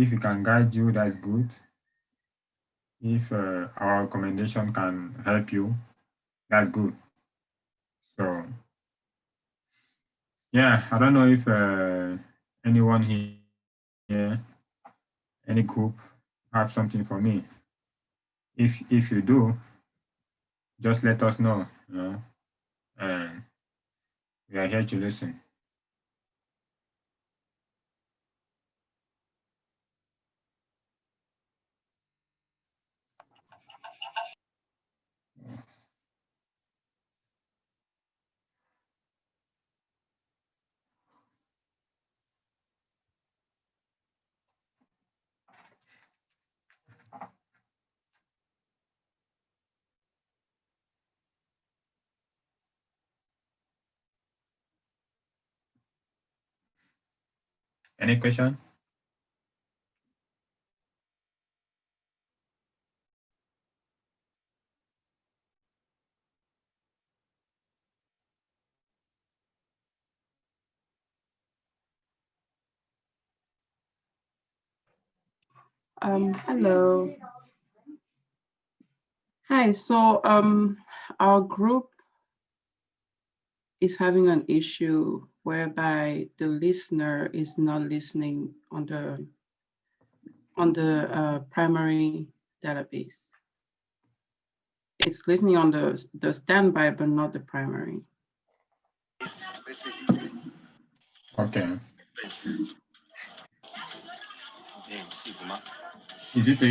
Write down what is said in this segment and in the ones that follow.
If we can guide you, that's good. If our recommendation can help you, that's good. So yeah, I don't know if anyone here, any group, have something for me. If you do, just let us know. And we are here to listen. Any question? Hello. Hi. So our group is having an issue whereby the listener is not listening on the primary database. It's listening on the standby, but not the primary. Okay. Is it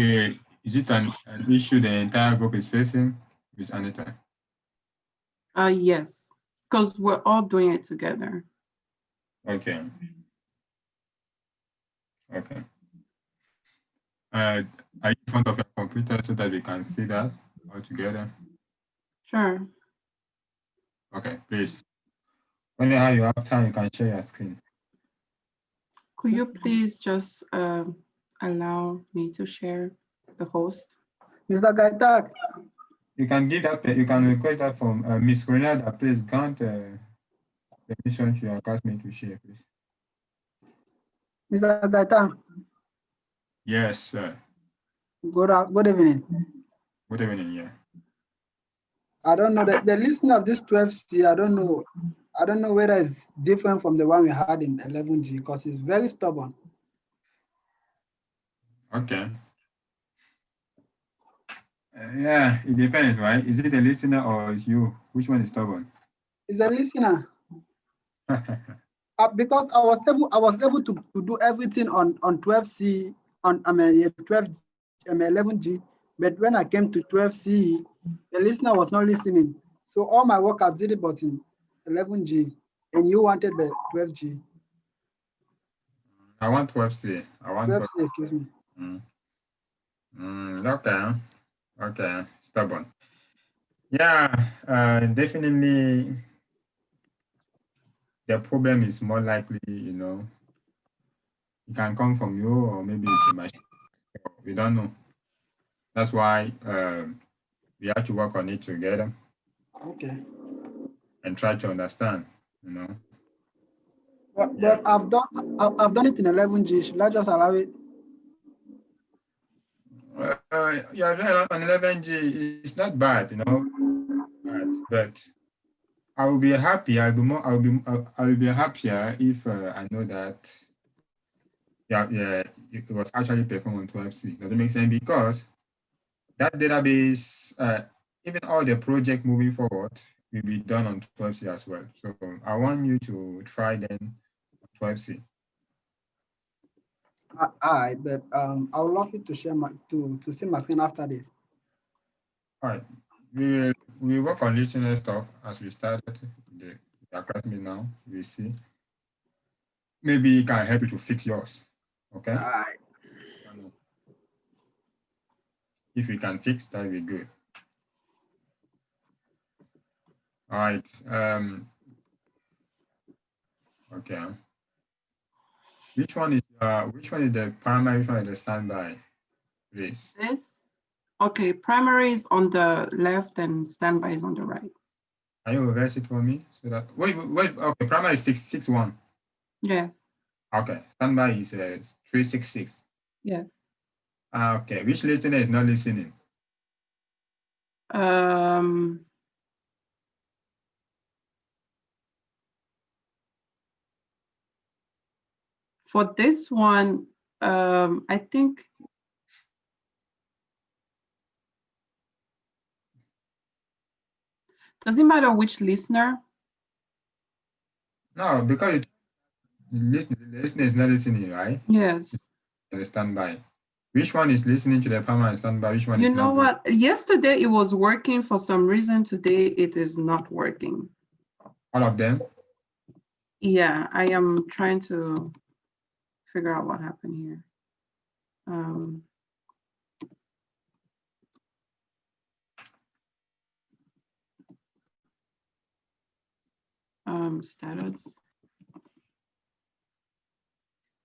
an issue the entire group is facing with Anita? Yes, because we're all doing it together. Okay. Okay. Are you in front of your computer so that we can see that all together? Sure. Okay, please. Whenever you have time, you can share your screen. Could you please just allow me to share the host? Mr. Gaitak. You can give that. You can request that from Miss Grenada. Please grant permission to your classmate to share, please. Mr. Gaitak. Yes, sir. Good evening. Good evening. Yeah. I don't know the listening of this 12C. I don't know whether it's different from the one we had in 11G because it's very stubborn. Okay. Yeah, it depends, right? Is it the listener or is you? Which one is stubborn? It's a listener. Because I was able to do everything on 12C on 11G, but when I came to 12C, the listener was not listening. So all my work I did it but in 11G, and you wanted the 12G. I want 12C. I want 12C, excuse me. Okay. Okay. Stubborn. Yeah, definitely the problem is more likely, it can come from you or maybe it's the machine. We don't know. That's why we have to work on it together. Okay. And try to understand, But I've done it in 11G. Should I just allow it? Yeah, on 11G, it's not bad, but I will be happy. I will be happier if I know that it was actually performed on 12C. Does it make sense? Because that database, even all the project moving forward will be done on 12C as well. So I want you to try then 12C. All right, but I would love you to share to see my screen after this. All right. We work on listener stuff as we started the academy now. We see. Maybe it can help you to fix yours. Okay? All right. If we can fix, that will be good. All right. Okay. Which one is the primary, which one is the standby, please? This? Okay, primary is on the left and standby is on the right. Can you reverse it for me? So that wait, okay, primary is 661. Yes. Okay, standby is 366. Yes. Okay, which listener is not listening? For this one, I think does it matter which listener? No, because the listener is not listening, right? Yes. The standby. Which one is listening to the permanent standby? Which one You is know not? what? Yesterday it was working. For some reason, today it is not working. All of them? Yeah, I am trying to figure out what happened here. Status.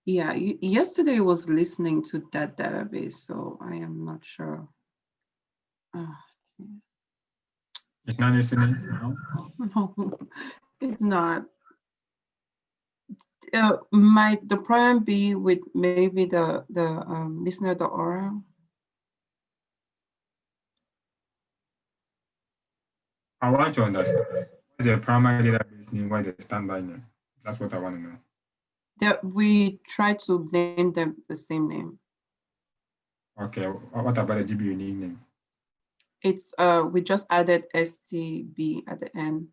Yeah, yesterday it was listening to that database, so I am not sure. It's not listening? No? No, it's not. Might the problem be with maybe the listener, the aura? I want to understand. What is the primary database name? What is the standby name? That's what I want to know. That we try to name them the same name. Okay, what about the DB unique name? It's we just added STB at the end.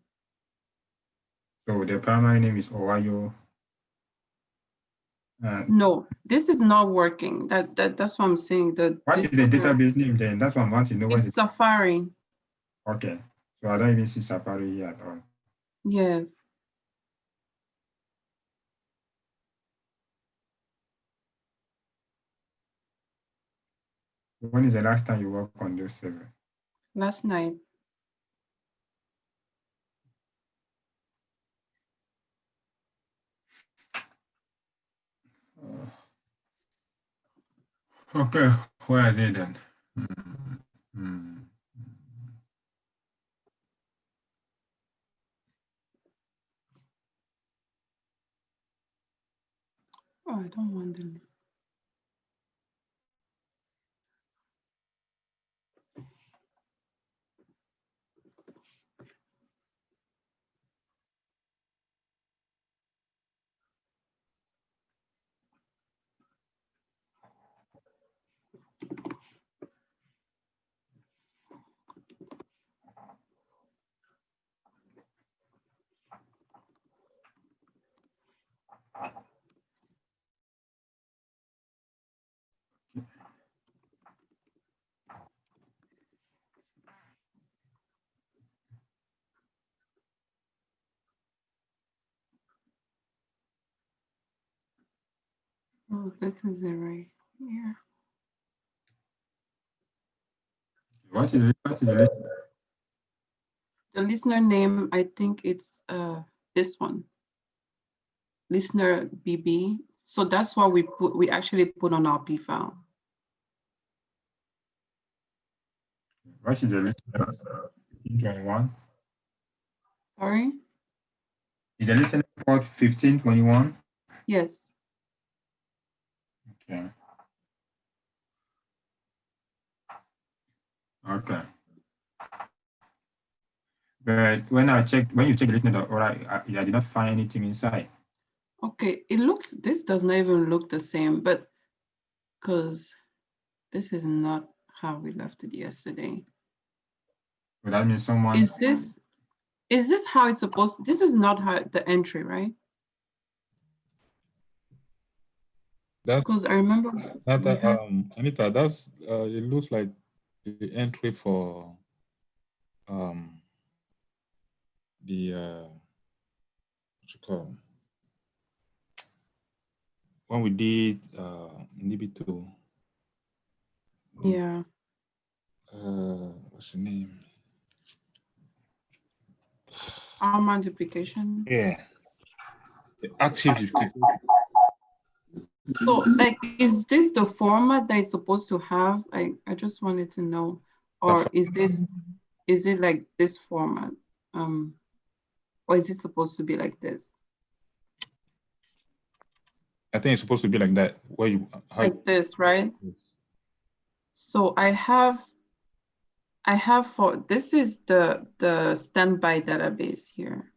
So the primary name is Ohio. No, this is not working. That's what I'm saying. What is the database name then? That's what I want to know. It's Safari. Okay, so I don't even see Safari here at all. Yes. When is the last time you worked on this server? Last night. Okay, where are they then? Oh, I don't want the list. Oh, this is it right here. What is the listener? The listener name, I think it's this one. Listener BB. So that's what we actually put on our P file. What is the listener? 1521? Sorry? Is the listener port 1521? Yes. Okay. Okay. But when you check the listener, I did not find anything inside. Okay, this does not even look the same, but because this is not how we left it yesterday. So that means someone. Is this how it's supposed? This is not how the entry, right? That's because I remember Anita, that's it looks like the entry for the what you call when we did inhibito. Yeah. What's the name? Armand duplication. Yeah. The active duplication. So like, is this the format that it's supposed to have? I just wanted to know, or is it like this format? Or is it supposed to be like this? I think it's supposed to be like that, where you like this, right? So I have for, this is the standby database here.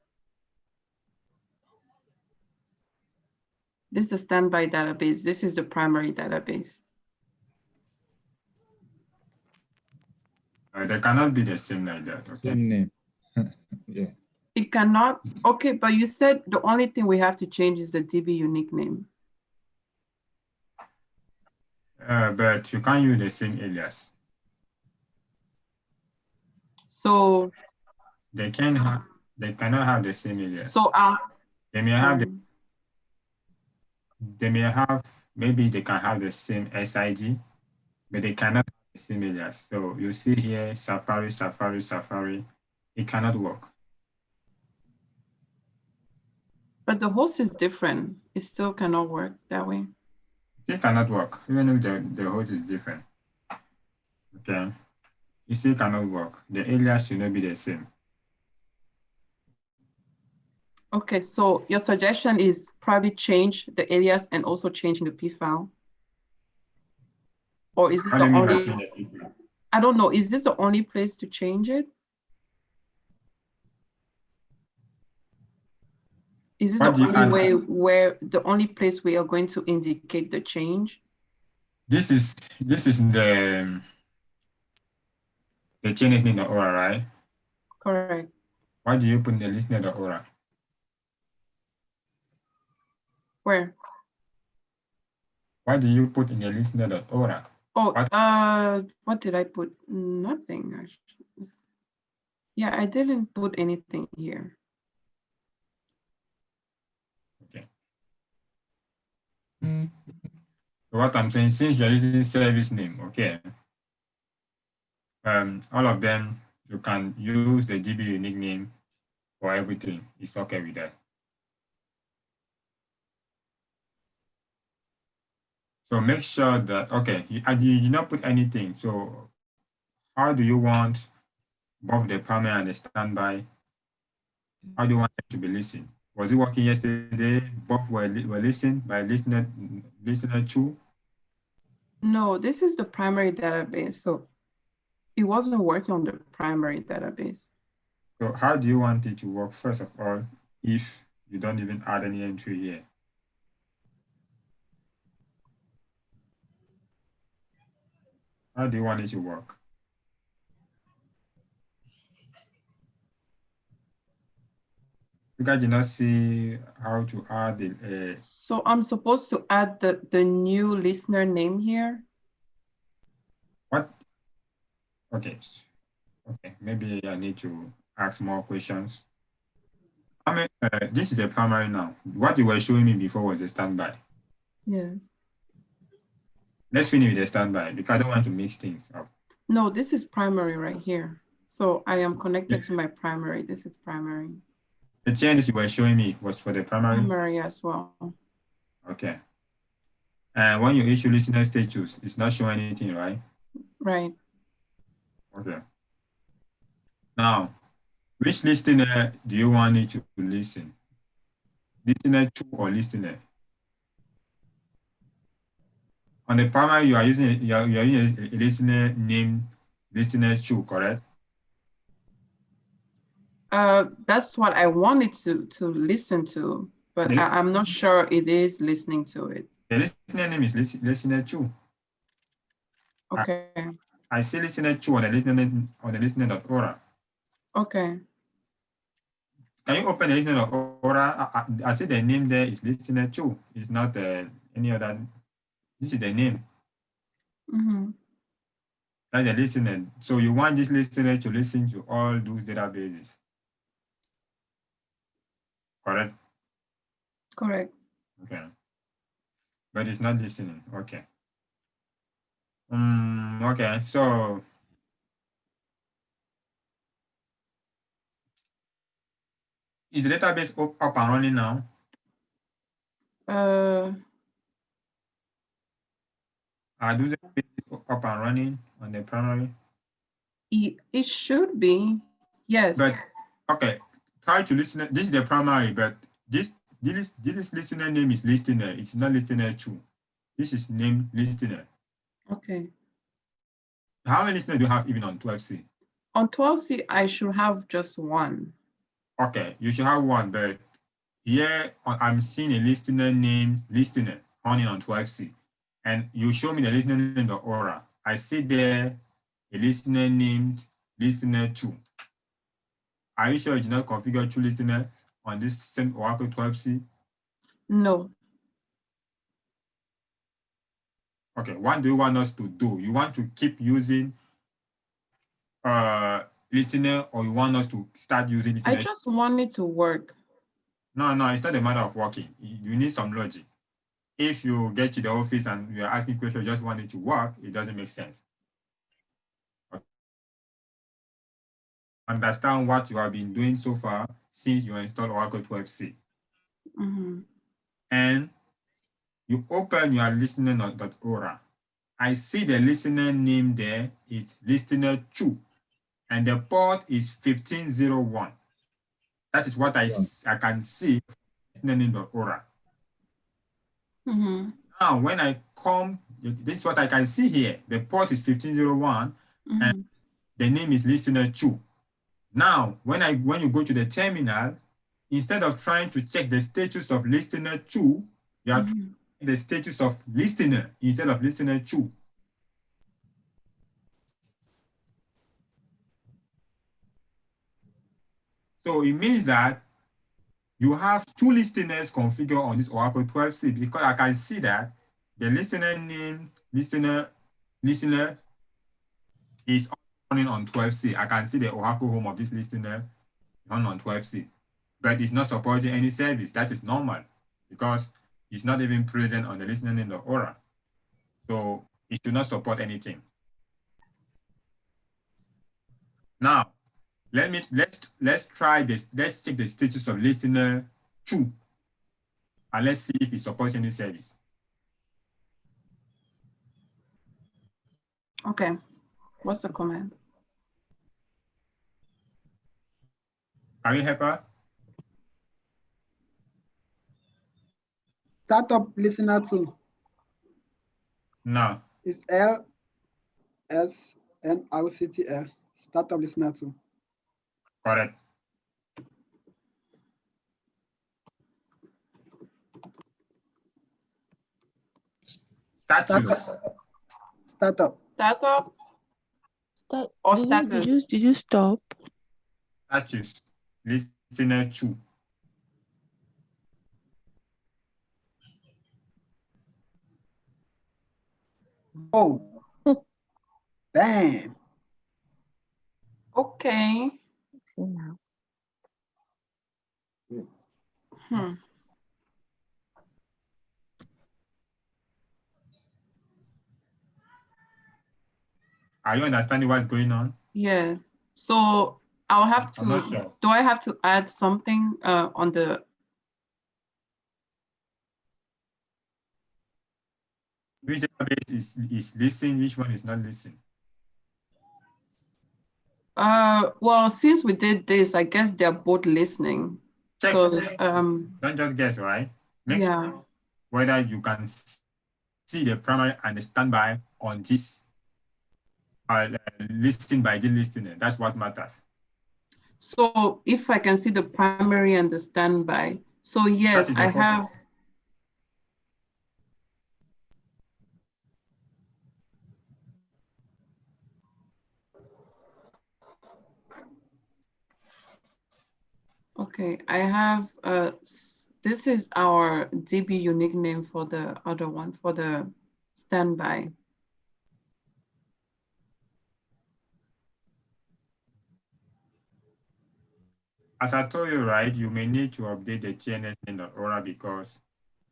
This is the standby database. This is the primary database. They cannot be the same like that. Okay. Same name. Yeah. It cannot, okay, but you said the only thing we have to change is the DB unique name. But you can't use the same alias. So They cannot have the same alias. so they may have maybe they can have the same SIG, but they cannot have the same alias. So you see here Safari, Safari, Safari. It cannot work. but the host is different. It still cannot work that way. It cannot work, even if the host is different. Okay. It still cannot work. The alias should not be the same. Okay, so your suggestion is probably change the alias and also changing the P file? Or is this What the do you mean by only, change the people? I don't know, is this the only place to change it? Is this What do the you only add? way where, the only place we are going to indicate the change? This is the change in the aura, right? Correct. Why do you put in the listener the aura? Where? Why do you put in the listener the aura? Oh, What? what did I put? Nothing, actually. Yeah, I didn't put anything here. Okay. So what I'm saying, since you're using service name, okay, all of them, you can use the DB unique name for everything. It's okay with that. So make sure that, okay, you did not put anything. So how do you want both the primary and the standby? How do you want it to be listened? Was it working yesterday? Both were listened by listener 2? No, this is the primary database. So it wasn't working on the primary database. So how do you want it to work, first of all, if you don't even add any entry here? How do you want it to work? You guys did not see how to add the So I'm supposed to add the new listener name here? what? Okay, maybe I need to ask more questions. I mean, this is the primary now. What you were showing me before was the standby. Yes. Let's finish with the standby because I don't want to mix things up. No, this is primary right here. So I am connected to my primary. This is primary. The change you were showing me was for the primary? Primary as well. Okay. And when you issue listener status, it's not showing anything, right? Right. Okay. Now, which listener do you want it to listen? Listener 2 or listener? On the primary, you are using a listener named listener 2, correct? That's what I wanted to listen to, but Yeah. I'm not sure it is listening to it. The listener name is listener 2. Okay. I see listener 2 on the listener.aura. Okay. Can you open the listener.aura? I see the name there is listener 2. It's not any other. This is the name. Mm-hmm. That's the listener. So you want this listener to listen to all those databases. Correct? Correct. Okay. But it's not listening. Okay. Okay, so is the database up and running now? Are those databases up and running on the primary? It should be, yes. But okay, try to listen. This is the primary, but this this listener name is listener. It's not listener 2. This is named listener. Okay. How many listeners do you have even on 12C? On 12C, I should have just one. Okay, you should have one, but here I'm seeing a listener named listener running on 12C. And you show me the listener named the Aura. I see there a listener named listener 2. Are you sure you did not configure 2 listener on this same Oracle 12C? No. Okay, what do you want us to do? You want to keep using listener, or you want us to start using listener? I just want it to work. No, it's not a matter of working. You need some logic. If you get to the office and you're asking questions, you just want it to work, it doesn't make sense. Okay. Understand what you have been doing so far since you installed Oracle 12C. Mm-hmm. And you open your listener.aura. I see the listener name there is listener 2, and the port is 1501. That is what I can see listener name.aura. Mm-hmm. Now, when I come, this is what I can see here. The port is 1501, Mm-hmm. and the name is listener 2. Now, when you go to the terminal, instead of trying to check the status of listener 2, you are Mm-hmm. the status of listener instead of listener 2. So it means that you have 2 listeners configured on this Oracle 12C, because I can see that the listener name, listener is running on 12C. I can see the Oracle home of this listener running on 12C, but it's not supporting any service. That is normal, because it's not even present on the listener name of Aura. So it should not support anything. Now, let's try this. Let's check the status of listener 2, and let's see if it supports any service. Okay. What's the command? Can you help her? Start up listener 2. No. It's LSNRCTL. Start up listener 2. Correct. Status. Startup. Startup Start. or Did status? you stop? Status. Listener 2. Oh. Damn. Okay. See now. Hmm. Are you understanding what's going on? Yes. So I'll have I'm not to, sure. do I have to add something on the, Which database is listening, which one is not listening? well, since we did this, I guess they're both listening. Check. Because Don't just guess, right? Make yeah. sure whether you can see the primary and the standby on this listing by the listener. That's what matters. So if I can see the primary and the standby. So yes, I have. Okay, I have, this is our DB unique name for the other one, for the standby. As I told you, right, you may need to update the TNS name.aura because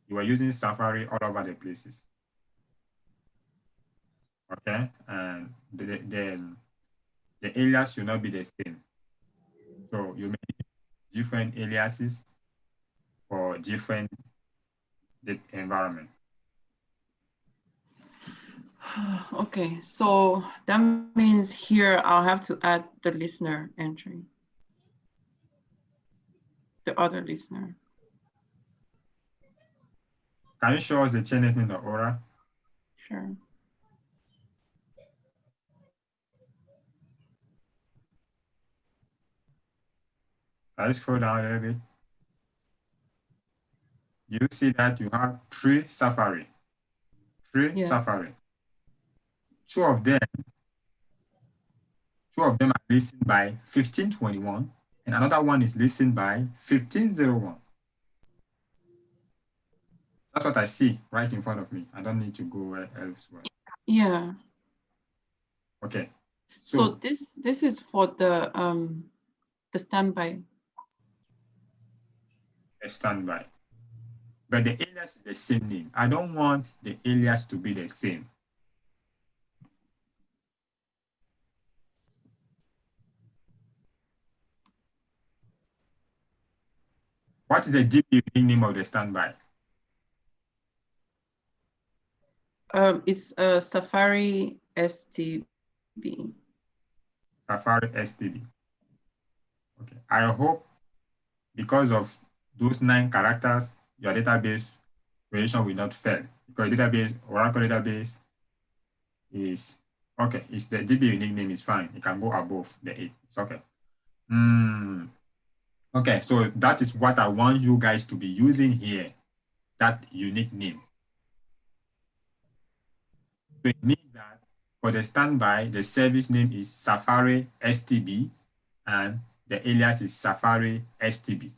you are using Safari all over the places. Okay, and the alias should not be the same. So you may need different aliases for different environment. Okay, so that means here I'll have to add the listener entry, the other listener. Can you show us the TNS name of Aura? Sure. Can you scroll down a little bit? You see that you have three Safari. Yeah. Safari. Two of them are listed by 1521, and another one is listed by 1501. That's what I see right in front of me. I don't need to go elsewhere. Yeah. Okay. So this is for the standby. A standby. But the alias is the same name. I don't want the alias to be the same. What is the GPU name of the standby? It's Safari STB. Safari STB. Okay. I hope because of those 9 characters, your database creation will not fail. Because database, Oracle database is okay. It's the GPU unique name is fine. It can go above the 8. It's okay. Okay, so that is what I want you guys to be using here. That unique name. So it means that for the standby, the service name is Safari STB and the alias is Safari STB,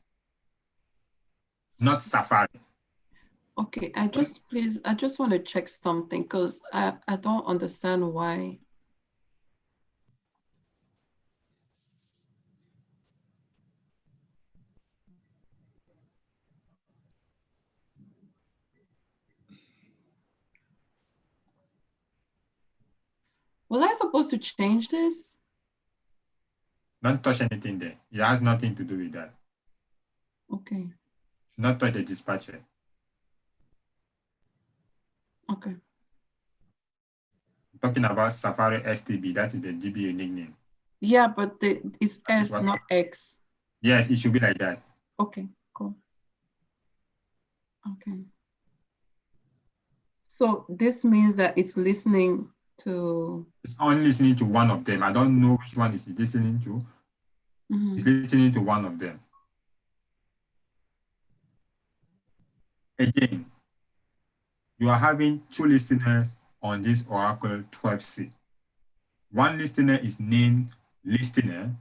not Safari. Okay, I just want to check something because I don't understand why. Was I supposed to change this? Don't touch anything there. It has nothing to do with that. Okay. Do not touch the dispatcher. Okay. I'm talking about Safari STB. That is the GPU unique name. Yeah, but it's S, not X. Yes, it should be like that. Okay, cool. Okay. So this means that it's listening to. It's only listening to one of them. I don't know which one is it listening to. It's listening to one of them. Again, you are having 2 listeners on this Oracle 12c. One listener is named listener.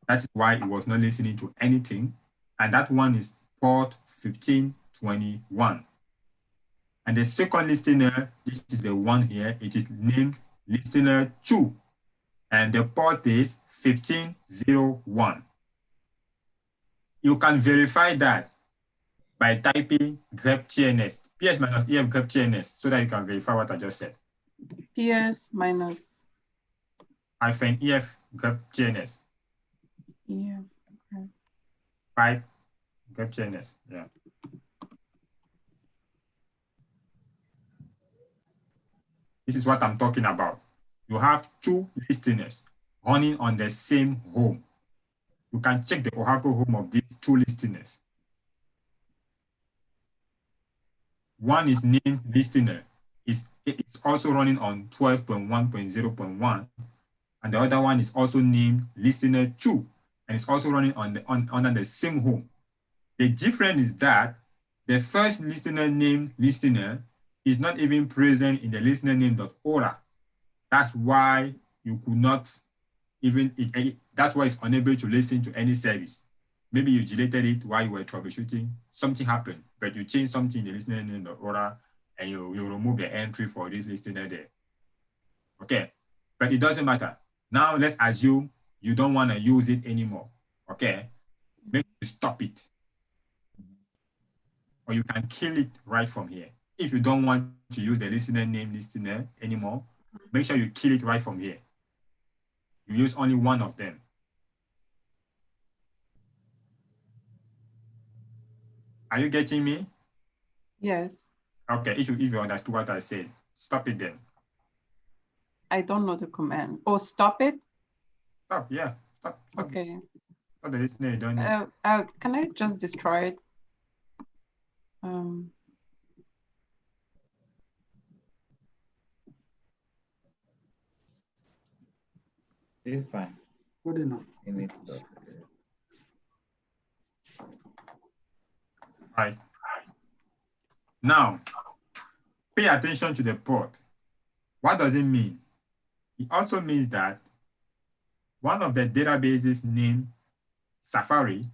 That is why it was not listening to anything. And that one is port 1521. And the second listener, this is the one here, it is named listener 2. And the port is 1501. You can verify that by typing grep TNS, PS minus EF grep TNS, so that you can verify what I just said. PS minus hyphen EF grep TNS. Yeah. Okay. Pipe grep TNS. Yeah. This is what I'm talking about. You have 2 listeners running on the same home. You can check the Oracle home of these 2 listeners. One is named listener. It's also running on 12.1.0.1, and the other one is also named listener 2, and it's also running under the same home. The difference is that the first listener named listener is not even present in the listener name.ora. That's why you could not even, that's why it's unable to listen to any service. Maybe you deleted it while you were troubleshooting, something happened, but you changed something in the listener name.ora and you remove the entry for this listener there. Okay, but it doesn't matter. Now let's assume you don't want to use it anymore. Okay, make sure you stop it. Or you can kill it right from here. If you don't want to use the listener name listener anymore, make sure you kill it right from here. You use only one of them. Are you getting me? Yes. Okay, if you understood what I said, stop it then. I don't know the command. Oh, stop it? Stop, yeah. Stop. Okay. Stop the listener, you don't need. Can I just destroy it? It's fine. Good enough. Right. Now, pay attention to the port. What does it mean? It also means that one of the databases named Safari,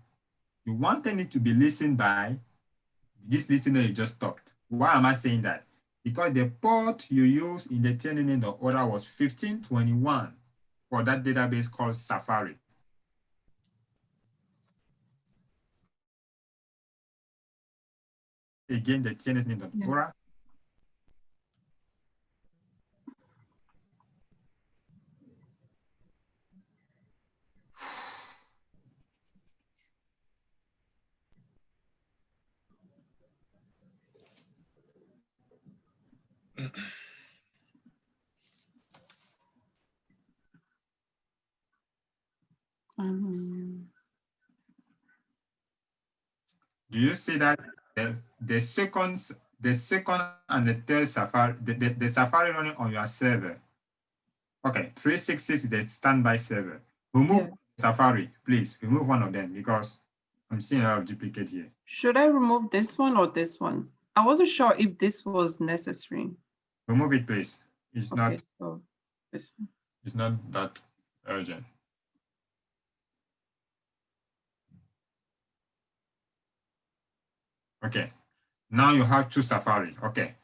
you wanted it to be listened by this listener you just stopped. Why am I saying that? Because the port you use in the chaining in the order was 1521 for that database called Safari. Again, the chaining in the order. Do you see that the second and the third Safari, the Safari running on your server? Okay, 366 is the standby server. Remove Safari, please. Remove one of them because I'm seeing a lot of duplicate here. Should I remove this one or this one? I wasn't sure if this was necessary. Remove it, please. It's Okay, so this one. It's not that urgent. Okay, now you have two Safari. Okay.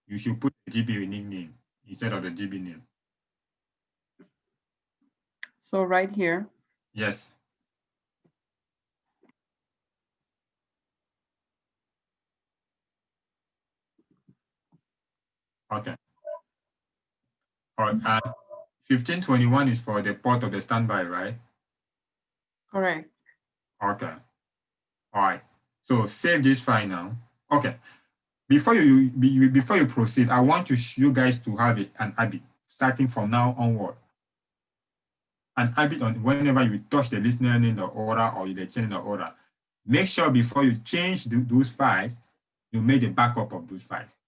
You should put the GB unique name instead of the GB name. So right here. Yes. Okay. And 1521 is for the port of the standby, right? Correct. Okay. All right. So save this file now. Okay. Before you proceed, I want you guys to have an habit starting from now onward. An habit on whenever you touch the listener in the order or the chain in the order, make sure before you change those files, you made a backup of those files.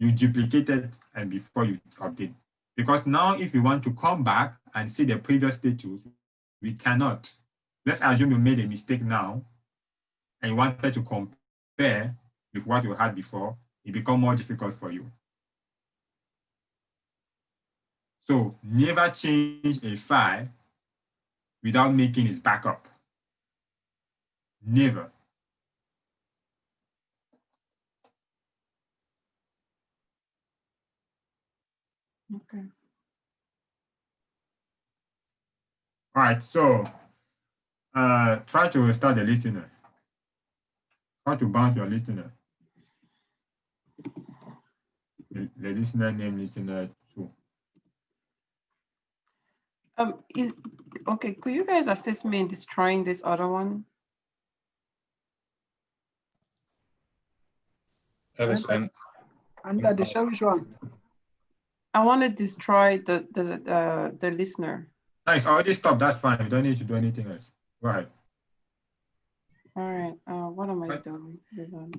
You duplicate it and before you update. Because now if you want to come back and see the previous status, we cannot. Let's assume you made a mistake now and you wanted to compare with what you had before, it becomes more difficult for you. So never change a file without making its backup. Never. Okay. All right, so try to restart the listener. How to bounce your listener. The listener name listener 2. Okay, could you guys assist me in destroying this other one? LSN. And the show which one? I want to destroy the listener. Nice, already stopped. That's fine. You don't need to do anything else. Go ahead. All right. What am I doing? Hold on.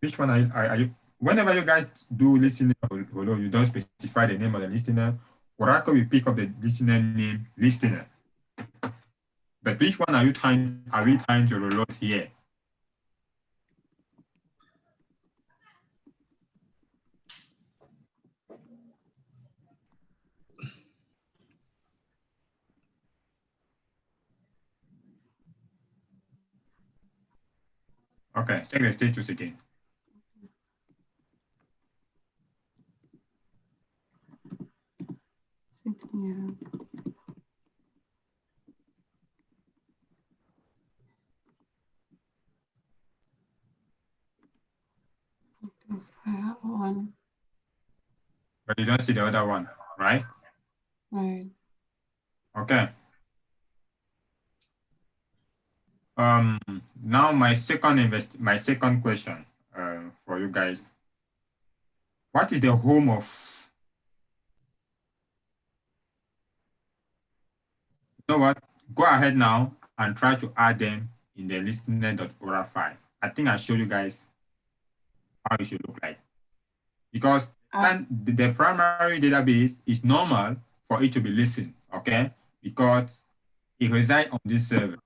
Which one are you? Whenever you guys do listener, you don't specify the name of the listener. Oracle will pick up the listener name listener. But which one are we trying to reload here? Okay, check the status again. One. But you don't see the other one, right? Right. Okay. Now my second question for you guys. What is the home of? You know what? Go ahead now and try to add them in the listener.ora file. I think I showed you guys how it should look like. Because the primary database is normal for it to be listened, okay? Because it resides on this server.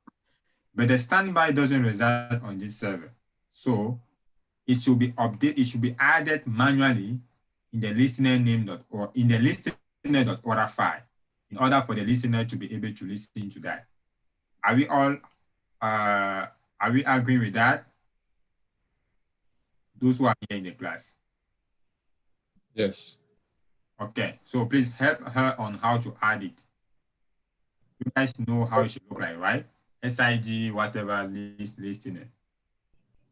But the standby doesn't reside on this server. So it should be updated, it should be added manually in the listener name.or in the listener.ora file in order for the listener to be able to listen to that. Are we all are we agreeing with that? Those who are here in the class. Yes. Okay, so please help her on how to add it. You guys know how it should look like, right? SID, whatever, listener.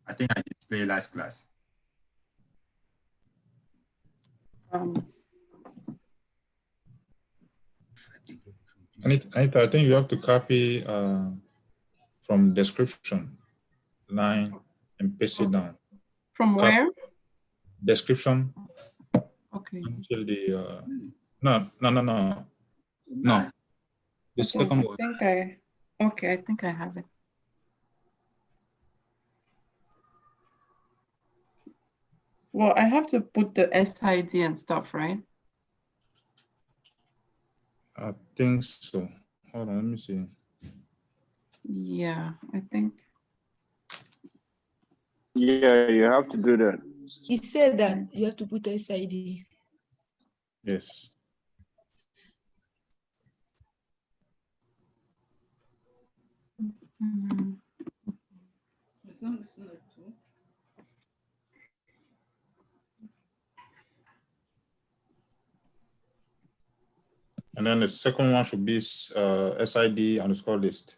I think I displayed last class. Anita, I think you have to copy from description line and paste it down. From where? Description. Okay. Until the no. The second one. I think I have it. Well, I have to put the SID and stuff, right? I think so. Hold on, let me see. Yeah, I think. Yeah, you have to do that. He said that you have to put SID. Yes. And then the second one should be SID underscore list.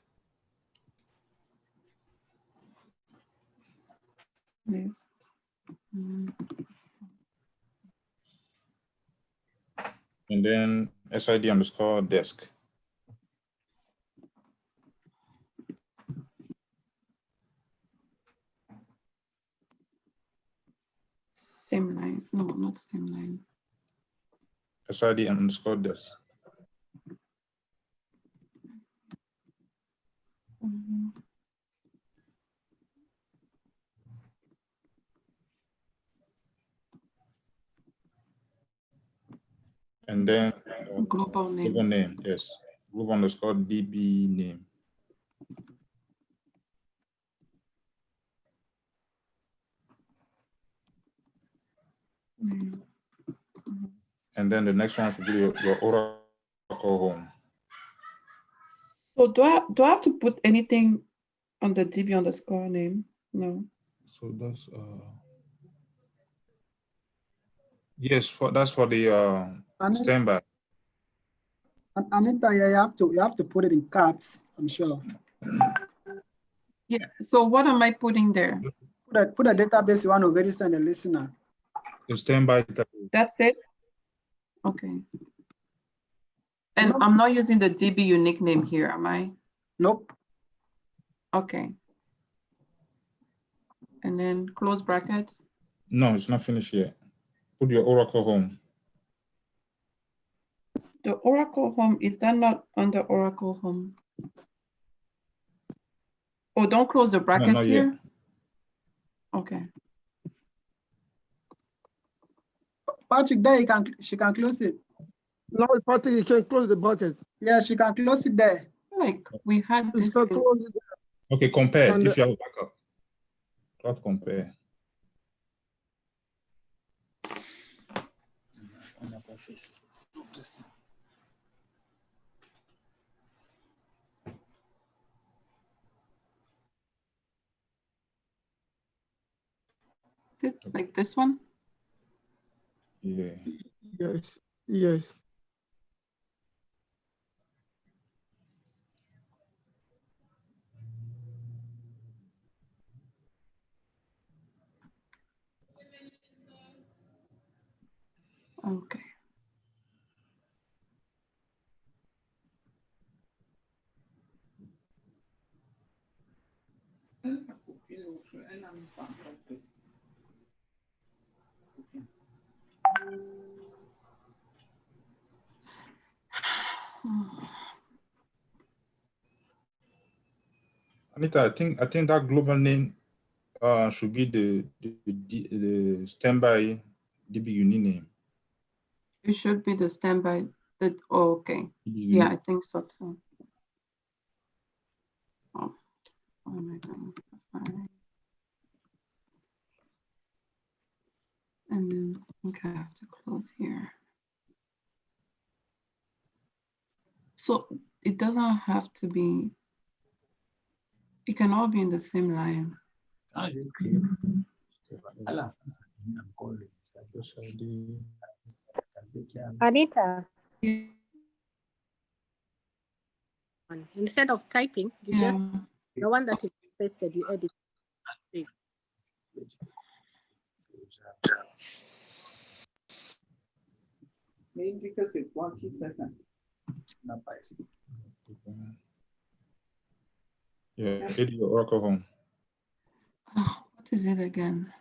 List. And then SID underscore desk. Same line. No, not same line. SID underscore desk. And then global name. Global name, yes. Global underscore DB name. And then the next one should be your Oracle home. So do I have to put anything on the DB underscore name? No. So that's yes, that's for the standby. Anita, yeah, you have to put it in caps, I'm sure. Yeah. So what am I putting there? Put a database you want to register in the listener. The standby database. That's it. Okay. And No. I'm not using the DB unique name here, am I? Nope. Okay. And then close brackets. No, it's not finished yet. Put your Oracle home. The Oracle home, is that not under Oracle home? Oh, don't close the brackets not here? yet. Okay. Patrick, there she can close it. No, Patrick, you can close the bucket. Yeah, she can close it there. Like we had You this. can close it. Okay, compare And if you have a backup. Let's compare. Like this one? Yeah. Yes, yes. Okay. Anita, I think that global name should be the standby DB unique name. It should be the standby. That okay. Yeah, I think so too. Oh, my God. And then okay, I have to close here. So it doesn't have to be. It can all be in the same line. Anita, Yeah. instead of typing, you just the one that you pasted, you edit. Yeah, edit your Oracle home. Oh, what is it again?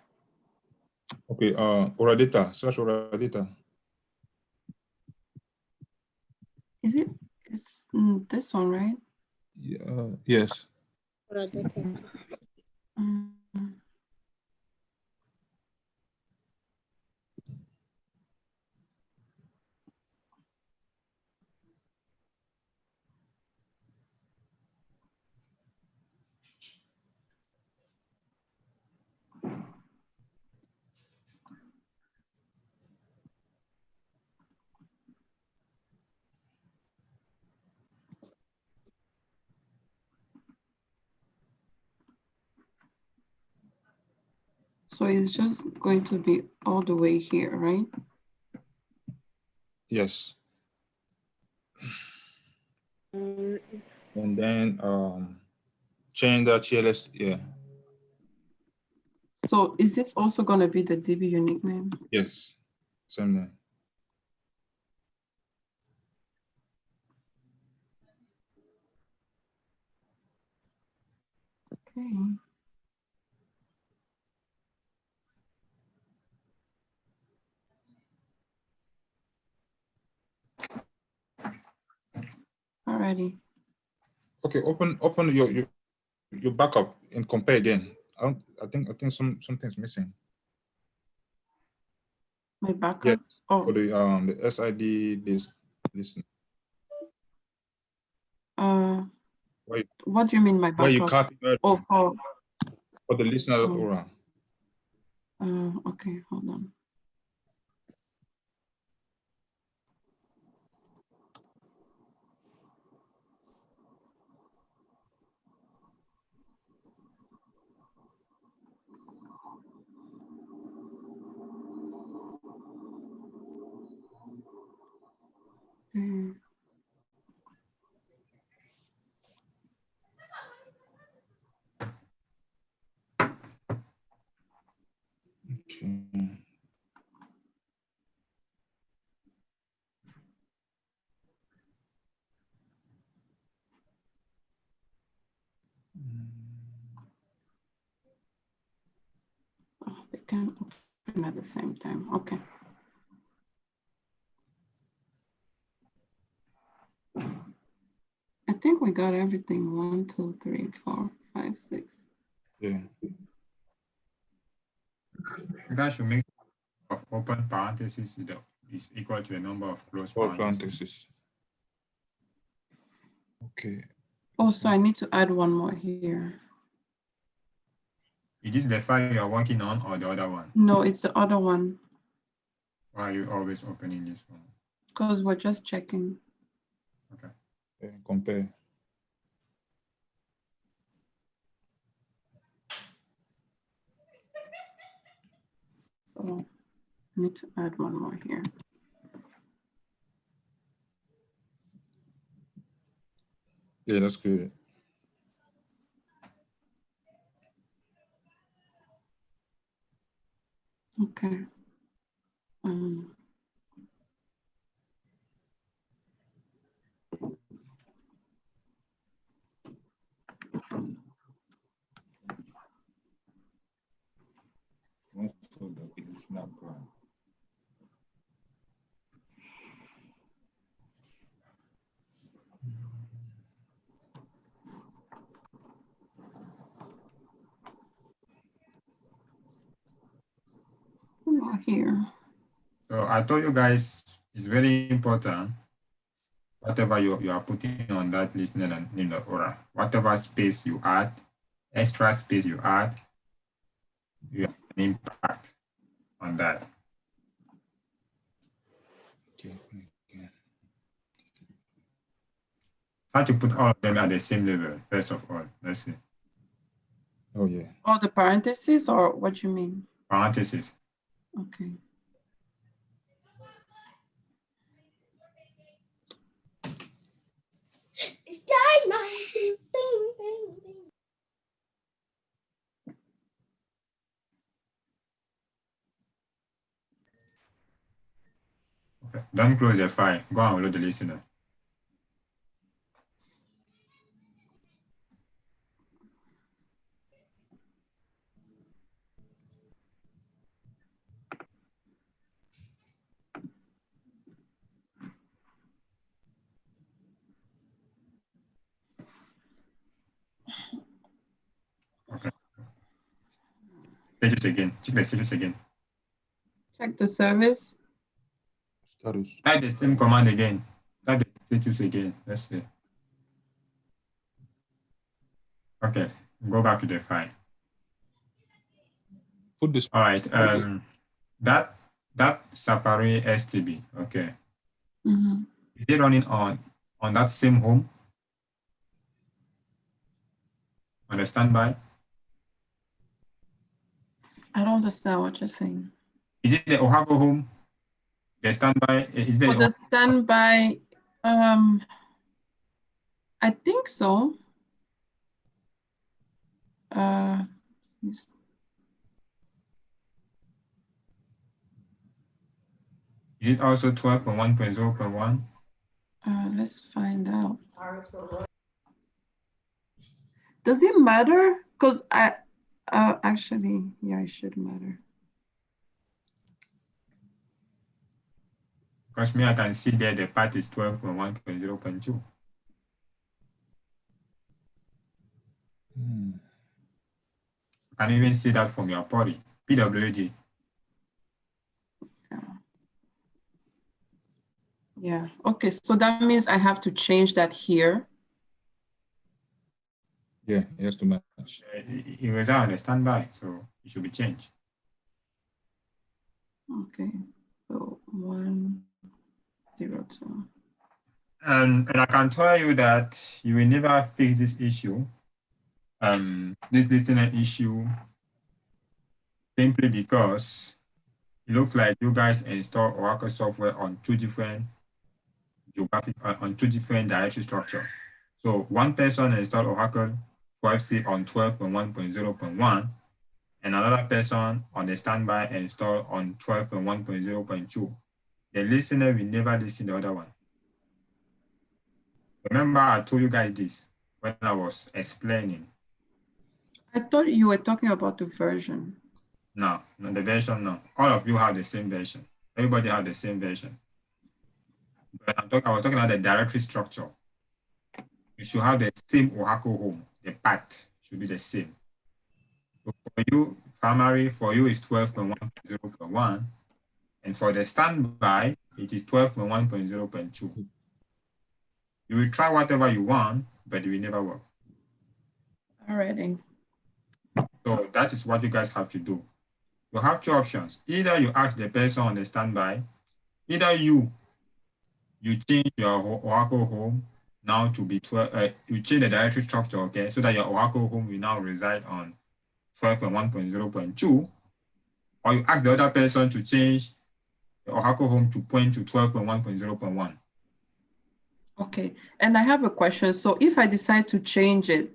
Okay, Oradata, slash Oradata. Is it? It's this one, right? Yeah, yes. Mm. So it's just going to be all the way here, right? Yes. And then change the TLS, yeah. So is this also going to be the DB unique name? Yes, same name. Okay. Alrighty. Okay, open your backup and compare again. I think something's missing. My backup. Yes. Oh. For the SID this. What do you mean my backup? Where you copy for the listener aura. Okay, hold on. Okay. Oh, they can open at the same time. Okay. I think we got everything. 1, 2, 3, 4, 5, 6. Yeah. You guys should make open parentheses is equal to the number of closed parentheses. Okay. Also, I need to add one more here. Is this the file you're working on or the other one? No, it's the other one. Why are you always opening this one? Because we're just checking. Okay. Compare. So I need to add one more here. Yeah, that's good. Okay. Not here. So I told you guys it's very important. Whatever you are putting on that listener and in the aura, whatever space you add, extra space you add, you have an impact on that. Okay. How to put all of them at the same level, first of all. Let's see. Oh yeah. Oh, the parentheses or what you mean? Parentheses. Okay. Okay. Don't close the file. Go and load the listener. Okay. Status again. Check the status again. Check the service. Status. Type the same command again. Type the status again. Let's see. Okay. Go back to the file. Put this. All right. That Safari STB. Okay. Mhm. Is it running on that same home? On the standby? I don't understand what you're saying. Is it the Ohago home? The standby? Is For the the standby, I think so. Yes. Is it also 12.1.0.1? Let's find out. Does it matter? Because actually, yeah, it should matter. Because me, I can see there the path is 12.1.0.2. Hmm. I can even see that from your body. PWG. Yeah. Okay. So that means I have to change that here. Yeah, it has to match. It was on the standby, so it should be changed. Okay. So 102. And I can tell you that you will never fix this issue, this listener issue, simply because it looks like you guys install Oracle software on two different directory structure. So one person installed Oracle 12c on 12.1.0.1, and another person on the standby installed on 12.1.0.2. The listener will never listen to the other one. Remember, I told you guys this when I was explaining. I thought you were talking about the version. No, not the version, no. All of you have the same version. Everybody have the same version. But I was talking about the directory structure. You should have the same Oracle home. The path should be the same. So for you, primary, for you is 12.1.0.1. And for the standby, it is 12.1.0.2. You will try whatever you want, but it will never work. Alrighty. So that is what you guys have to do. You have two options. Either you ask the person on the standby, either you change your Oracle home now to be 12, you change the directory structure, okay, so that your Oracle home will now reside on 12.1.0.2, or you ask the other person to change the Oracle home to point to 12.1.0.1. Okay. And I have a question. So if I decide to change it,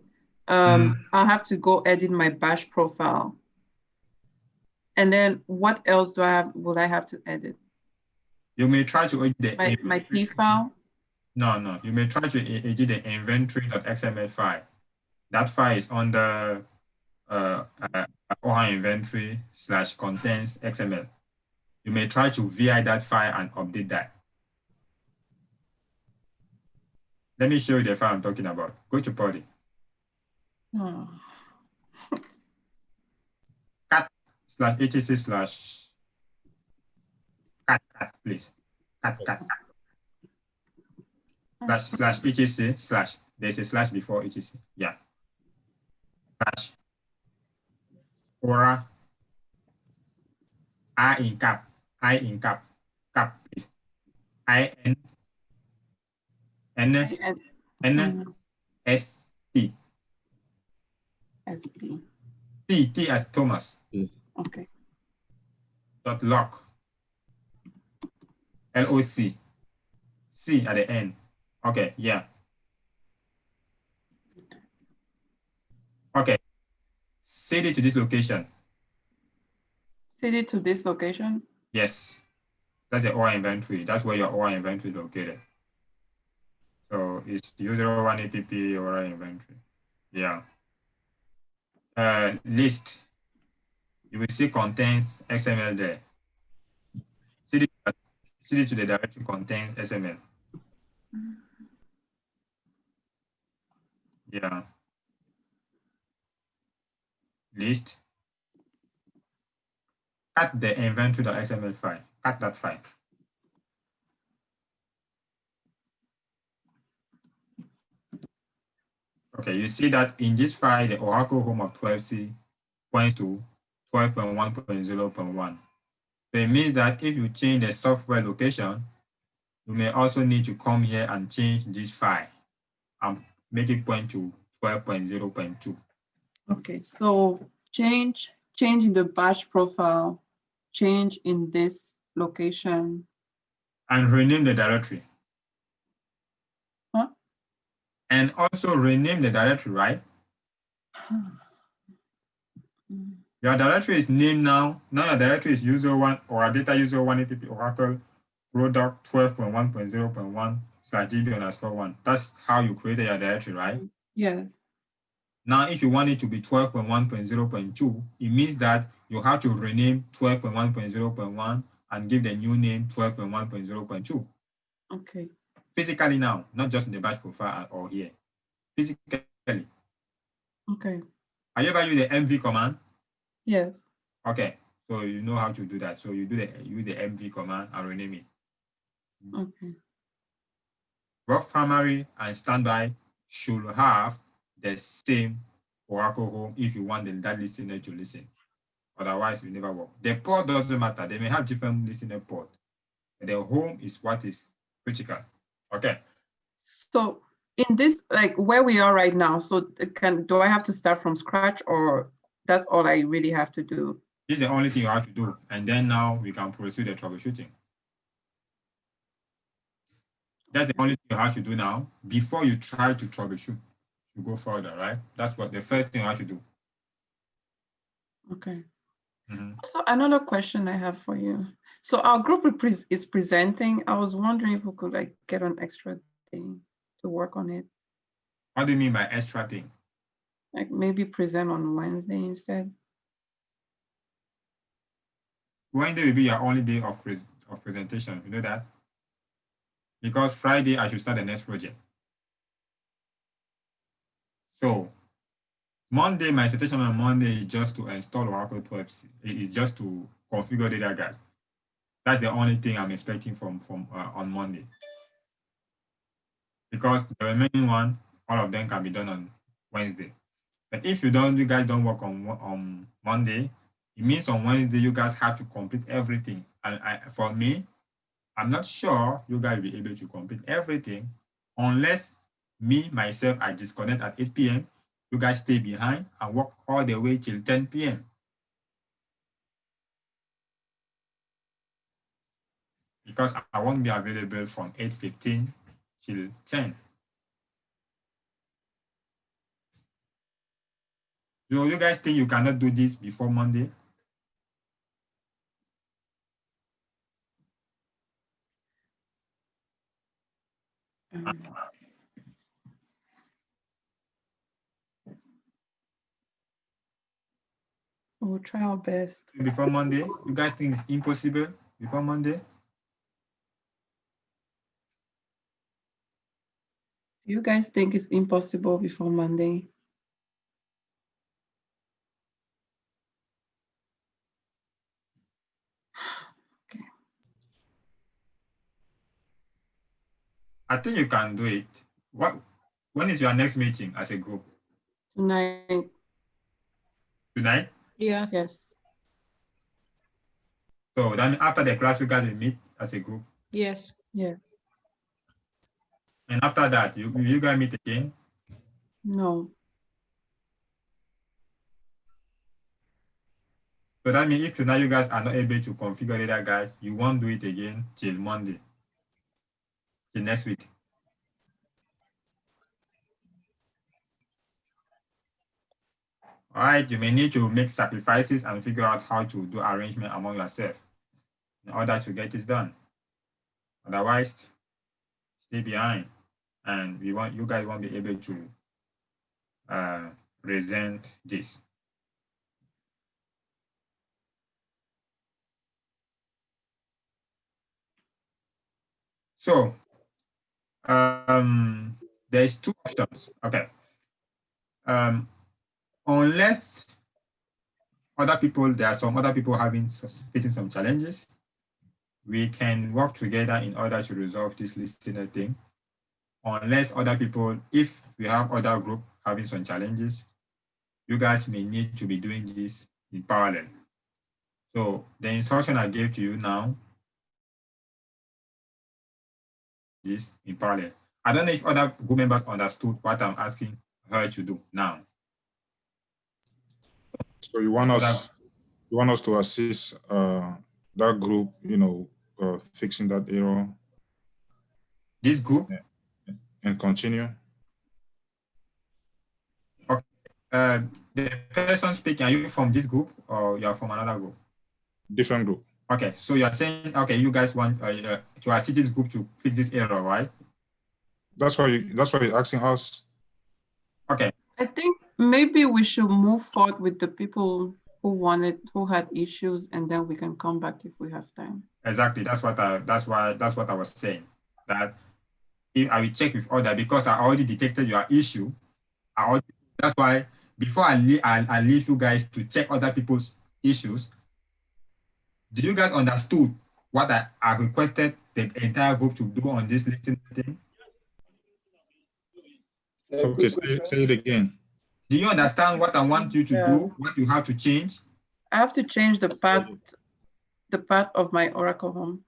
I'll have to go edit my bash profile. And then what else would I have to edit? You may try to edit my P file? No. You may try to edit the inventory.xml file. That file is under OHA inventory /contents XML. You may try to VI that file and update that. Let me show you the file I'm talking about. Go to Pody. cat/etc/ cut, please. Cut. Slash etc slash. There's a slash before etc. Yeah. Slash Aura I in cap please. N S P. SP. T as Thomas. Okay. Dot lock. LOC. C at the end. Okay, yeah. Okay. CD to this location. CD to this location? Yes. That's the OR inventory. That's where your OR inventory is located. So it's U01 APP OR inventory. Yeah. List. You will see contains XML there. CD to the directory contains XML. Yeah. List. Cut the inventory.xml file. Cut that file. Okay, you see that in this file, the Oracle home of 12c points to 12.1.0.1. So it means that if you change the software location, you may also need to come here and change this file and make it point to 12.0.2. Okay, so change in the bash profile, change in this location. And rename the directory. Huh? And also rename the directory, right? Your directory is named now. Now your directory is user1 or data user1 app Oracle product 12.1.0.1/GB_1. That's how you created your directory, right? Yes. Now, if you want it to be 12.1.0.2, it means that you have to rename 12.1.0.1 and give the new name 12.1.0.2. Okay. Physically now, not just in the batch profile or here. Physically. Okay. Have you ever used the MV command? Yes. Okay, so you know how to do that. So you use the MV command and rename it. Okay. Both primary and standby should have the same Oracle home if you want that listener to listen. Otherwise, it will never work. The port doesn't matter. They may have different listener port. The home is what is critical. Okay. So in this, like where we are right now, so do I have to start from scratch, or that's all I really have to do? This is the only thing you have to do. And then now we can proceed the troubleshooting. That's the only thing you have to do now before you try to troubleshoot. You go further, right? That's what the first thing you have to do. Okay. Mm-hmm. So another question I have for you. So our group is presenting. I was wondering if we could like get an extra thing to work on it. What do you mean by extra thing? Like maybe present on Wednesday instead. Wednesday will be your only day of presentation. You know that? Because Friday I should start the next project. So Monday, my expectation on Monday is just to install Oracle 12c. It's just to configure data guide. That's the only thing I'm expecting from on Monday. Because the remaining one, all of them can be done on Wednesday. But if you guys don't work on Monday, it means on Wednesday you guys have to complete everything. And for me, I'm not sure you guys will be able to complete everything unless myself, I disconnect at 8 p.m. You guys stay behind and work all the way till 10 p.m. Because I won't be available from 8:15 till 10. Do you guys think you cannot do this before Monday? We'll try our best. Before Monday? You guys think it's impossible before Monday? You guys think it's impossible before Monday? Okay. I think you can do it. When is your next meeting as a group? Tonight. Tonight? Yeah. Yes. So then after the class, you guys will meet as a group. Yes. Yes. And after that, you guys meet again? No. So that means if tonight you guys are not able to configure data guide, you won't do it again till Monday, till next week. All right, you may need to make sacrifices and figure out how to do arrangement among yourself in order to get this done. Otherwise, stay behind, and you guys won't be able to present this. So there's two options. Okay. Unless there are some other people facing some challenges, we can work together in order to resolve this listener thing. Unless other people, if we have other group having some challenges, you guys may need to be doing this in parallel. So the instruction I gave to you now, this in parallel. I don't know if other group members understood what I'm asking her to do now. So you want us to assist that group, fixing that error. This group? And continue. Okay. The person speaking, are you from this group or you are from another group? Different group. Okay, so you are saying, okay, you guys want to assist this group to fix this error, right? That's why you're asking us. Okay. I think maybe we should move forward with the people who had issues, and then we can come back if we have time. Exactly. That's what I was saying. That if I will check with other, because I already detected your issue. That's why before I leave you guys to check other people's issues. Do you guys understood what I requested the entire group to do on this listening thing? Okay, say it again. Do you understand what I want you to do, what you have to change? I have to change the path of my Oracle Home.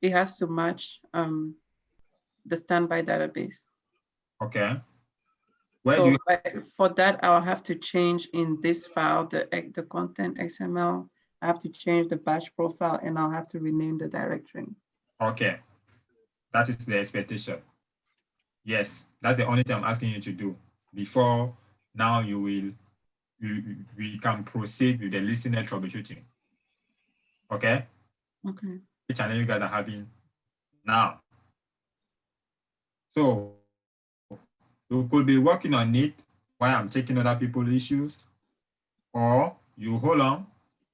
It has to match the standby database. Okay. For that, I'll have to change in this file, the content XML. I have to change the batch profile, and I'll have to rename the directory. Okay. That is the expectation. Yes, that's the only thing I'm asking you to do. Before now, we can proceed with the listener troubleshooting. Okay? Okay. The channel you guys are having now. So you could be working on it while I'm checking other people's issues, or you hold on,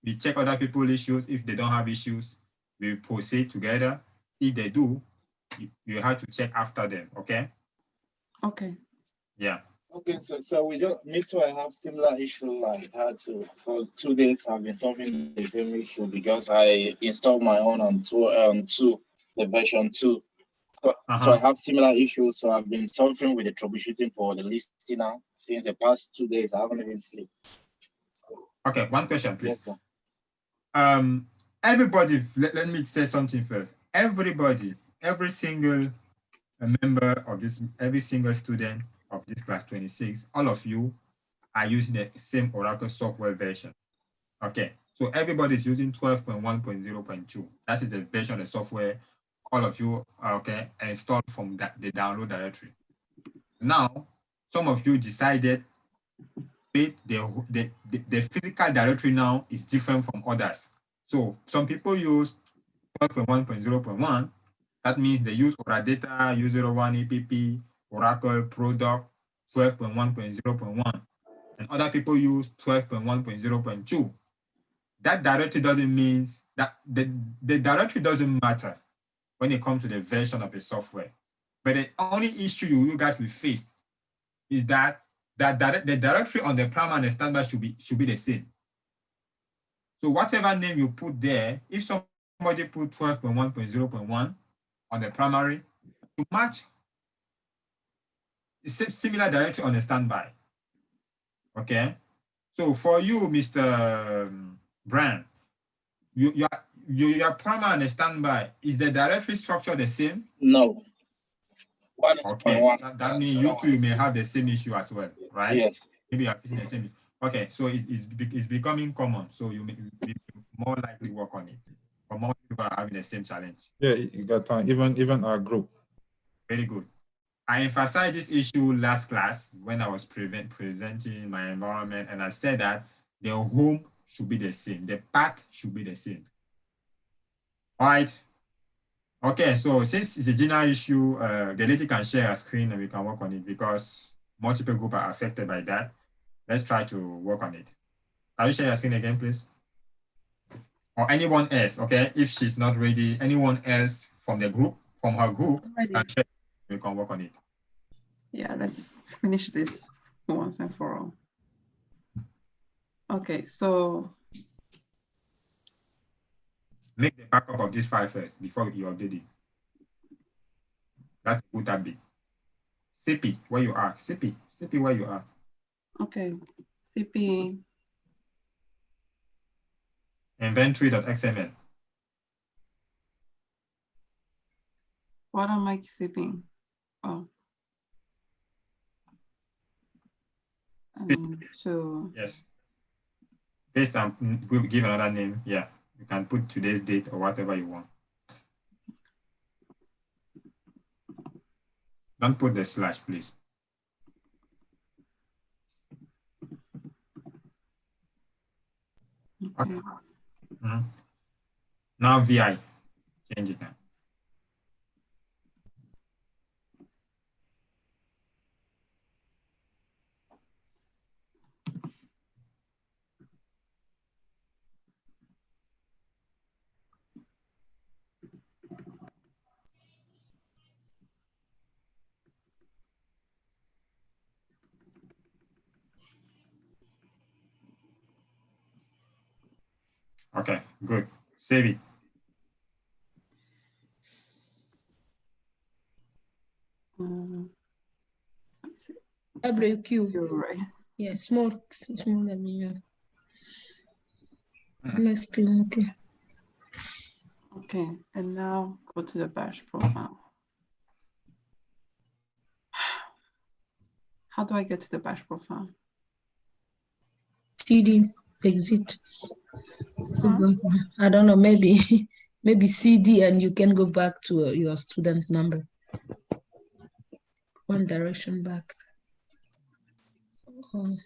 we check other people's issues. If they don't have issues, we proceed together. If they do, you have to check after them, okay? Okay. Yeah. Okay, so me too, I have similar issue like had to for 2 days I've been solving the same issue because I installed my own on the version 2. So I have similar issues. So I've been suffering with the troubleshooting for the listing now since the past 2 days. I haven't even slept. Okay, one question, please. Yes, sir. Everybody, let me say something first. Everybody, every single member of this, every single student of this class 26, all of you are using the same Oracle software version. Okay, so everybody is using 12.1.0.2. That is the version of the software all of you installed from the download directory. Now, some of you decided the physical directory now is different from others. So some people use 12.1.0.1. That means they use Oradata, U01 EPP, Oracle, Product, 12.1.0.1. And other people use 12.1.0.2. That directory doesn't mean that the directory doesn't matter when it comes to the version of the software. But the only issue you guys will face is that the directory on the primary and standby should be the same. So whatever name you put there, if somebody put 12.1.0.1 on the primary to match similar directory on a standby. Okay. So for you, Mr. Brand, your primer and a standby, is the directory structure the same? No. One is Okay, one. so that means you two may have the same issue as well, right? Yes. Maybe you are facing the same. Okay, so it's becoming common, so you may be more likely work on it. Or more people are having the same challenge. Yeah, you got even our group. Very good. I emphasized this issue last class when I was presenting my environment, and I said that the home should be the same, the path should be the same. All right. Okay, so since it's a general issue, the lady can share a screen and we can work on it because multiple groups are affected by that. Let's try to work on it. Can you share your screen again, please? Or anyone else, okay? If she's not ready, anyone else from the group, from her group, can share, we can work on it. Yeah, let's finish this once and for all. Okay, so make the backup of this file first before you update it. That's the good habit. CP, where you are. CP, where you are. Okay, CP. Inventory.xml. What am I CPing? Oh. So yes. Based on give another name, yeah. You can put today's date or whatever you want. Don't put the slash, please. Okay. Now VI, change it now. Okay, good. Save it. WQ. You're right. Yeah, small than me. Let's screen, okay. Okay, and now go to the bash profile. How do I get to the bash profile? CD exit. I don't know, maybe CD and you can go back to your student number. One direction back. Oh.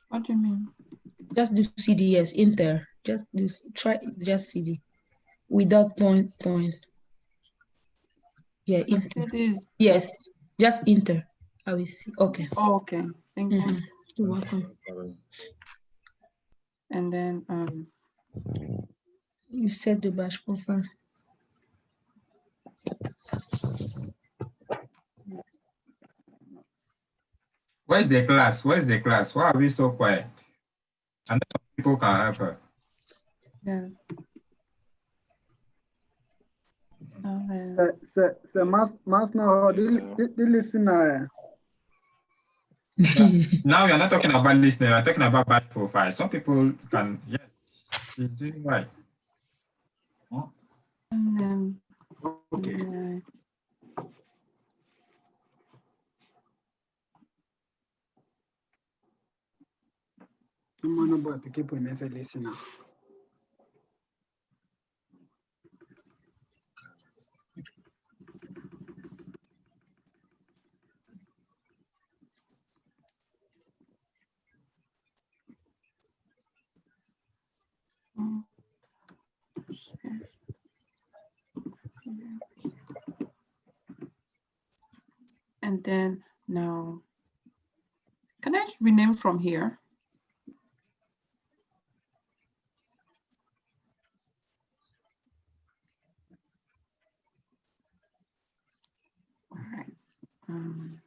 What do you mean? Just do CD, yes, enter. Just do just CD without point. Yeah, enter. Yes, just enter. I will see. Okay. Oh, okay. Thank you. You're welcome. And then you set the bash profile. Where's the class? Where's the class? Why are we so quiet? And people can help her. Yes. So must know the listener. Now you're not talking about listener, you're talking about batch profile. Some people can, yes, she's doing right. And then, okay. I'm gonna boy pick up when I say listener. and then now, can I rename from here? Um,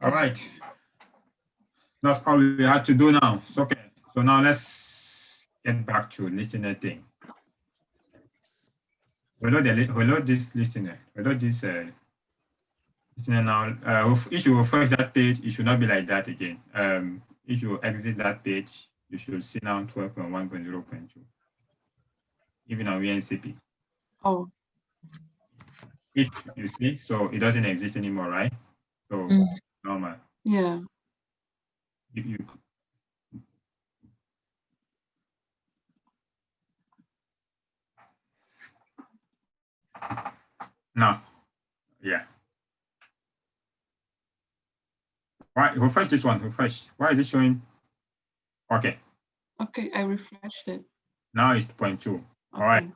All right. That's all we had to do now. So, okay. So now let's get back to listener thing. We load this listener. We load this listener now. If you refresh that page, it should not be like that again. If you exit that page, you should see now 12.1.0.2. Even on VNCP. oh, If you see, so it doesn't exist anymore, right? So normal. yeah. You no, yeah. Why refresh this one? Refresh. Why is it showing? Okay, Okay, I refreshed it. now it's 0.2. Okay. All right.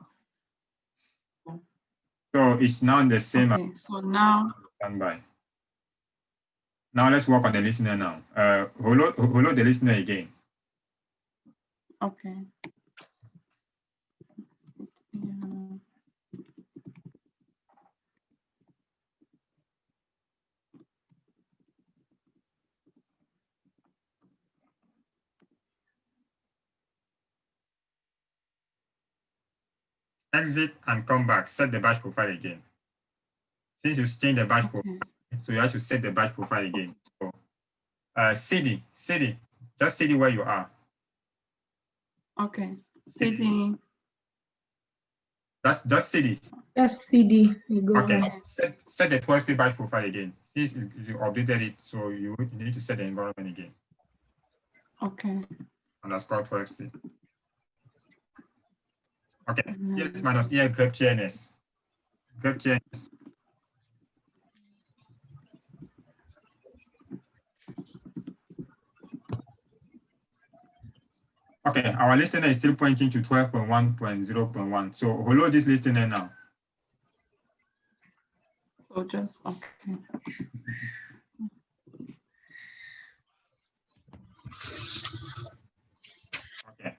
So it's now the same. Okay, so now. Standby. Now let's work on the listener now. Hold the listener again. Okay. Yeah. Exit and come back. Set the batch profile again. Since you change the batch profile, so you have to set the batch profile again. So CD, just CD where you are. Okay. CD. Just CD. Just CD. You go Okay. back. Set the 12C batch profile again. Since you updated it, so you need to set the environment again. Okay. Underscore 12C. Okay. Yes minus here grep TNS. Grep TNS. Okay, our listener is still pointing to 12.1.0.1. So hold this listener now. So just okay. Okay.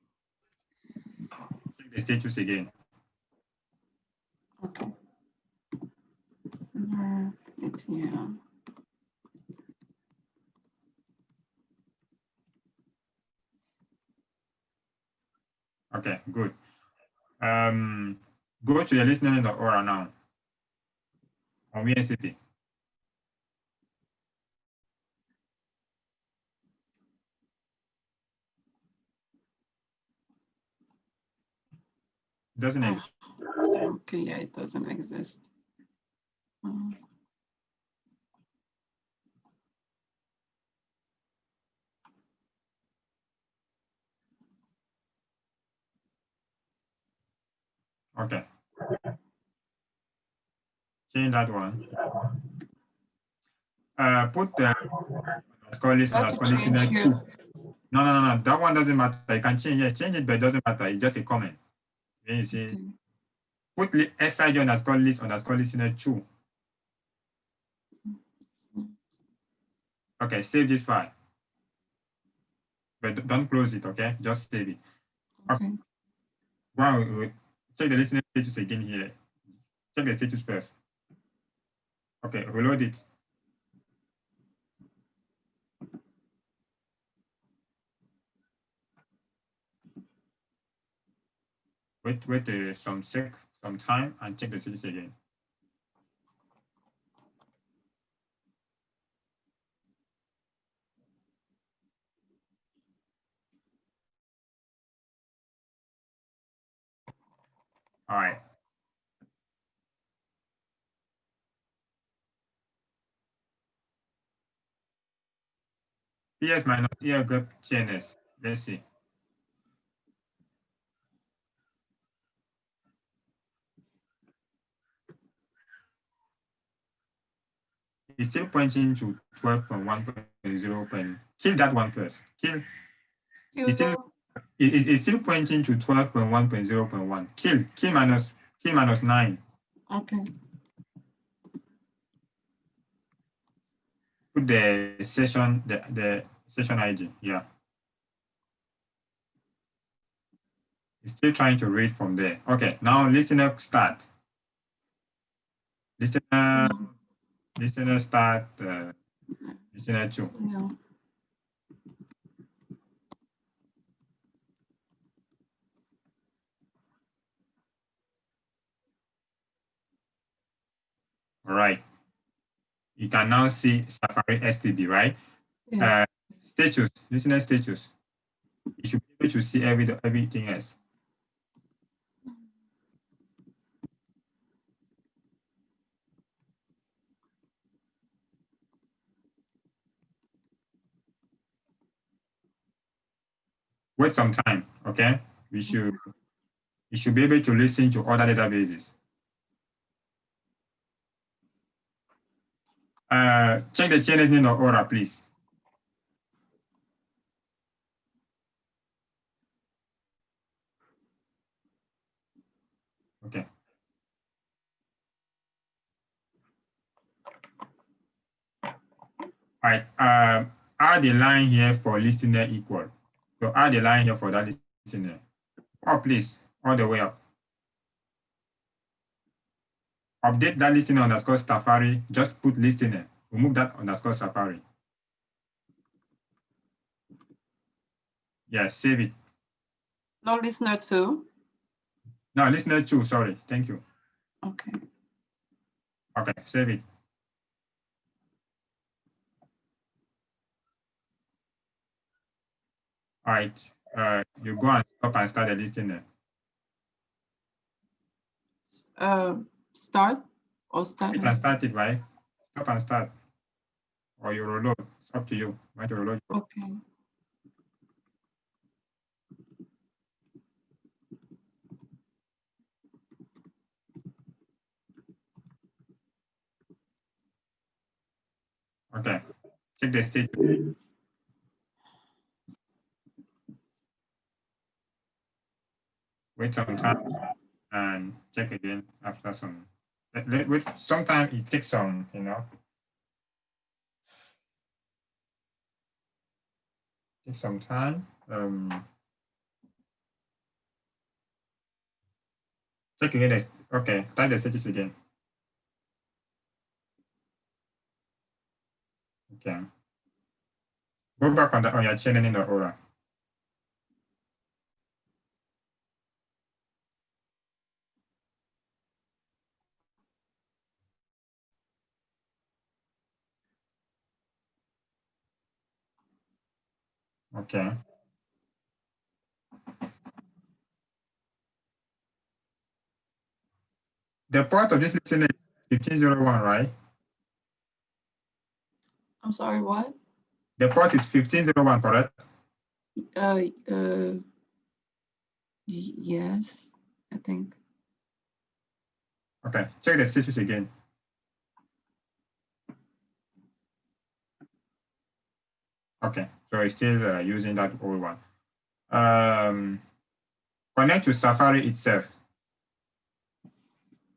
Check the status again. Okay. Yeah. Okay, good. Go to the listener in the Aura now on VNCP. Doesn't exist. Okay, yeah, it doesn't exist. Okay. Change that one. Put the underscore list listener 2. No. That one doesn't matter. You can change it. Change it, but it doesn't matter. It's just a comment. Then you see, put SIG underscore listener 2. Okay, save this file. But don't close it, okay? Just save it. Okay. Wow, check the listener status again here. Check the status first. Okay, reload it. Wait some time and check the status again. All right. PS minus here grep TNS. Let's see. It's still pointing to 12.1.0. Kill that one first. Kill. It's still pointing to 12.1.0.1. Kill minus 9. Okay. Put the session ID. Yeah. It's still trying to read from there. Okay, now listener start. Listener start. Listener 2. Yeah. All right. You can now see Safari STB, right? Yeah. Status, listener status. You should be able to see everything else. Wait some time, okay? You should be able to listen to other databases. Check the TNS name of Aura, please. Okay. All right. Add the line here for listener equal. So add the line here for that listener. Oh, please, all the way up. Update that listener underscore Safari. Just put listener. Remove that underscore Safari. Yeah, save it. No, listener 2. No, listener 2, sorry. Thank you. Okay. Okay, save it. All right. You go and stop and start the listener. Start or start? You can start it, right? Stop and start. Or you reload. It's up to you. When to reload. Okay. Okay. Check the state. Wait some time and check again after some. Wait, sometimes it takes some, take some time. Check again. Okay, type the status again. Okay. Go back on your channel in the Aura. Okay. The port of this listener is 1501, right? I'm sorry, what? The port is 1501, correct? Yes, I think. Okay, check the status again. Okay, so it's still using that old one. Connect to Safari itself.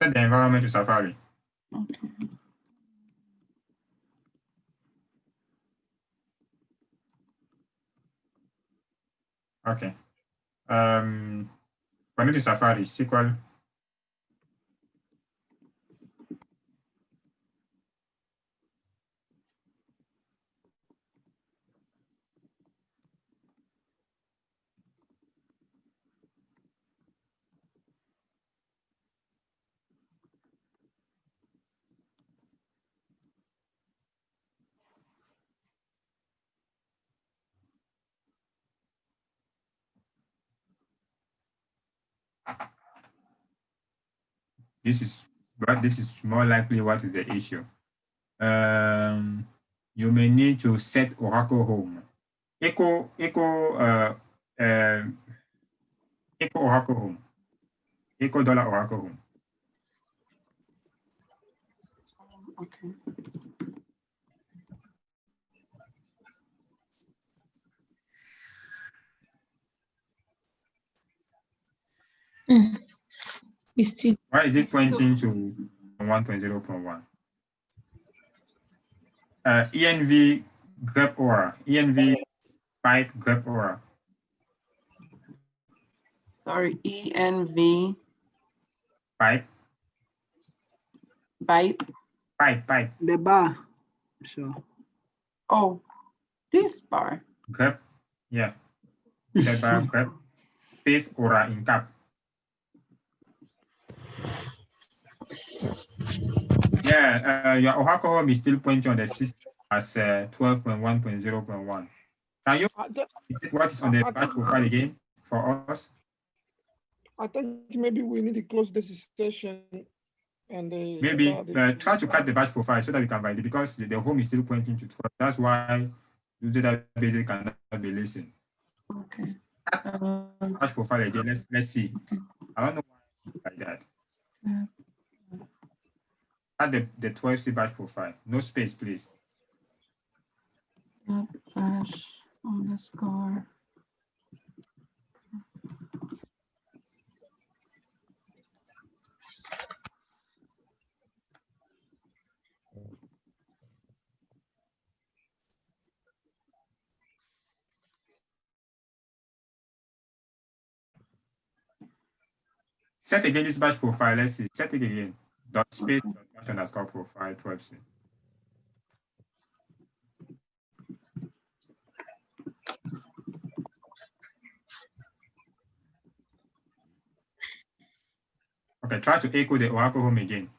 Set the environment to Safari. Okay. Okay. Connect to Safari, SQL. This is more likely what is the issue. You may need to set Oracle Home. Echo Oracle Home. Echo $ Oracle Home. Okay. It's still Why is it It's still- pointing to 1.0.1? ENV grep aura, ENV pipe grep aura. sorry, ENV Pipe, byte. pipe, The bar. Sure. Oh, this bar. grep, yeah. The bar grep, space aura in cap. Yeah, your Ohako home is still pointing on the system as 12.1.0.1. Can you I, th- repeat what is on the I batch think- profile again for us? I think maybe we need to close this session and Maybe start try to cut the batch profile so that we can validate, because the home is still pointing to 12. That's why user database cannot be listened. Okay. Batch profile again. Let's see. I don't know why it's like that. Add the 12C batch profile. No space, please. Bash underscore. Set again this batch profile. Let's see. Set it again. Dot space dot batch underscore profile 12C. Okay, try to echo the Ohako home again.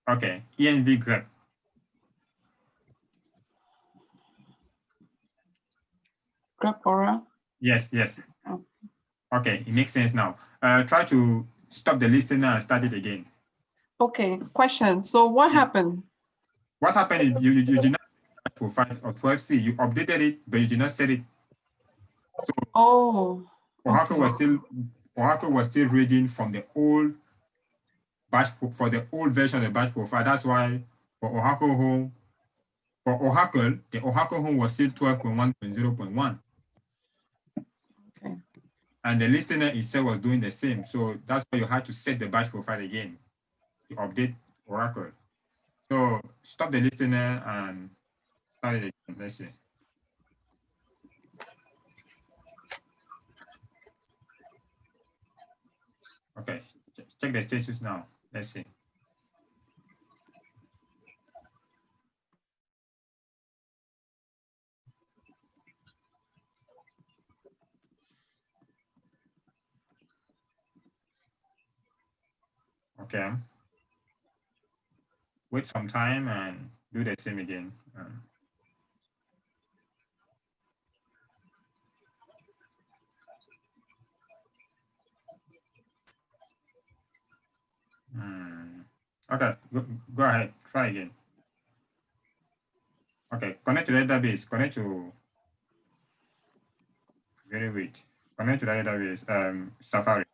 Okay, ENV grep. Grep aura. Yes. Oh. Okay, it makes sense now. Try to stop the listener and start it again. Okay, question. So what happened? What happened is you did not profile of 12C. You updated it, but you did not set it. Oh, Ohako okay. was still reading from the old batch for the old version of the batch profile. That's why for Ohako home, for Ohako, the Ohako home was still 12.1.0.1. Okay. And the listener itself was doing the same. So that's why you had to set the batch profile again to update Oracle. So stop the listener and start it again. Let's see. Okay, check the status now. Let's see. Okay. Wait some time and do the same again. Okay, go ahead, try again. Okay, connect to the database, connect to, connect to the database, Safari.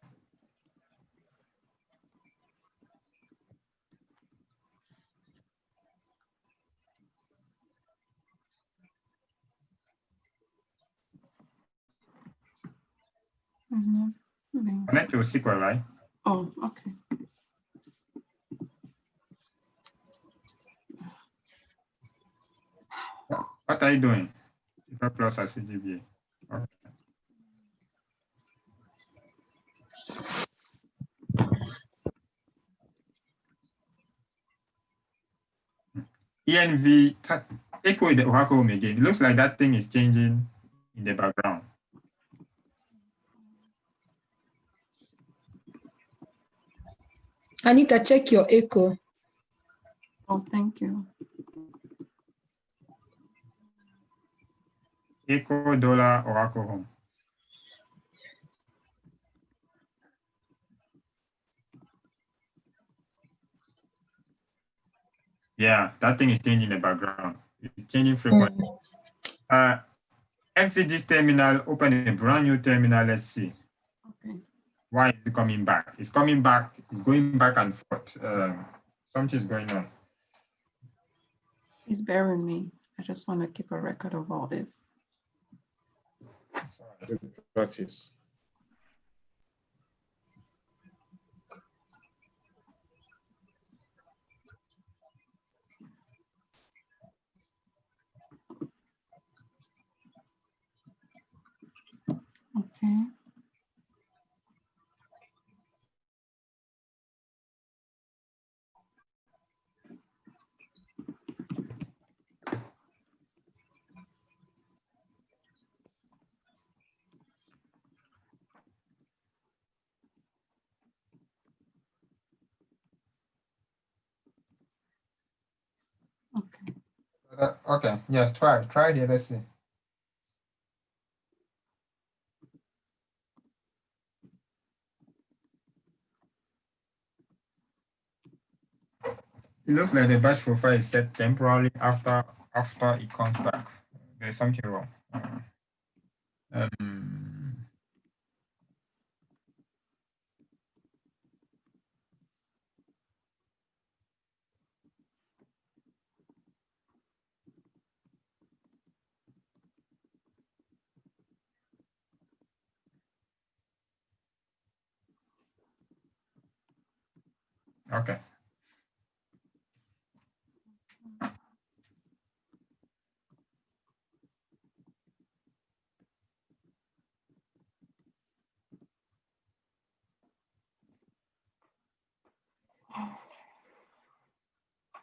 Connect to SQL, right? Oh, okay. What are you doing? Plus a CGBA. Okay. ENV, echo the Ohako home again. It looks like that thing is changing in the background. Anita, check your echo. Oh, thank you. Echo dollar Ohako home. Yeah, that thing is changing in the background. It's changing frequently. Exit this terminal, open a brand new terminal. Let's see. Okay. Why is it coming back? It's coming back, it's going back and forth. Something's going on. He's bearing me. I just want to keep a record of all this. Practice. Okay. Okay. Okay, yes, try here, let's see. It looks like the batch profile is set temporarily after it comes back. There's something wrong. Okay.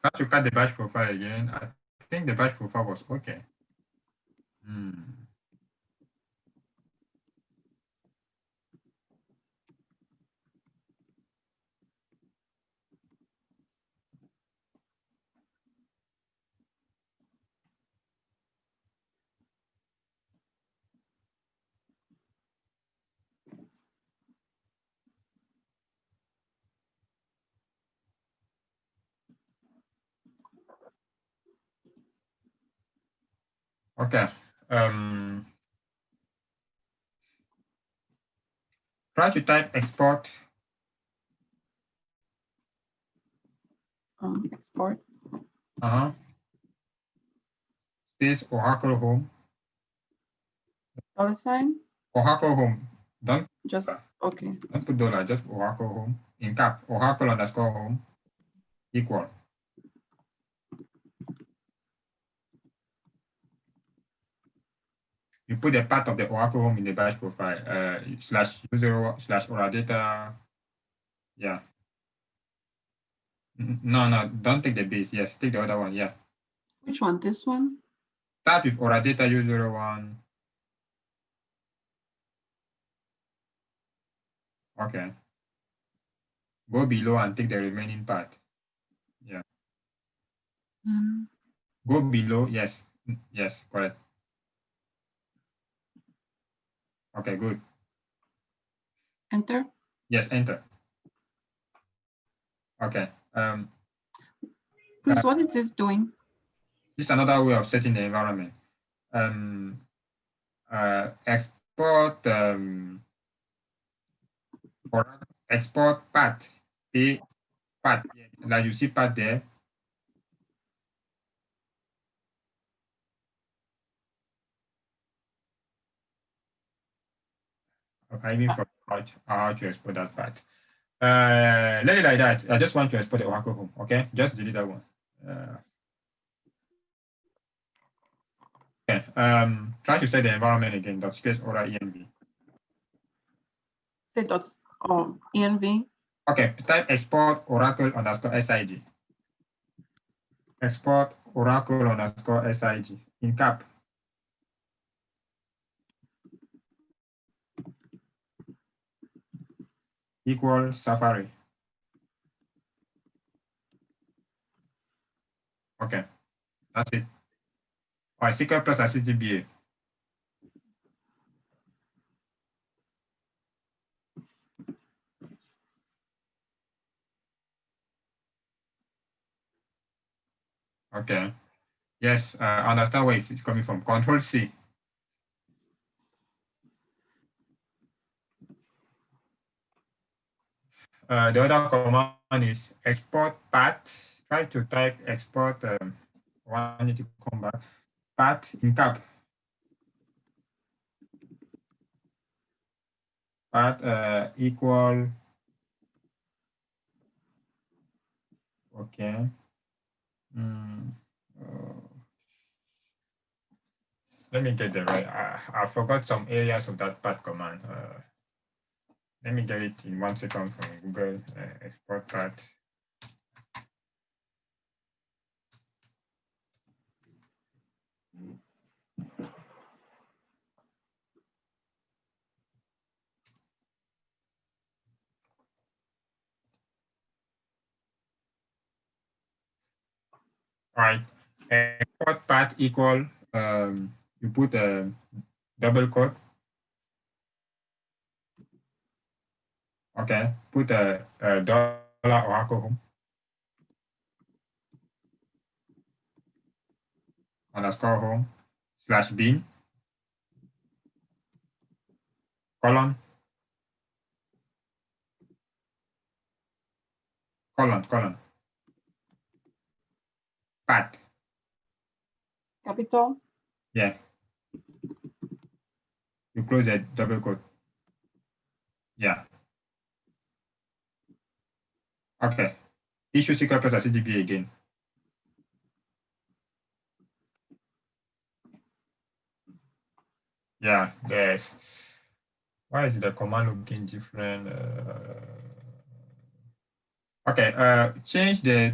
Can't you cut the batch profile again? I think the batch profile was okay. Okay. Try to type export. Export. Space Oracle Home. $sign? Oracle Home. Don't Just okay. Don't put dollar, just Oracle Home in cap. Oracle underscore home equal. You put the part of the Oracle Home in the batch profile, slash user slash Oradata. Yeah. No, don't take the base. Yes, take the other one. Yeah. Which one? This one? Start with Oradata U01. Okay. Go below and take the remaining part. Yeah. Go below. Yes. Yes, correct. Okay, good. Enter. Yes, enter. Okay. Please, what is this doing? This is another way of setting the environment. Export or export path. A path. Like you see path there. Okay, I even forgot how to export that part. Let it like that. I just want to export the Oracle Home. Okay, just delete that one. Okay. Try to set the environment again. Dot space order env. Say dots. Oh, env. Okay. Type export Oracle underscore SIG. Export Oracle underscore SIG in cap. Equal Safari. Okay, that's it. All right, SQL plus CTBA. Okay. Yes, I understand where it's coming from. Control C. The other command is export path. Try to type export I need to come back. Path in cap. Path equal. Okay. Let me get the right. I forgot some areas of that path command. Let me get it in 1 second from Google. Export path. All right. Export path equal. You put a double quote. Okay. Put a dollar Oracle home. Underscore home slash bin colon path. Capital? Yeah. You close the double quote. Yeah. Okay. Issue SQL plus CDB again. Yeah, there's. Why is the command looking different? Okay, change the,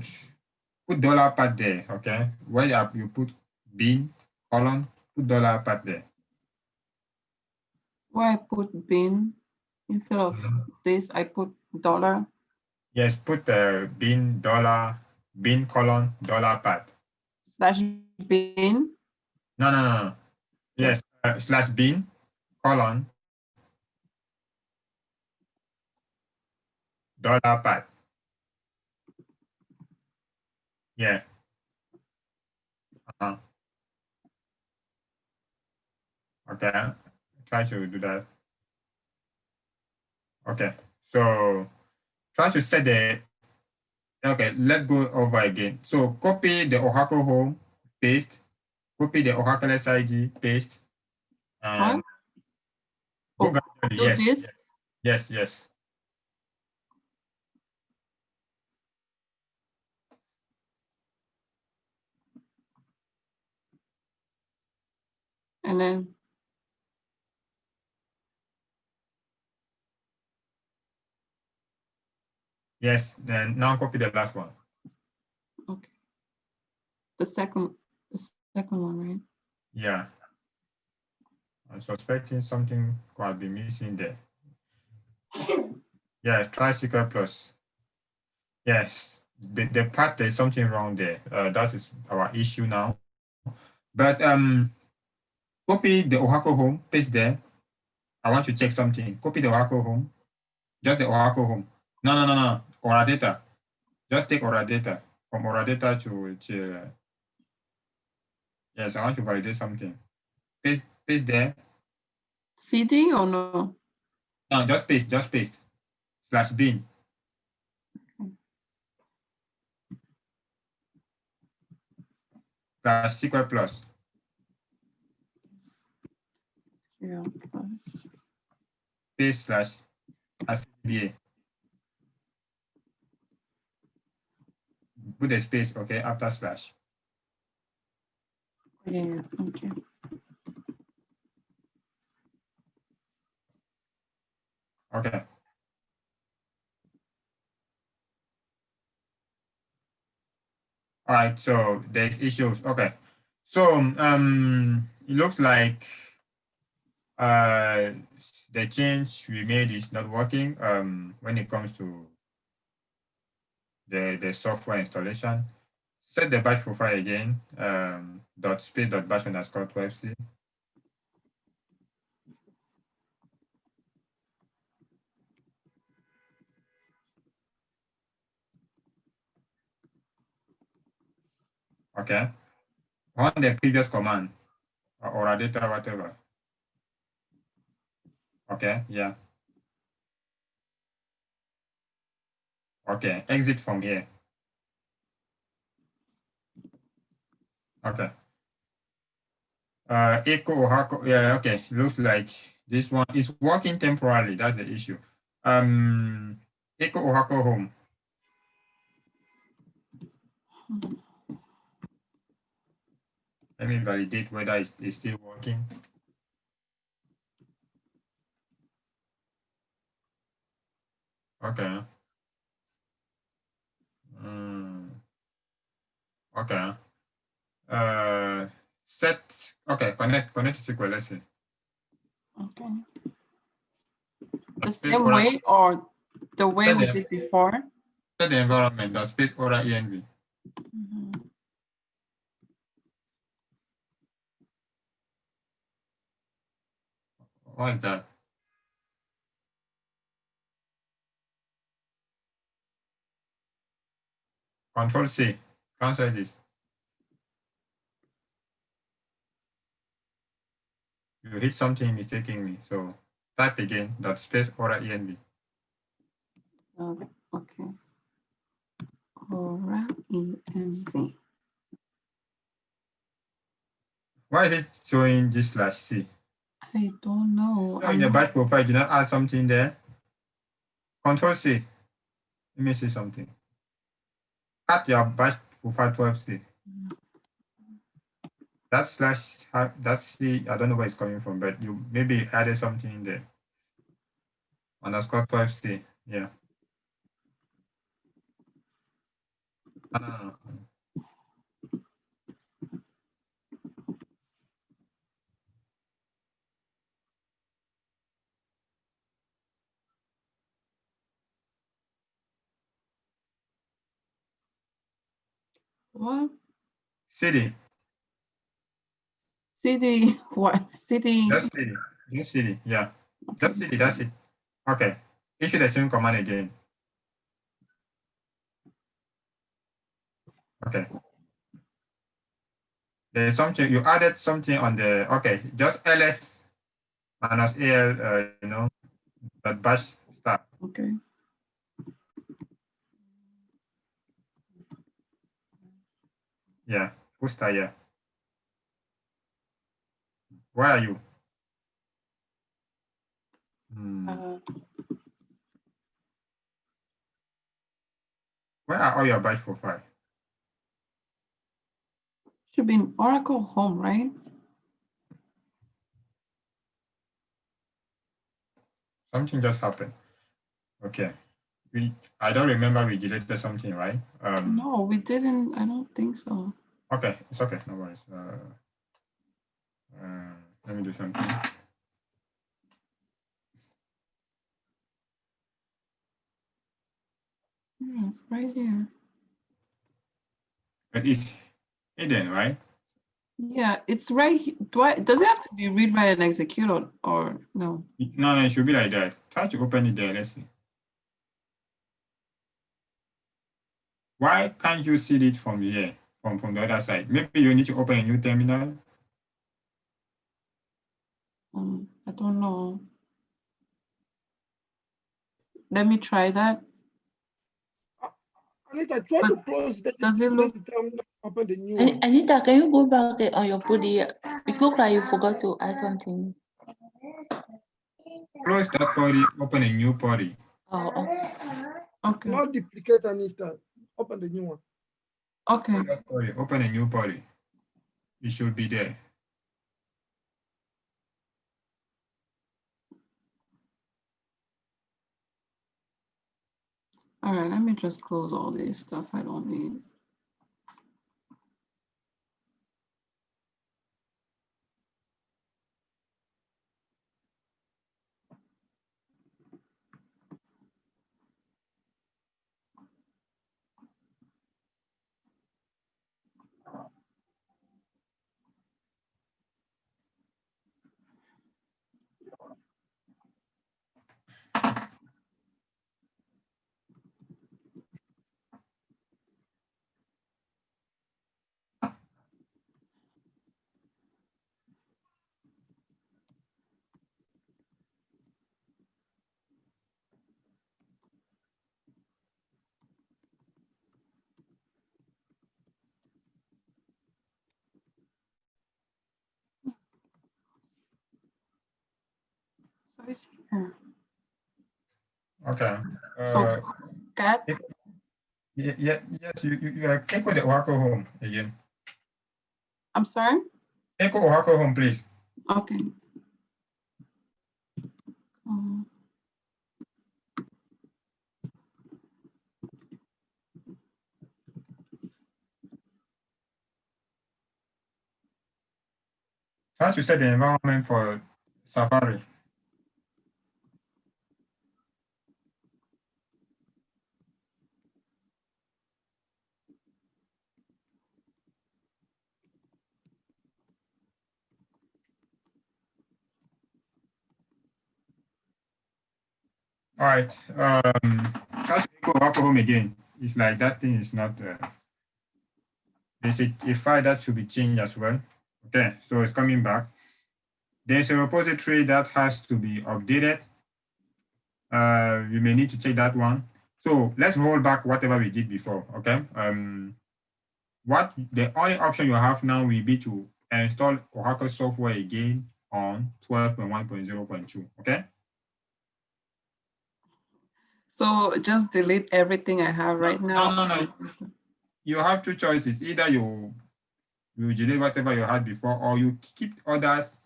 put dollar part there, okay? Where you put bin, colon, put dollar part there. Where I put bin, instead of this, I put dollar. Yes, put the bin, dollar, bin, colon, dollar part. Slash bin? No. Yes, slash bin, colon, dollar part. Yeah. Okay, try to do that. Okay, so try to set the, okay, let's go over again. So copy the Oracle home, paste, copy the Oracle SID, paste, and Oh, Google, do this? yes. And then yes, then now copy the last one. okay. The second one, right? Yeah. I'm suspecting something could be missing there. Yeah, try SQL plus. Yes, the part, there's something wrong there. That is our issue now. But copy the Oracle home, paste there. I want to check something. Copy the Oracle home, just the Oracle home. No. Oradata. Just take Oradata. From Oradata to yes, I want to validate something. Paste there. CD or no? No, just paste. Slash bin. Slash SQL plus. Yeah, plus. Paste slash CDBA. Put a space, okay, after slash. Yeah, okay. Okay. All right, so there's issues. Okay. So it looks like the change we made is not working when it comes to the software installation. Set the batch profile again, .space.batch underscore 12c. Okay. Run the previous command or a data, whatever. Okay, yeah. Okay, exit from here. Okay. Echo Ohako, yeah, okay. Looks like this one is working temporarily. That's the issue. Echo Ohako home. Let me validate whether it's still working. Okay. Okay. Set. Okay. Connect to SQL. Let's see. Okay. The same way or the way we did before? Set the environment. Dot space order env. What is that? Control C. Cancel this. You hit something mistakenly. So type again. Dot space order env. Okay. Aura env. Why is it showing this /C? I don't know. So in the batch profile, do not add something there. Control C. Let me see something. Cut your batch profile 12C. That that's C, I don't know where it's coming from, but you maybe added something in there. Underscore 12C. Yeah. No. What? CD. CD. What? CD. That's CD. Just CD. Yeah. Just CD. That's it. Okay. Issue the same command again. Okay. There's something you added something on the okay. Just ls minus al. That bash start. Okay. Yeah. Push start. Yeah. Where are you? Where are all your batch profile? Should be in Oracle Home, right? Something just happened. Okay. I don't remember we deleted something, right? No, we didn't. I don't think so. Okay, it's okay. No worries. Let me do something. Yeah, it's right here. But it's hidden, right? Yeah, it's right. Does it have to be read, write, and execute or no? No, it should be like that. Try to open it there. Let's see. Why can't you see it from here, from the other side? Maybe you need to open a new terminal. I don't know. Let me try that. Anita, try to close this. Does it look? Open the new one. Anita, can you go back on your body? It looks like you forgot to add something. Close that body, open a new body. Oh, okay. Okay. Not duplicate, Anita. Open the new one. Okay. That body, open a new body. It should be there. All right, let me just close all this stuff I don't need. is here? Okay. So cat. Yes, you echo the Oracle home again. I'm sorry. Echo Oracle home, please. Okay. Try to set the environment for Safari. All right. Try to echo Oracle home again. It's like that thing is not. There's a file that should be changed as well. Okay, so it's coming back. There's a repository that has to be updated. You may need to check that one. So let's roll back whatever we did before. Okay. What the only option you have now will be to install Oracle software again on 12.1.0.2. Okay. So just delete everything I have right now. No. You have two choices. Either you delete whatever you had before, or you keep others.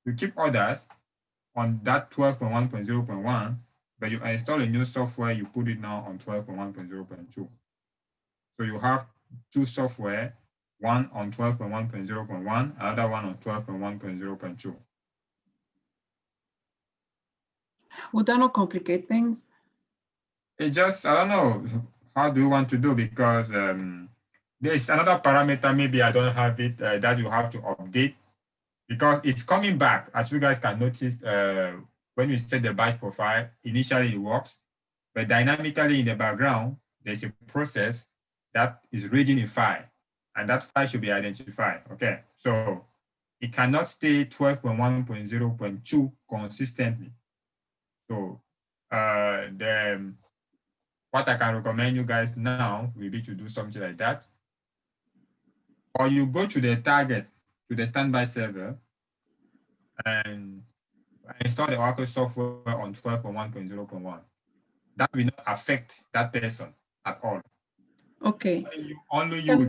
You keep others on that 12.1.0.1, but you install a new software. You put it now on 12.1.0.2. So you have two software, one on 12.1.0.1, another one on 12.1.0.2. Would that not complicate things? It just, I don't know, how do you want to do? Because there's another parameter, maybe I don't have it, that you have to update, because it's coming back. As you guys can notice, when you set the batch profile, initially it works, but dynamically in the background, there's a process that is reading a file, and that file should be identified. Okay, so it cannot stay 12.1.0.2 consistently. So what I can recommend you guys now will be to do something like that. Or you go to the target, to the standby server, and install the Oracle software on 12.1.0.1. That will not affect that person at all. Okay. Only you will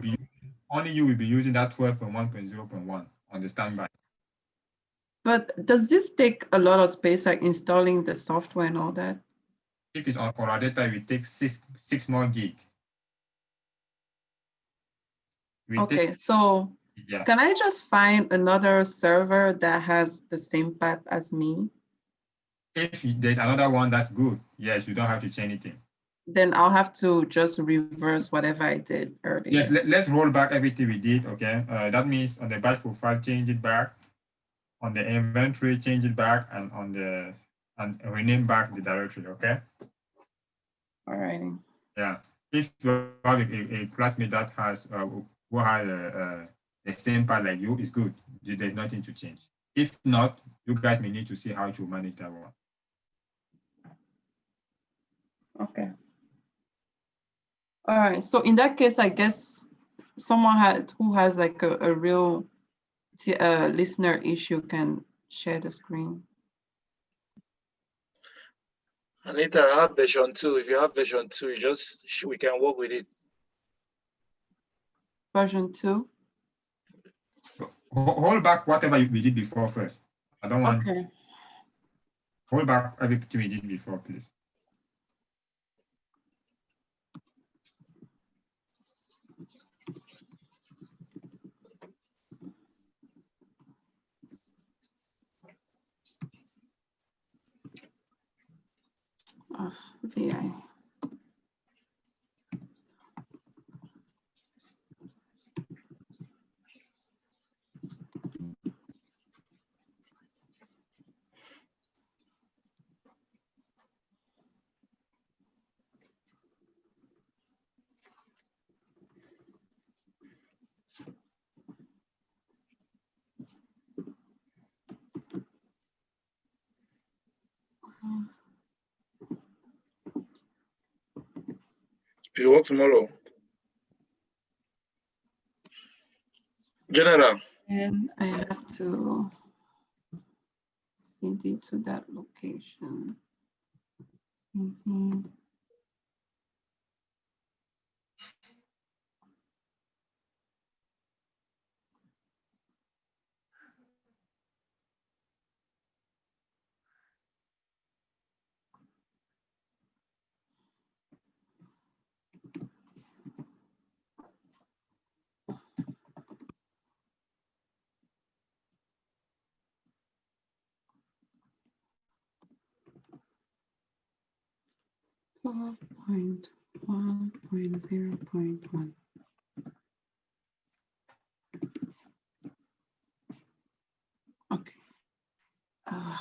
be using that 12.1.0.1 on the standby. But does this take a lot of space, like installing the software and all that? If it's on our data, it will take six more gig. Okay, so yeah. Can I just find another server that has the same path as me? If there's another one, that's good. Yes, you don't have to change anything. Then I'll have to just reverse whatever I did earlier. Yes, let's roll back everything we did, okay? That means on the batch profile, change it back. On the inventory, change it back, and and rename back the directory, okay? All right. Yeah. If you have a classmate that has who has the same path like you, is good. There's nothing to change. If not, you guys may need to see how to manage that one. Okay. All right. So in that case, I guess someone who has like a real listener issue can share the screen. Anita, I have version 2. If you have version 2, we can work with it. Version 2? Hold back whatever we did before first. I don't want. Okay. Hold back everything we did before, please. VI. You work tomorrow. General. And I have to CD to that location. CD. .1.0.1. Okay. All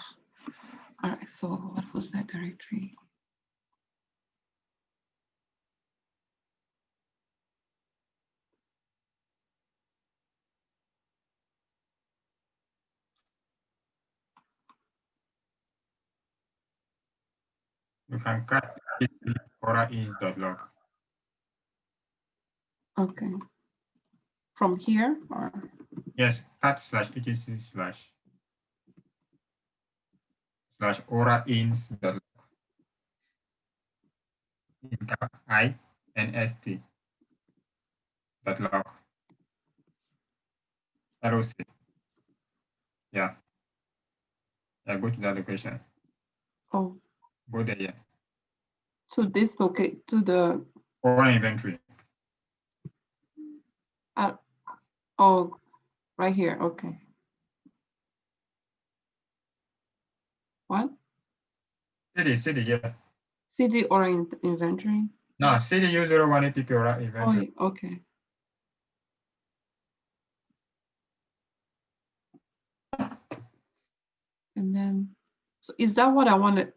right, so what was that directory? You can cut aura-ins.log. Okay. From here or? Yes, cut /etc// aura-ins.log. In cap INST .log. LOC. Yeah. Yeah, go to that location. Oh, Go there, yeah. to this locate to the Aura inventory. oh, right here. Okay. What? CD, yeah. CD or inventory? No, CD U01 APP Aura inventory. Oh, okay. And then, so is that what I want to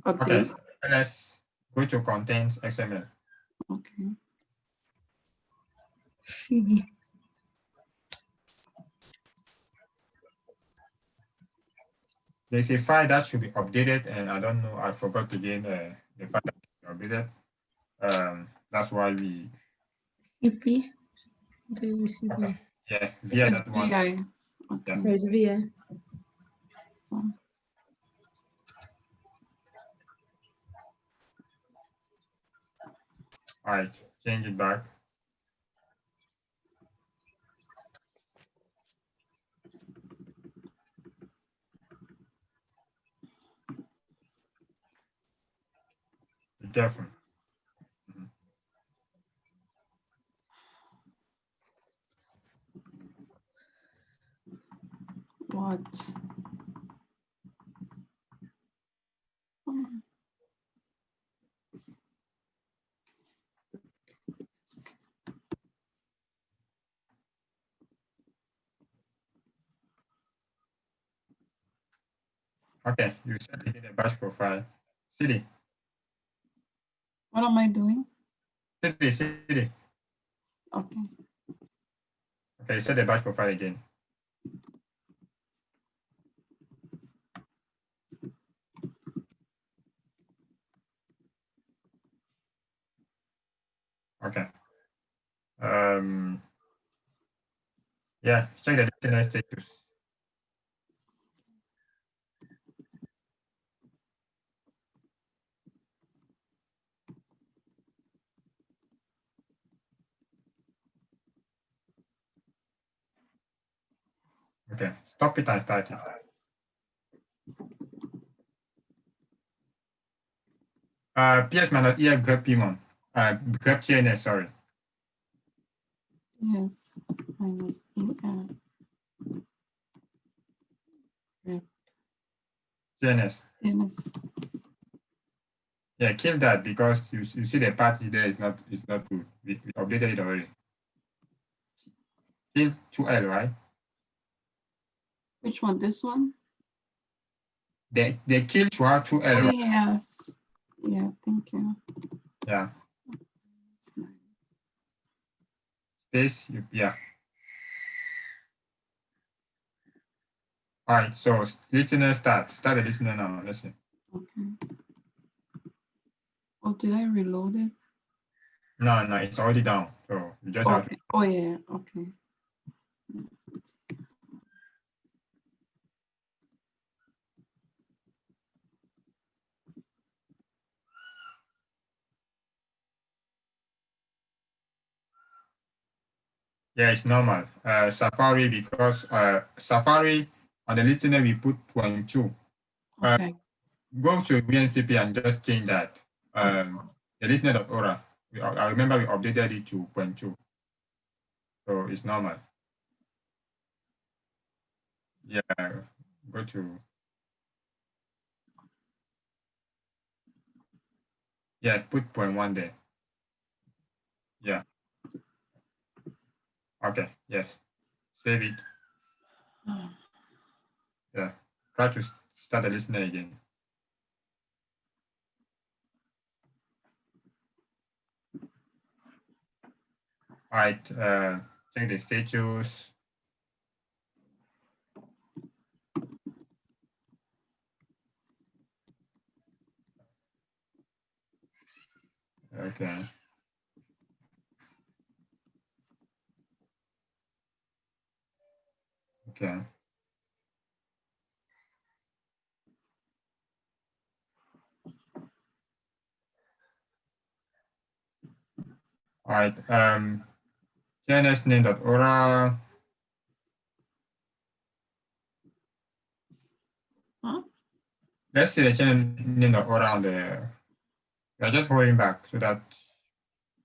update? Okay, let's go to contents XML. Okay. CD. There's a file that should be updated, and I don't know, I forgot again the file that should be updated. That's why we. CP. CP. Yeah, via that one. VI. Okay. Yeah. There's VI. All right, change it back. Be careful. What? Okay, you set it in the batch profile. CD. What am I doing? CD. Okay. Okay, set the batch profile again. Okay. Yeah, check the listener status. Okay, stop it and start it. PS minus ER grep Pimon. Grep TNS, sorry. Yes. Minus TNS. TNS. Yeah, kill that because you see the party there is not good. We updated it already. Kill 2L, right? Which one? This one? The kill to have 2L. Oh, Right? yes. Yeah, thank you. Yeah. Space, yeah. All right, so listener start the listener now. Listen. Okay. Oh, did I reload it? No, it's already down. So you just have to. Oh yeah, okay. Yeah, it's normal. Safari, because Safari on the listener we put 0.2. Okay. Go to WNCP and just change that. The listener.aura. I remember we updated it to 0.2. So it's normal. Yeah, go to. Yeah, put 0.1 there. Yeah. Okay, yes. Save it. Yeah. Try to start the listener again. All right, check the status. Okay. Okay. All right. TNS name.aura. Huh? Let's see the channel name.aura on the. We're just holding back so that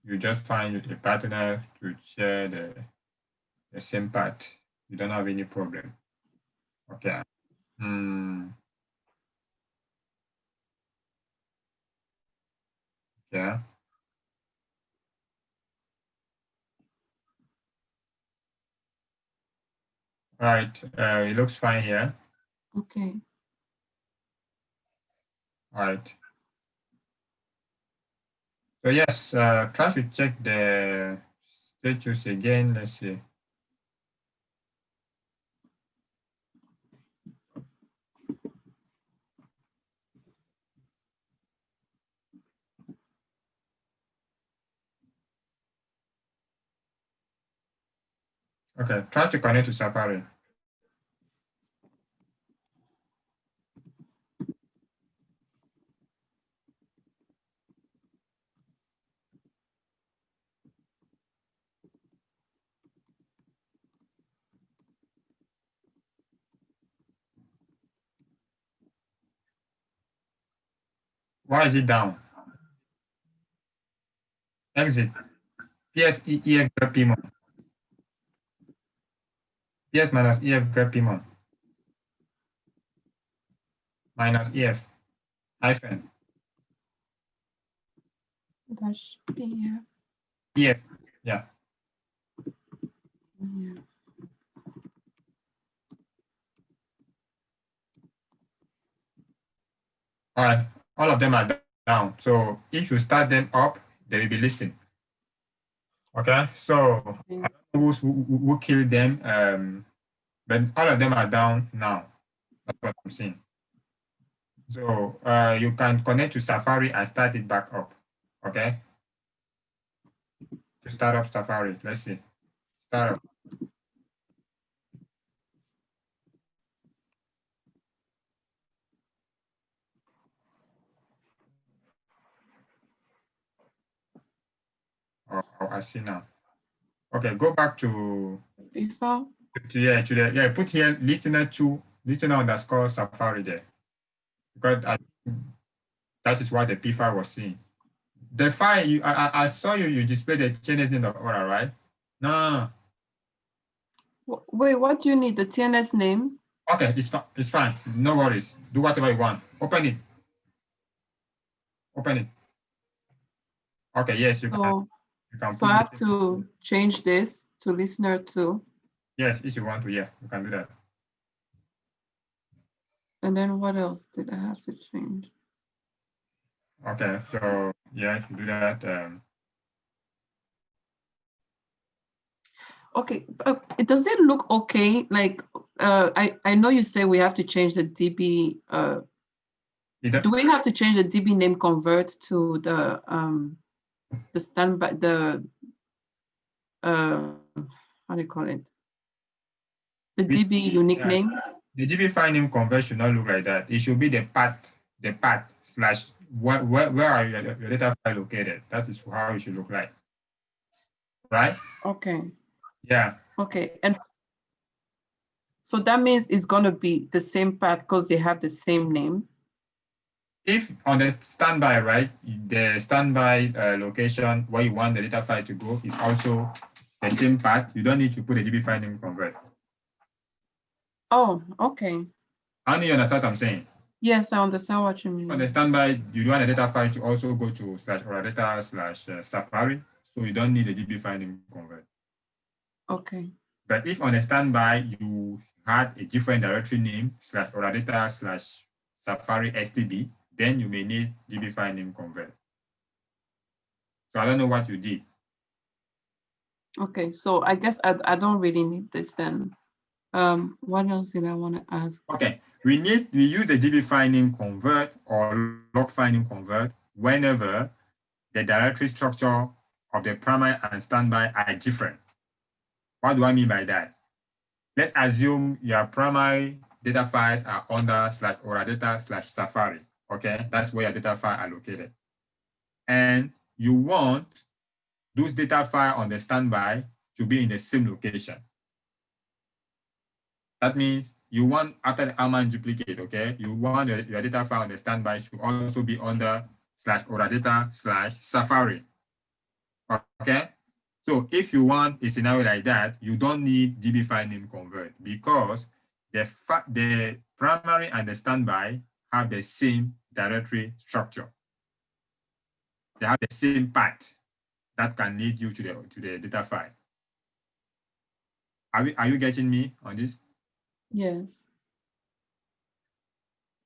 you just find a partner to share the same path. You don't have any problem. Okay. Yeah. All right. It looks fine here. Okay. All right. So yes, try to check the status again. Let's see. Okay, try to connect to Safari. Why is it down? Exit. PS EF Pimon. PS minus EF Pimon. Minus EF. Hyphen. Dash PF. EF. Yeah. Yeah. All right. All of them are down. So if you start them up, they will be listening. Okay. So I don't know who killed them. But all of them are down now. That's what I'm saying. So you can connect to Safari and start it back up. Okay. To start up Safari. Let's see. Start up. Oh, I see now. Okay, go back to Before. Put here listener underscore Safari there. Because that is what the P5 was seeing. The file I saw you display the changes in the order, right? No. Wait, what do you need? The TNS names? Okay, it's fine. No worries. Do whatever you want. Open it. Open it. Okay, yes, you can. You can So I have to change this to listener 2. Yes, if you want to, yeah, you can do that. And then what else did I have to change? Okay, so yeah, you do that. Okay, does it look okay? Like, I know you say we have to change the DB. Do we have to change the DB name convert to the standby, the how do you call it? The DB unique name? The DB file name convert should not look like that. It should be the path slash where are your data file located? That is how it should look like. Right? Okay. Yeah. Okay, and so that means it's going to be the same path because they have the same name. If on the standby, right, the standby location where you want the data file to go is also the same path, you don't need to put a GB file name convert. Oh, okay. How do you understand what I'm saying? Yes, I understand what you mean. On the standby, you want a data file to also go to /oradata/Safari, so you don't need a GB file name convert. Okay. But if on a standby you had a different directory name /oradata/Safari STB, then you may need GB file name convert. So I don't know what you did. Okay, so I guess I don't really need this then. What else did I want to ask? Okay, we use the GB file name convert or log file name convert whenever the directory structure of the primary and standby are different. What do I mean by that? Let's assume your primary data files are under /oradata/Safari. Okay, that's where your data files are located. And you want those data files on the standby to be in the same location. That means you want, after the Alman duplicate, okay, you want your data file on the standby to also be under /oradata/Safari. Okay, so if you want a scenario like that, you don't need DB file name convert because the primary and the standby have the same directory structure. They have the same path that can lead you to the data file. Are you getting me on this? Yes.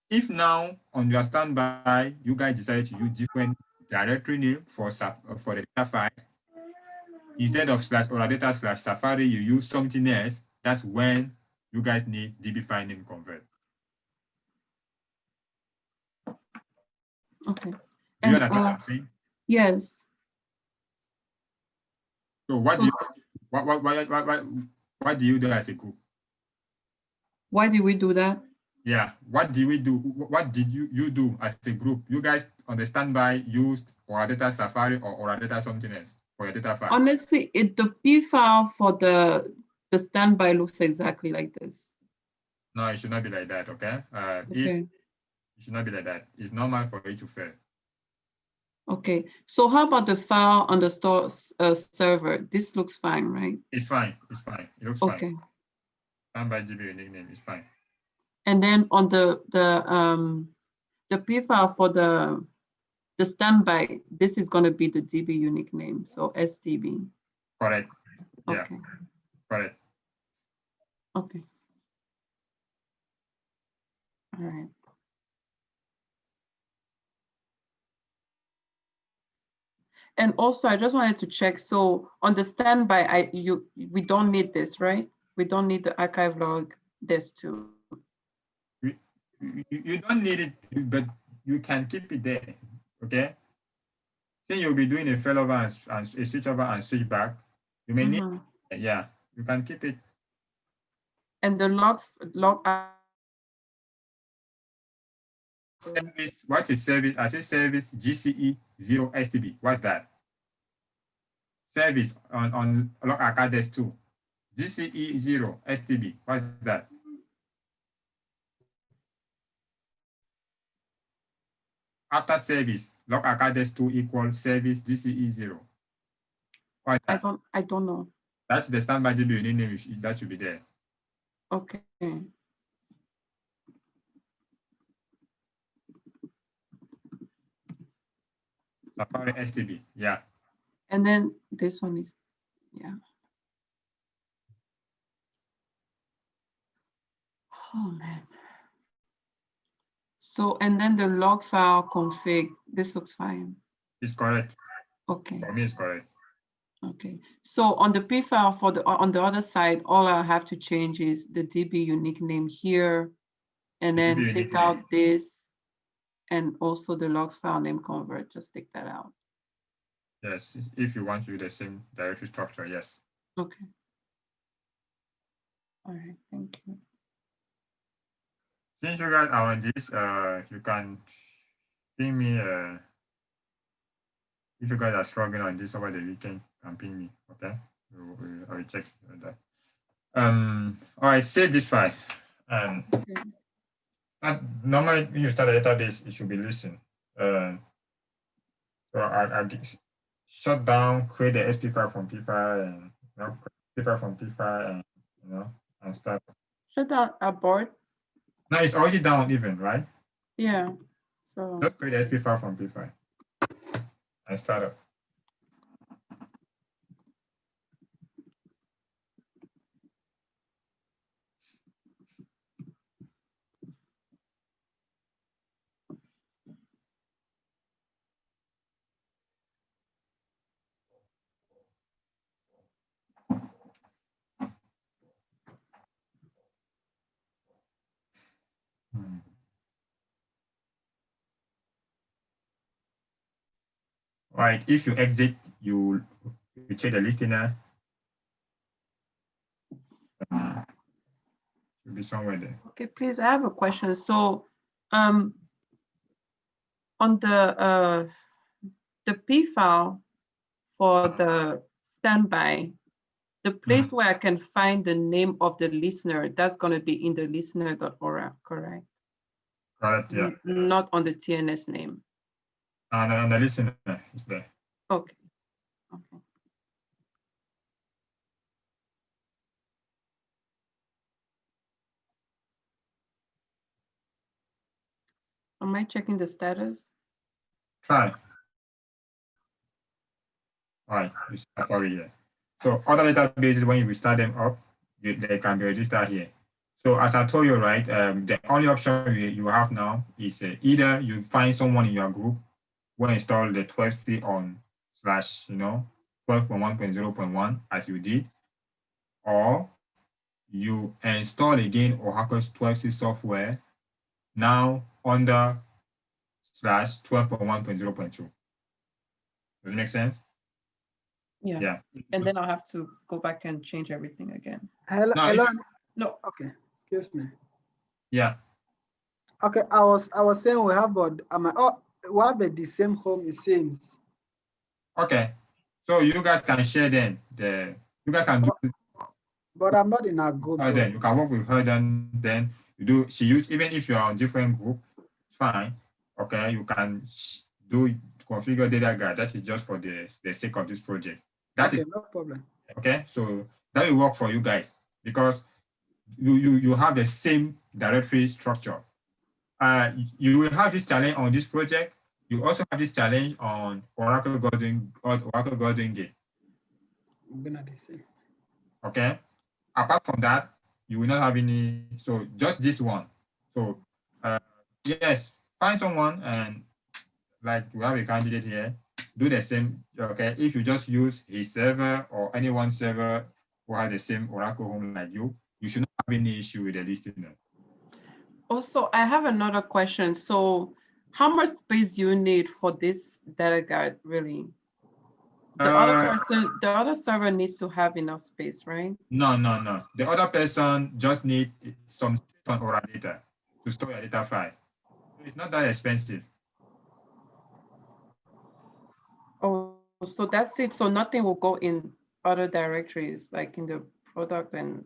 If now on your standby, you guys decide to use different directory name for the data file, instead of /oradata/Safari, you use something else, that's when you guys need DB file name convert. Okay. Do you understand what I'm saying? Yes. So what do you do as a group? Why did we do that? Yeah, what did we do? What did you do as a group? You guys on the standby used /oradata/Safari or /oradata something else for your data file? Honestly, the P file for the standby looks exactly like this. No, it should not be like that, okay? Okay. It should not be like that. It's normal for it to fail. Okay, so how about the file on the store server? This looks fine, right? It's fine. It's fine. It looks Okay. fine. Standby GB unique name is fine. And then on the P file for the standby, this is going to be the DB unique name, so STB. Correct. Yeah. Okay. Correct. Okay. All right. And also, I just wanted to check. So on the standby, we don't need this, right? We don't need the archive log this too. You don't need it, but you can keep it there. Okay. Then you'll be doing a failover and a switch over and switch back. You may need, yeah, you can keep it. And the log service, what is service? I say service GCE 0 STB. What's that? Service on log arcades 2. GCE 0 STB. What's that? After service, log arcades 2 equals service GCE 0. What's that? I don't know. That's the standby DB unique name. That should be there. Okay. Safari STB, yeah. And then this one is, yeah. Oh man. So, and then the log file config, this looks fine. It's correct. Okay. For me, it's correct. Okay. So on the P file on the other side, all I have to change is the DB unique name here, and then take out this, and also the log file name convert, just take that out. Yes, if you want to do the same directory structure, yes. Okay. All right, thank you. Since you guys are on this, you can ping me. If you guys are struggling on this over the weekend, you can ping me, okay? I will check that. All right, save this file. Normally, when you start a database, it should be listened. So I'll shut down, create the SP file from P file, and P file from P file, and and start. Shut down abort. Now it's already down, even, right? Yeah. So just create the SP file from P file and start up. All right, if you exit, you check the listener. Should be somewhere there. okay, please, I have a question. So on the P file for the standby, the place where I can find the name of the listener, that's going to be in the listener.aura, correct? Correct, yeah. Not on the TNS name. And the listener is there. Okay. Okay. Am I checking the status? Try. All right, you start already here. So other databases, when you start them up, they can be registered here. So as I told you, right, the only option you have now is either you find someone in your group who install the 12c on / 12.1.0.1 as you did, or you install again Oracle's 12c software now under / 12.1.0.2. Does it make sense? Yeah. Yeah. And then I'll have to go back and change everything again. Hello. No, Hello. No. Okay. Excuse me. Yeah. Okay. I was saying we have we have the same home, it seems. Okay. So you guys can share then. You guys can do. But I'm not in a group. Then you can work with her. Then you do. She use, even if you are on different group, it's fine. Okay. You can do configure data guide. That is just for the sake of this project. That okay, is no problem. Okay. So that will work for you guys because you have the same directory structure. You will have this challenge on this project. You also have this challenge on Oracle Golden Gate. Okay. Apart from that, you will not have any. So just this one. So yes, find someone, and like we have a candidate here, do the same. Okay. If you just use his server or anyone's server who has the same Oracle home like you should not have any issue with the listener. Also, I have another question. So how much space do you need for this data guide, really? The other server needs to have enough space, right? No. The other person just needs some space on Oradata to store your data file. It's not that expensive. Oh, so that's it. So nothing will go in other directories, like in the product and.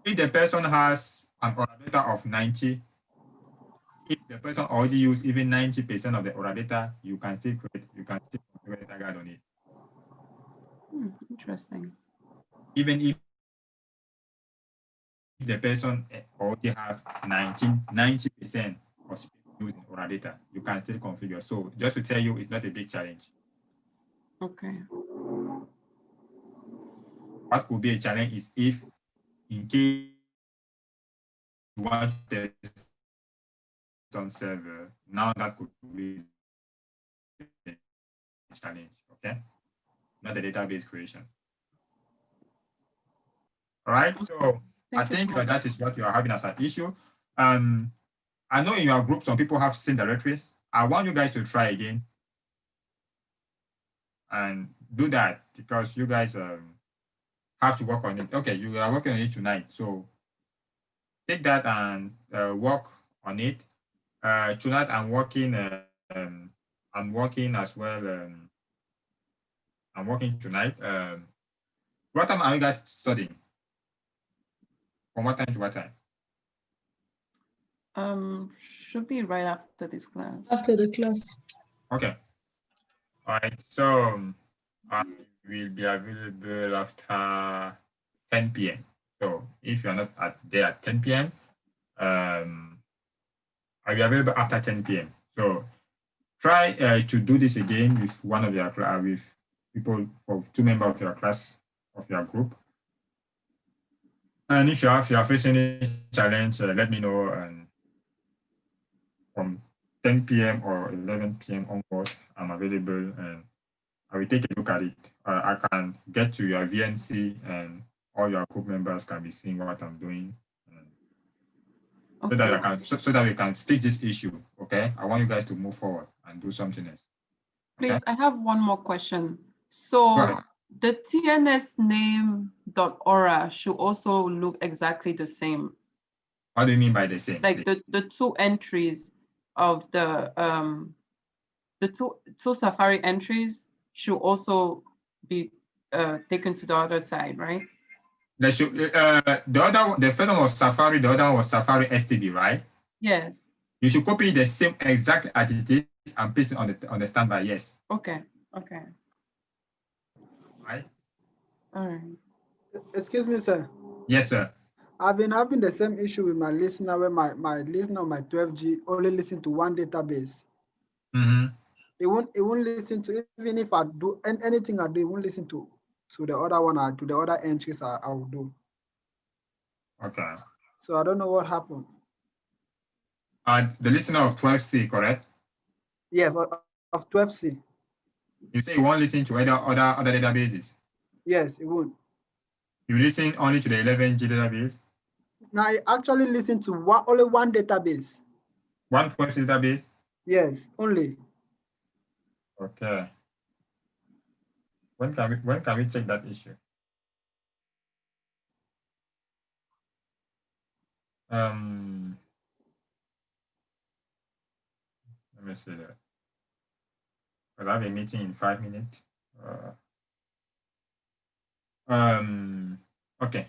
If the person has an Oradata of 90, if the person already used even 90% of the Oradata, you can still create data guide on it. Interesting. Even if the person already has 90% of space used in Oradata, you can still configure. So just to tell you, it's not a big challenge. Okay. What could be a challenge is if, in case you want to test on server, now that could be a challenge, okay? Not the database creation. All right, so I think that is what you are having as an issue. I know in your group, some people have same directories. I want you guys to try again and do that because you guys have to work on it. Okay, you are working on it tonight. So take that and work on it. Tonight I'm working as well. I'm working tonight. What time are you guys studying? From what time to what time? Should be right after this class. After the class. Okay. All right. So I will be available after 10 p.m. So if you're not there at 10 p.m., I'll be available after 10 p.m. So try to do this again with one of your with people, for 2 members of your class, of your group. And if you are facing any challenge, let me know. And from 10 p.m. or 11 p.m. onward, I'm available and I will take a look at it. I can get to your VNC and all your group members can be seeing what I'm doing. Okay. So that we can fix this issue. Okay. I want you guys to move forward and do something else. Please, Okay? I have one more question. So the TNS name.aura should also look exactly the same. What do you mean by the same? Like the 2 entries of the two Safari entries should also be taken to the other side, right? They should, the first one was Safari, the other one was Safari STB, right? Yes. You should copy the same exactly as it is and paste it on the standby, yes. Okay. Okay. Right? All right. Excuse me, sir. Yes, sir. I've been having the same issue with my listener where my listener on my 12G only listen to one database. Mm-hmm. It won't listen to, even if I do anything I do, it won't listen to the other one or to the other entries I will do. Okay. So I don't know what happened. The listener of 12C, correct? Yeah, of 12C. You say you won't listen to other databases? Yes, it won't. You listen only to the 11G database? Now I actually listen to only one database. One 12C database? Yes, only. Okay. When can we check that issue? Let me see that. Because I have a meeting in 5 minutes. Okay.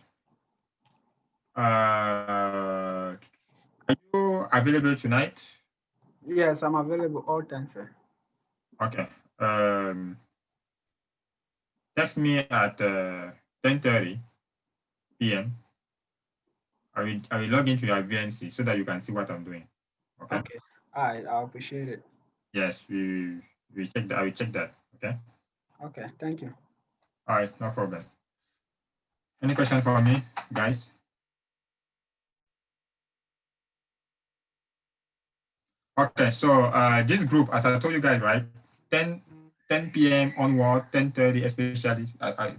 Are you available tonight? Yes, I'm available all time, sir. Okay. Text me at 10:30 p.m. I will log into your VNC so that you can see what I'm doing. Okay. Okay. I appreciate it. Yes, we check that. I will check that. Okay. Okay. Thank you. All right. No problem. Any questions for me, guys? Okay. So this group, as I told you guys, right? 10 p.m. onward, 10:30 especially,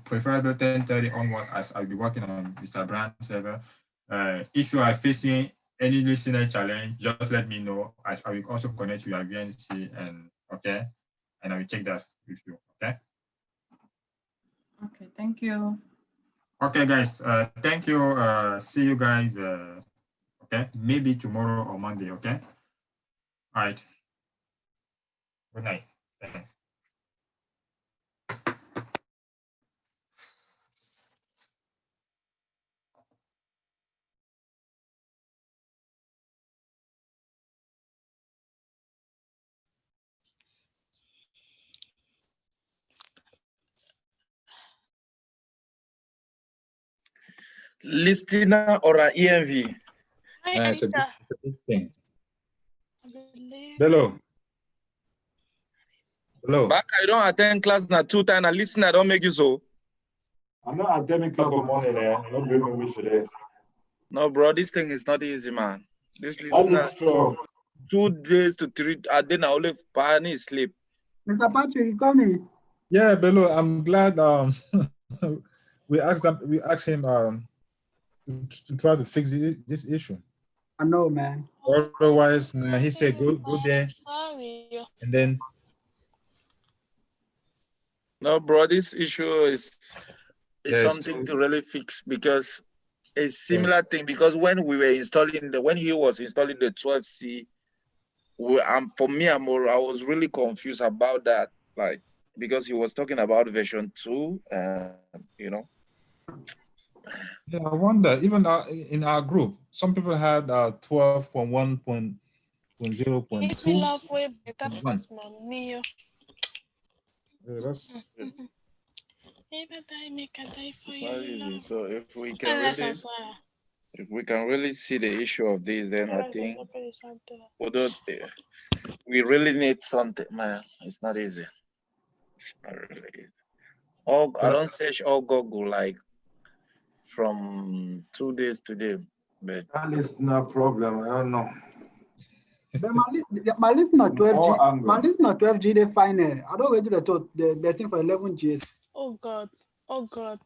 preferable 10:30 onward, as I'll be working on Mr. Brand server. If you are facing any listener challenge, just let me know. I will also connect to your VNC and okay, and I will check that with you. Okay. Okay. Thank you. Okay, guys. Thank you. See you guys. Okay, maybe tomorrow or Monday. Okay. All right. Good night. Thanks. Listener or an ENV? It's a big thing. Bello. Hello. Back, I don't attend class na 2 times. And listener, don't make you so. I'm not attending class for morning. I don't believe me wish today. No, bro, this thing is not easy, man. This listener, 2 days to 3, and then I only panic sleep. Mr. Patrick, you call me. Yeah, Bello, I'm glad we asked him to try to fix this issue. I know, man. Otherwise, he said go there. Sorry. And then No, bro, this issue is something too- to really fix, because a similar thing, because when we were installing when he was installing the 12C, for me, I was really confused about that, like, because he was talking about version 2, you know. Yeah, I wonder, even in our group, some people had 12.1.0.2. Me love way better pass money. Yeah, that's Make a die for It's you. not easy. So if we can And that's really, answer. if we can really see the issue of this, then I think although we really need something, man, it's not easy. It's not really easy. All I don't search all Google like from 2 days today, but That is no problem. I don't know. But my list not 12G. All My list not 12G. They find it. I don't get the thing for 11Gs. Oh God. Oh God.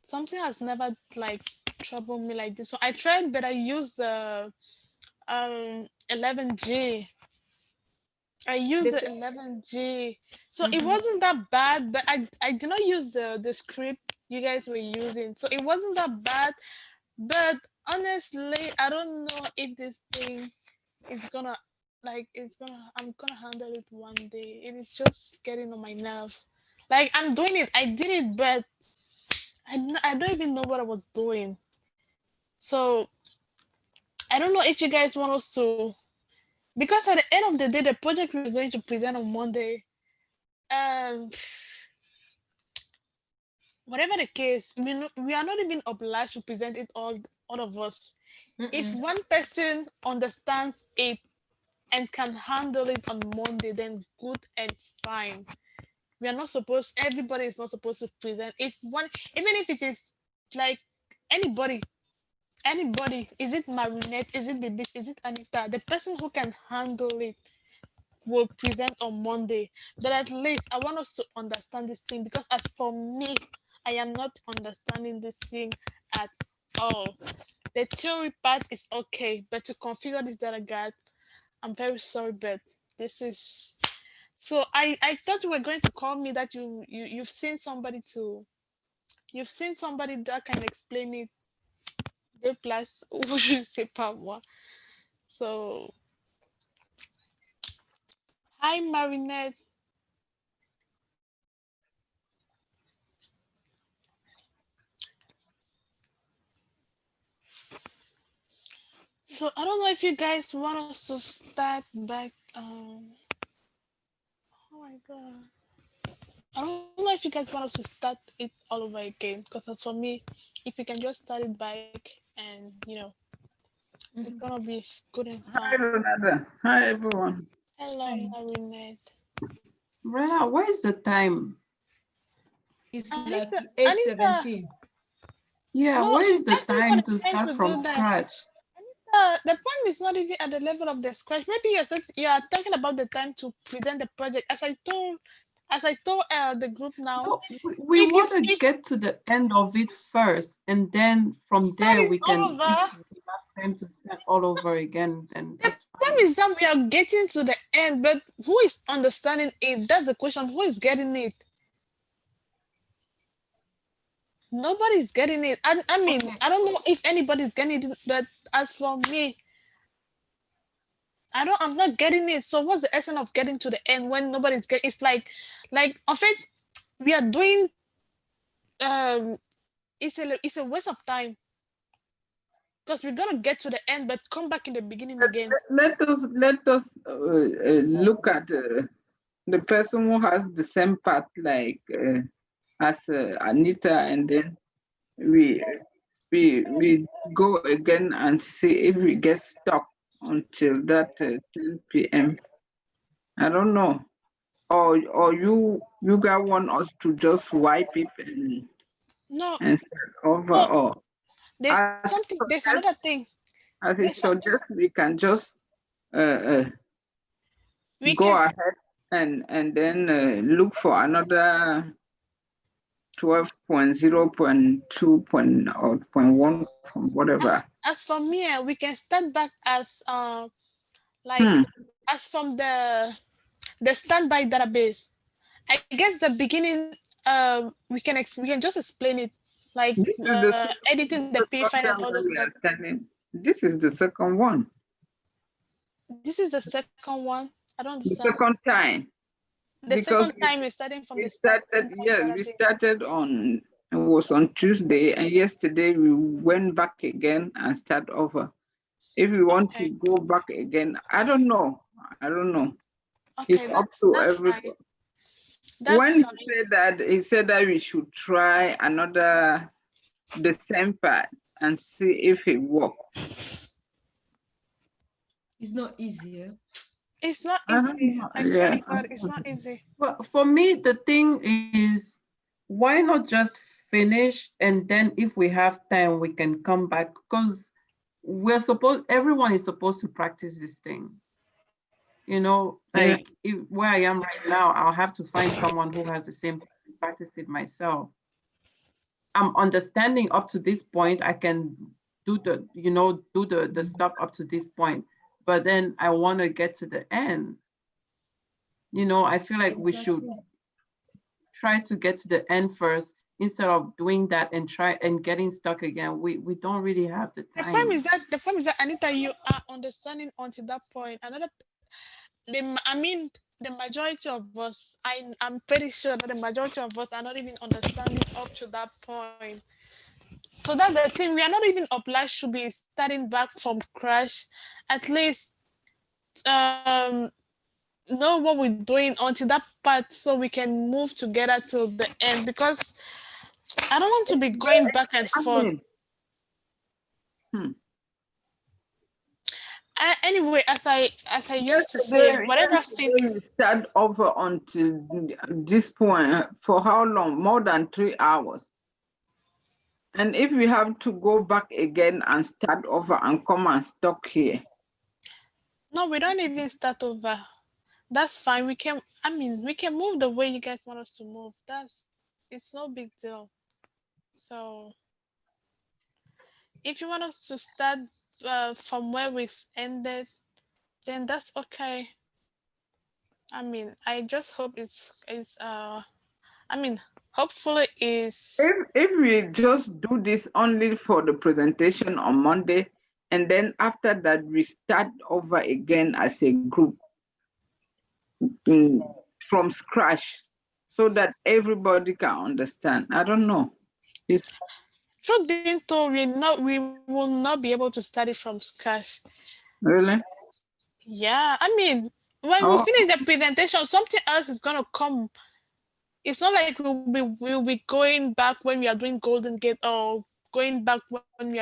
Something has never like troubled me like this one. I tried, but I used the 11G. I used the 11G. So it wasn't that bad, but I did not use the script you guys were using. So it wasn't that bad. But honestly, I don't know if this thing is gonna I'm gonna handle it one day. It is just getting on my nerves. Like I'm doing it. I did it, but I don't even know what I was doing. So I don't know if you guys want us to, because at the end of the day, the project we're going to present on Monday, whatever the case, we are not even obliged to present it all of us. If one person understands it and can handle it on Monday, then good and fine. We are not supposed, everybody is not supposed to present. If one, even if it is like anybody, is it Marinette, is it Baby, is it Anita, the person who can handle it will present on Monday. But at least I want us to understand this thing, because as for me, I am not understanding this thing at all. The theory part is okay, but to configure this data guide, I'm very sorry, but this is so I thought you were going to call me that you've seen somebody that can explain it. De place où je sais pas moi. So hi Marinette. So I don't know if you guys want us to start back. Oh my god. I don't know if you guys want us to start it all over again. Because as for me, if you can just start it back and it's gonna be good and fun. Hi, Renata. Hi, everyone. Hello, Marinette. Rena, what is the time? It's Anita, like 8:17. Yeah, No, what she's is the asking for time the to time start to from do that. scratch? The point is not even at the level of the scratch. Maybe you are talking about the time to present the project. As I told the group now. No, we want to get to the end of it first, and then from there we can. All over. If we have time to start all over again, then The problem is that we are getting to the end, but who is understanding it? That's the question. Who is getting it? Nobody's getting it. I mean, I don't know if anybody's getting it, but as for me, I'm not getting it. So what's the essence of getting to the end when nobody's getting? It's like of it, we are doing. It's a waste of time, because we're gonna get to the end, but come back in the beginning again. Let us look at the person who has the same path like as Anita, and then we go again and see if we get stuck until that 10 p.m. I don't know, or you guys want us to just wipe it and start over, or there's another thing. As it suggests, we can just go ahead and then look for another 12.0.2 or 0.1 As for me, we can start back as as from the standby database. I guess the beginning we can just explain it, like editing the P file and all those stuff. This is the second one. This is the second one. I don't understand. The second time. The second time we're starting from the start. Yes, we started on It was on Tuesday, and yesterday we went back again and start over. If we want to go back again, I don't know. I don't know. Okay, It's up to that's everybody. fine. That's When fine. he said that we should try the same part and see if it works. It's not easy. Eh? It's not I don't easy. know. I swear to Yeah. God, it's not easy. But for me, the thing is, why not just finish and then if we have time, we can come back, because everyone is supposed to practice this thing. You know, like where I am right now, I'll have to find someone who has the same thing to practice it myself. I'm understanding up to this point. I can do the stuff up to this point, but then I want to get to the end. You know, I feel like we should try to get to the end first instead of doing that and getting stuck again. We don't really have the time. The problem is that Anita, you are understanding until that point. The majority of us, I'm pretty sure that the majority of us are not even understanding up to that point. So that's the thing. We are not even obliged to be starting back from scratch. At least know what we're doing until that part so we can move together till the end, because I don't want to be going back and forth. Anyway, as I used to say, whatever things we start over until this point for how long? More than 3 hours. And if we have to go back again and start over and come and stuck here. No, we don't even start over. That's fine. We can move the way you guys want us to move. It's no big deal. So if you want us to start from where we ended, then that's okay. I just hope hopefully is. If we just do this only for the presentation on Monday, and then after that we start over again as a group from scratch, so that everybody can understand. I don't know. Truth being told, we will not be able to start it from scratch. Really? Yeah, when we finish the presentation, something else is gonna come. It's not like we'll be going back when we are doing Golden Gate, or going back when we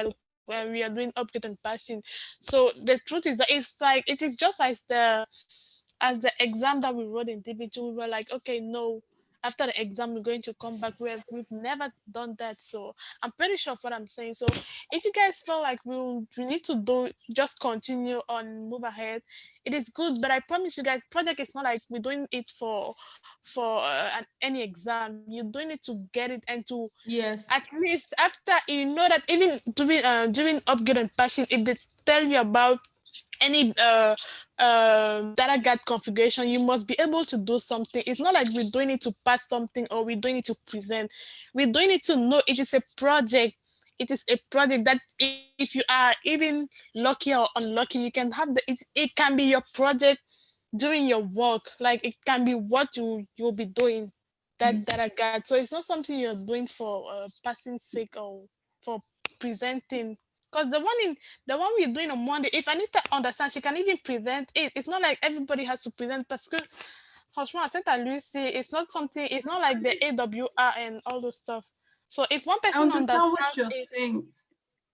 are doing Upgrade and Passing. So the truth is that it is just as the exam that we wrote in DB2. We were like, okay, no, after the exam we're going to come back. We've never done that, so I'm pretty sure of what I'm saying. So if you guys feel like we need to just continue on, move ahead, it is good. But I promise you guys, project is not like we're doing it for any exam. You're doing it to get it, and to at least after, that even during Upgrade and Passing, if they tell you about any data guide configuration, you must be able to do something. It's not like we're doing it to pass something or we're doing it to present. We're doing it to know it is a project. It is a project that if you are even lucky or unlucky, you can have it can be your project doing your work. Like, it can be what you'll be doing, that data guide. So it's not something you're doing for passing sake or for presenting. Because the one we're doing on Monday, if Anita understands, she can even present it. It's not like everybody has to present. Parce que, franchement, it's not something, it's not like the AWR and all those stuff. So if one person understands what you're saying,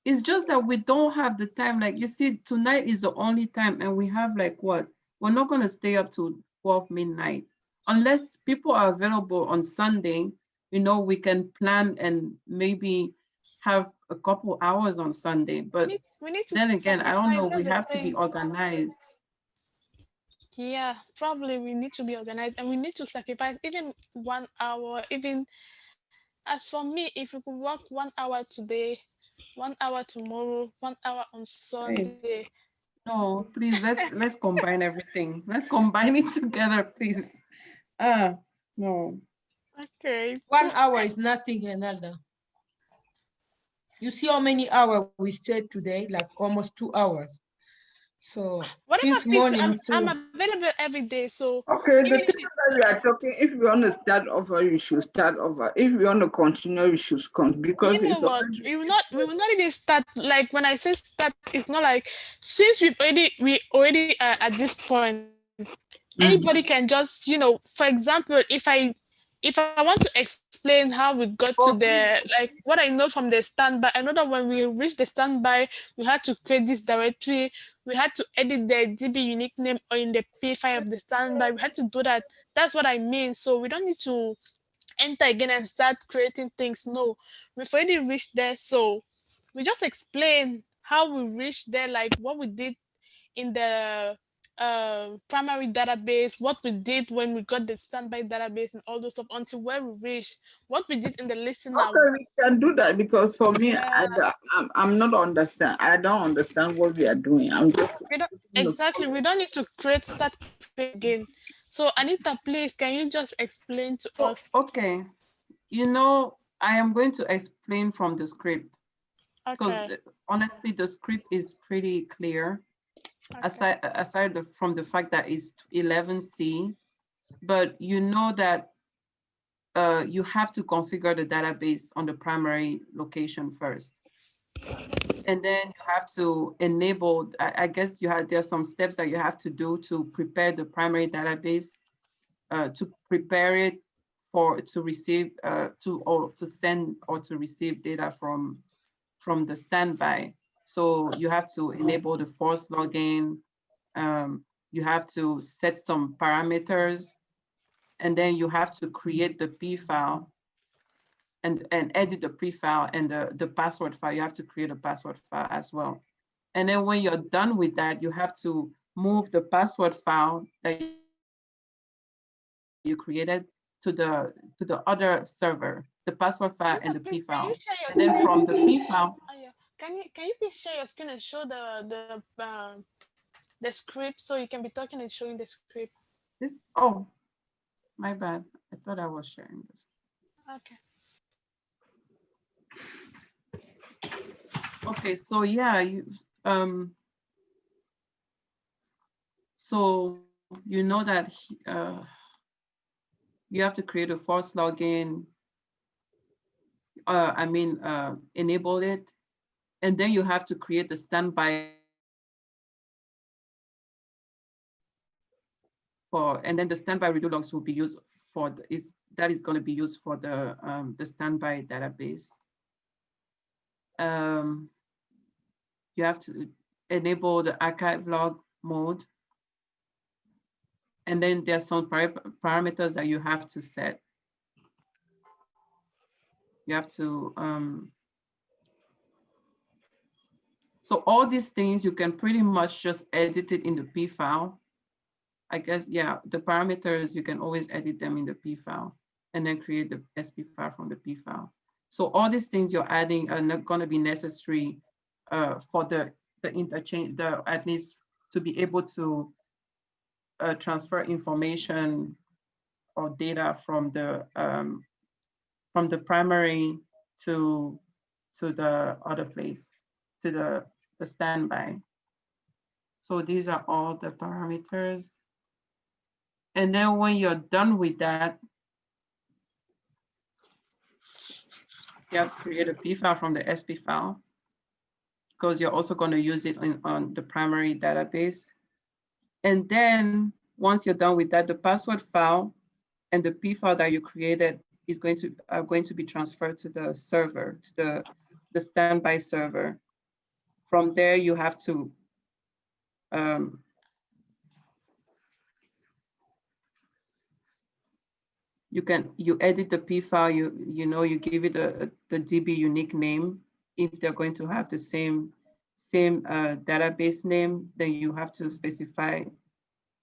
it's just that we don't have the time. Like, you see, tonight is the only time, and we have we're not going to stay up to 12 midnight. Unless people are available on Sunday, we can plan and maybe have a couple hours on Sunday, but we need to then again, I don't know, we have to be thing. organized. Yeah, probably we need to be organized, and we need to sacrifice even 1 hour. Even as for me, if we could work 1 hour today, 1 hour tomorrow, 1 hour on Sunday. No, please, let's combine everything. Let's combine it together, please. No. Okay. 1 hour is nothing, Renalda. You see how many hours we stayed today? Like almost 2 hours. So What since about pizza? morning I'm too. available every day. So Okay, the even thing if it's that we are talking, if you want to start over, you should start over. If you want to continue, you should continue because you know it's what, already. we will not even start. Like when I say start, it's not like since we already at this point, anybody can just, for example, if I want to explain how we got to the, like what I know from the standby, I know that when we reached the standby, we had to create this directory, we had to edit the DB unique name or in the P file of the standby, we had to do that. That's what I mean. So we don't need to enter again and start creating things. No, we've already reached there. So we just explain how we reached there, like what we did in the primary database, what we did when we got the standby database and all those stuff until where we reached, what we did in the listener. Okay, we can do that because for me, Yeah. I'm not understand. I don't understand what we are doing. I'm just Exactly. We don't need to start again. So Anita, please, can you just explain to us? Okay. I am going to explain from the script. Because honestly, the script is pretty clear. Okay. Aside from the fact that it's 11C, but you know that you have to configure the database on the primary location first. And then you have to enable, I guess there's some steps that you have to do to prepare the primary database, to prepare it to receive, to send or to receive data from the standby. So you have to enable the forced login. You have to set some parameters, and then you have to create the P file and edit the P file and the password file. You have to create a password file as well. And then when you're done with that, you have to move the password file that you created to the other server, the password file and the P file. And then from the P file, Can you please share your screen and show the script so you can be talking and showing the script? My bad. I thought I was sharing this. Okay. Okay, so yeah, so you know that you have to create a forced login. Enable it, and then you have to create the standby and then the standby redo logs will be used for that is going to be used for the standby database. You have to enable the archive log mode, and then there's some parameters that you have to set. You have to so all these things you can pretty much just edit it in the P file. I guess, yeah, the parameters, you can always edit them in the P file and then create the SP file from the P file. So all these things you're adding are not going to be necessary for the interchange, at least to be able to transfer information or data from the primary to the other place, to the standby. So these are all the parameters. And then when you're done with that, you have to create a P file from the SP file, because you're also going to use it on the primary database. And then once you're done with that, the password file and the P file that you created are going to be transferred to the server, to the standby server. From there, you have to you edit the P file, you give it the DB unique name. If they're going to have the same database name, then you have to specify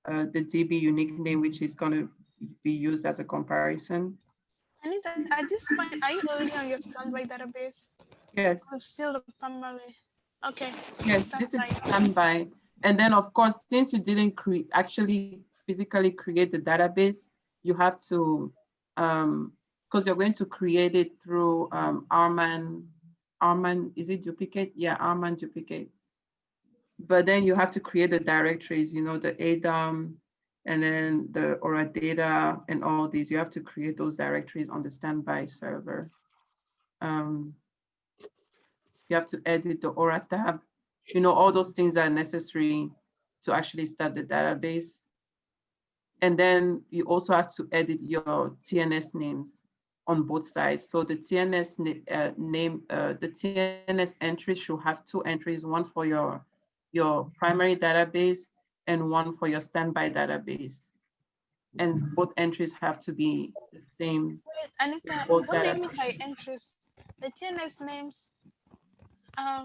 the DB unique name, which is going to be used as a comparison. Anita, at this point, are you already on your standby database? Yes. Or still the primary? Okay. Yes, this is standby. And then, of course, since you didn't actually physically create the database, you have to, because you're going to create it through Arman, is it duplicate? Yeah, Arman duplicate. but then you have to create the directories, you know, the ADAM, and then the Aura data and all these. You have to create those directories on the standby server. You have to edit the Aura tab. You know, all those things are necessary to actually start the database. And then you also have to edit your TNS names on both sides. So the TNS the TNS entries should have 2 entries, one for your primary database and one for your standby database. And both entries have to be the same. Wait, Anita, both what do you mean databases. by entries? The TNS names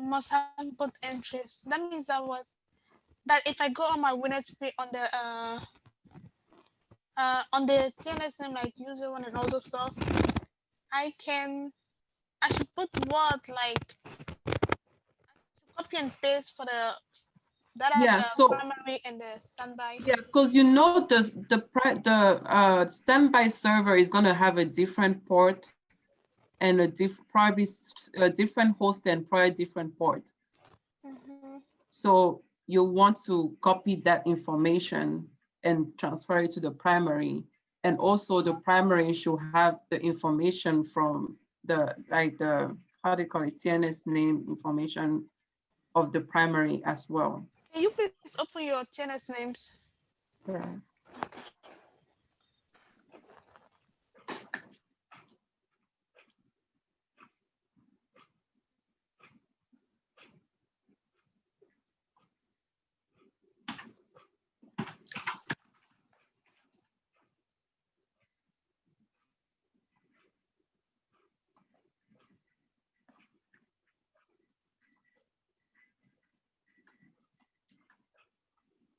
must have both entries. That means that what? That if I go on my WinSP on the TNS name like user one and all those stuff, I should put what, like copy and paste for the data primary and the standby. Yeah, because you know the standby server is going to have a different port and probably a different host and probably a different port. So you want to copy that information and transfer it to the primary, and also the primary should have the information from the how do you call it, TNS name information of the primary as well. Can you please open your TNS names? Yeah.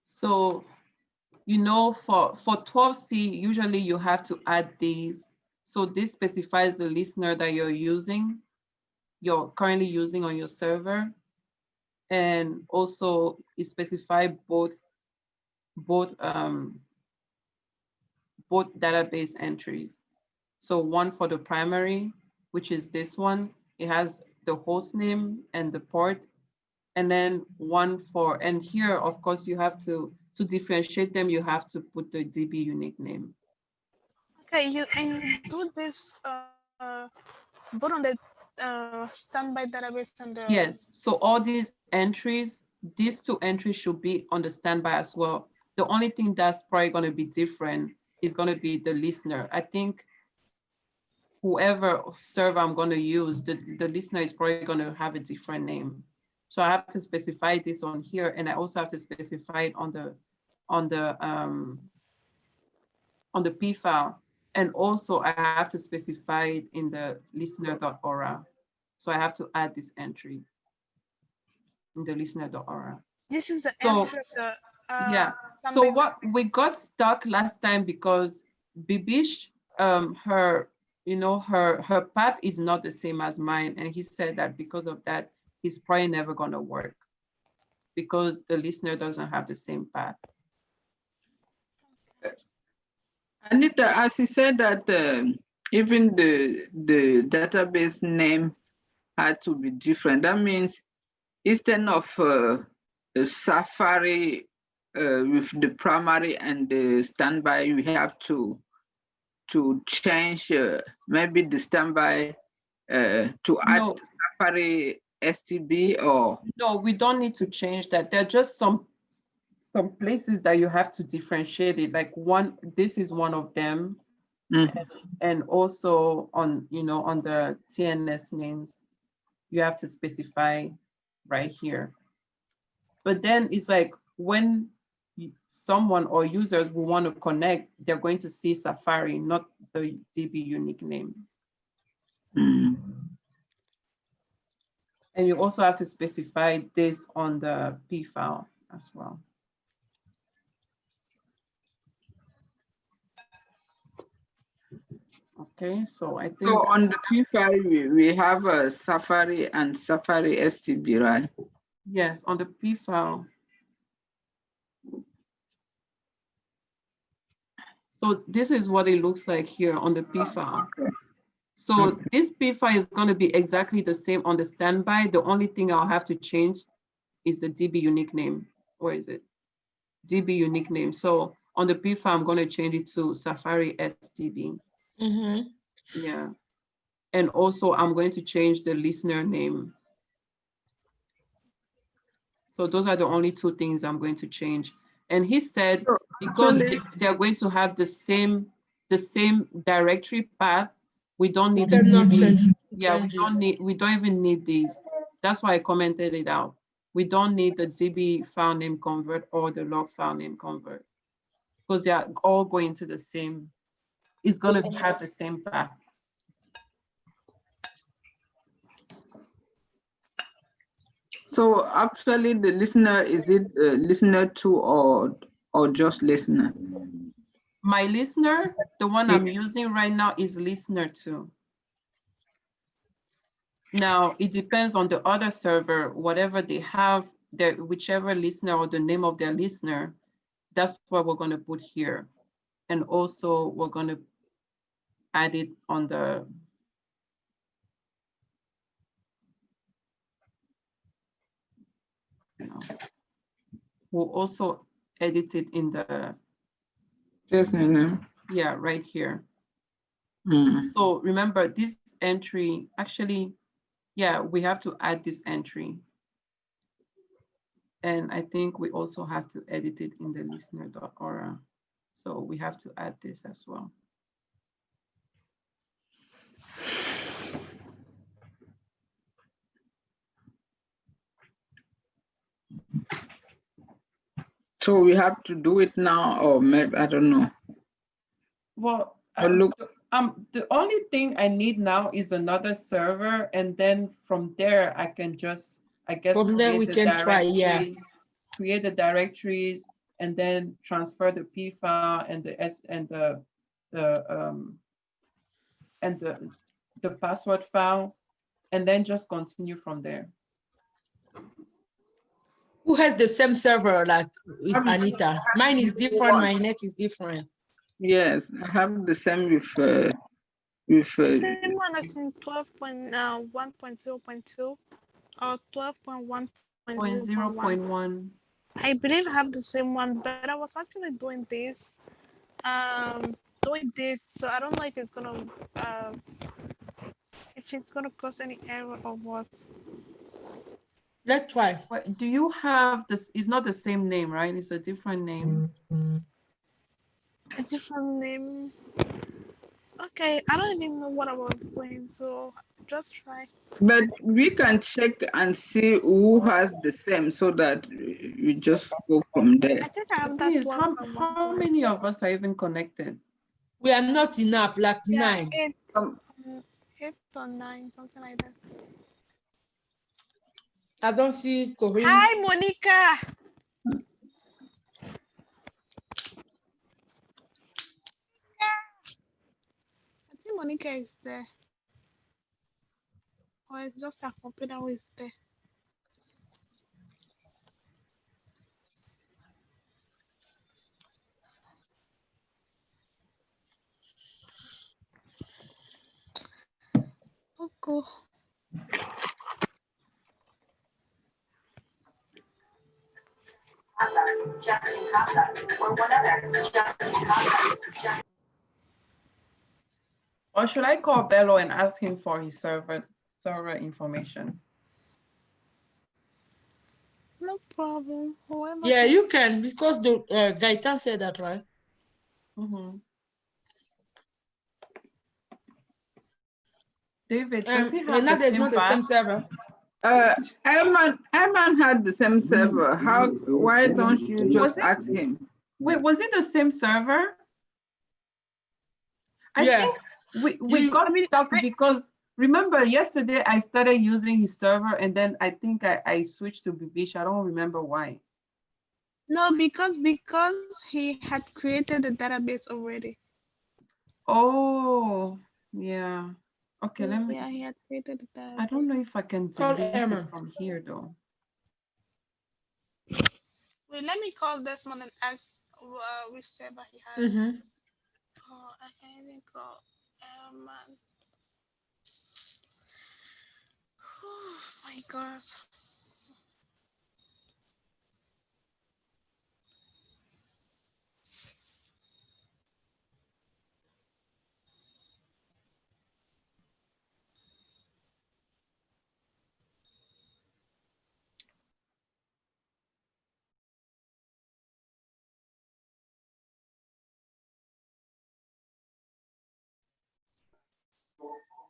So, you know, for 12C, usually you have to add these. So this specifies the listener that you're currently using on your server. And also it specifies both database entries. So one for the primary, which is this one, it has the host name and the port. And then one for, and here, of course, you have to differentiate them, you have to put the DB unique name. Okay, you do this both on the standby database and the... Yes, so all these entries, these 2 entries should be on the standby as well. The only thing that's probably going to be different is going to be the listener. I think whoever server I'm going to use, the listener is probably going to have a different name. So I have to specify this on here, and I also have to specify it on the P file, and also I have to specify it in the listener.aura. So I have to add this entry in the listener.aura. This is the entry of the yeah. So what we got stuck last time because Bibish, her path is not the same as mine, and he said that because of that, it's probably never going to work because the listener doesn't have the same path. Anita, as you said that even the database name had to be different, that means instead of Safari with the primary and the standby, we have to change maybe the standby to add Safari STB, or no, we don't need to change that. There are just some places that you have to differentiate it. Like this is one of them, and also on the TNS names, you have to specify right here. But then it's like when someone or users will want to connect, they're going to see Safari, not the DB unique name. And you also have to specify this on the P file as well. Okay, so I think. So on the P file, we have a Safari and Safari STB, right? Yes, on the P file. So this is what it looks like here on the P file. Okay. So this P file is going to be exactly the same on the standby. The only thing I'll have to change is the DB unique name. Where is it? DB unique name. So on the P file, I'm going to change it to Safari SDB. Yeah. And also I'm going to change the listener name. So those are the only two things I'm going to change. And he said, because they're going to have the same directory path, we don't need the DB. Yeah, we don't even need these. That's why I commented it out. We don't need the DB file name convert or the log file name convert, because they are all going to the same, it's going to have the same path. So actually the listener, is it listener 2 or just listener? My listener, the one I'm using right now, is listener 2. Now it depends on the other server, whatever they have, whichever listener or the name of their listener, that's what we're going to put here. And also we're going to add it on the we'll also edit it in the yeah, right here. So remember this entry, actually, yeah, we have to add this entry. And I think we also have to edit it in the listener.aura. So we have to add this as well. So we have to do it now, or maybe, I don't know. Well, the only thing I need now is another server, and then from there I can just, I guess, from there we can try, yeah, create the directories and then transfer the P file and the the password file, and then just continue from there. Who has the same server like with Anita? Mine is different, my net is different. Yes, I have the same with same one as in 12.1.0.2 or 12.1.0.1. I believe I have the same one, but I was actually doing this, so I don't know if it's gonna cause any error or what. That's why. Do you have this? It's not the same name, right? It's a different name. A different name. Okay, I don't even know what I was doing, so just try. But we can check and see who has the same, so that we just go from there. I think I have that one. How many of us are even connected? We are not enough, like 9. 8 or 9, something like that. I don't see Corinne. Hi, Monica. I think Monica is there. Or it's just her computer who is there. Okay. Or should I call Bello and ask him for his server information? No problem. Whoever Yeah, you can, because the Gaita said that, right? David, does he have there's not the same server. Herman had the same server. Why don't you just ask him? Wait, was it the same server? I think we got stuck because remember yesterday I started using his server and then I think I switched to Bibish. I don't remember why. No, because he had created the database already. Oh, yeah. Okay, let me. Yeah, he had created the database. I don't know if I can delete it from here though. Wait, let me call Desmond and ask which server he has. Oh, I can't even call Herman. Oh my God.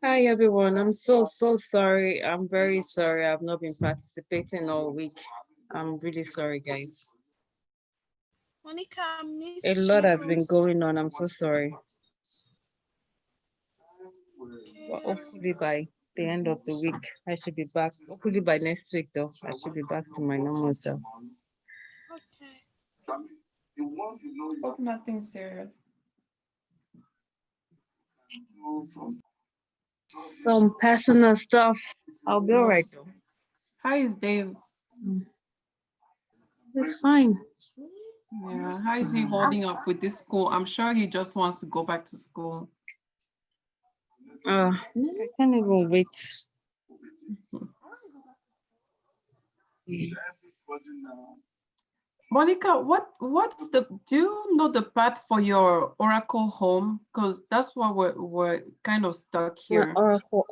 Hi everyone. I'm so sorry. I'm very sorry. I've not been participating all week. I'm really sorry, guys. Monica, I A miss lot you. has been going on. I'm so sorry. But hopefully by the end of the week, I should be back. Hopefully by next week, though, I should be back to my normal self. Okay. Hope nothing serious. Some personal stuff. I'll be all right, though. How is Dave? It's fine. Yeah, how is he holding up with this school? I'm sure he just wants to go back to school. I can't even wait. Monica, what's the, do you know the path for your Oracle home? Because that's what we're kind of stuck here. Oracle.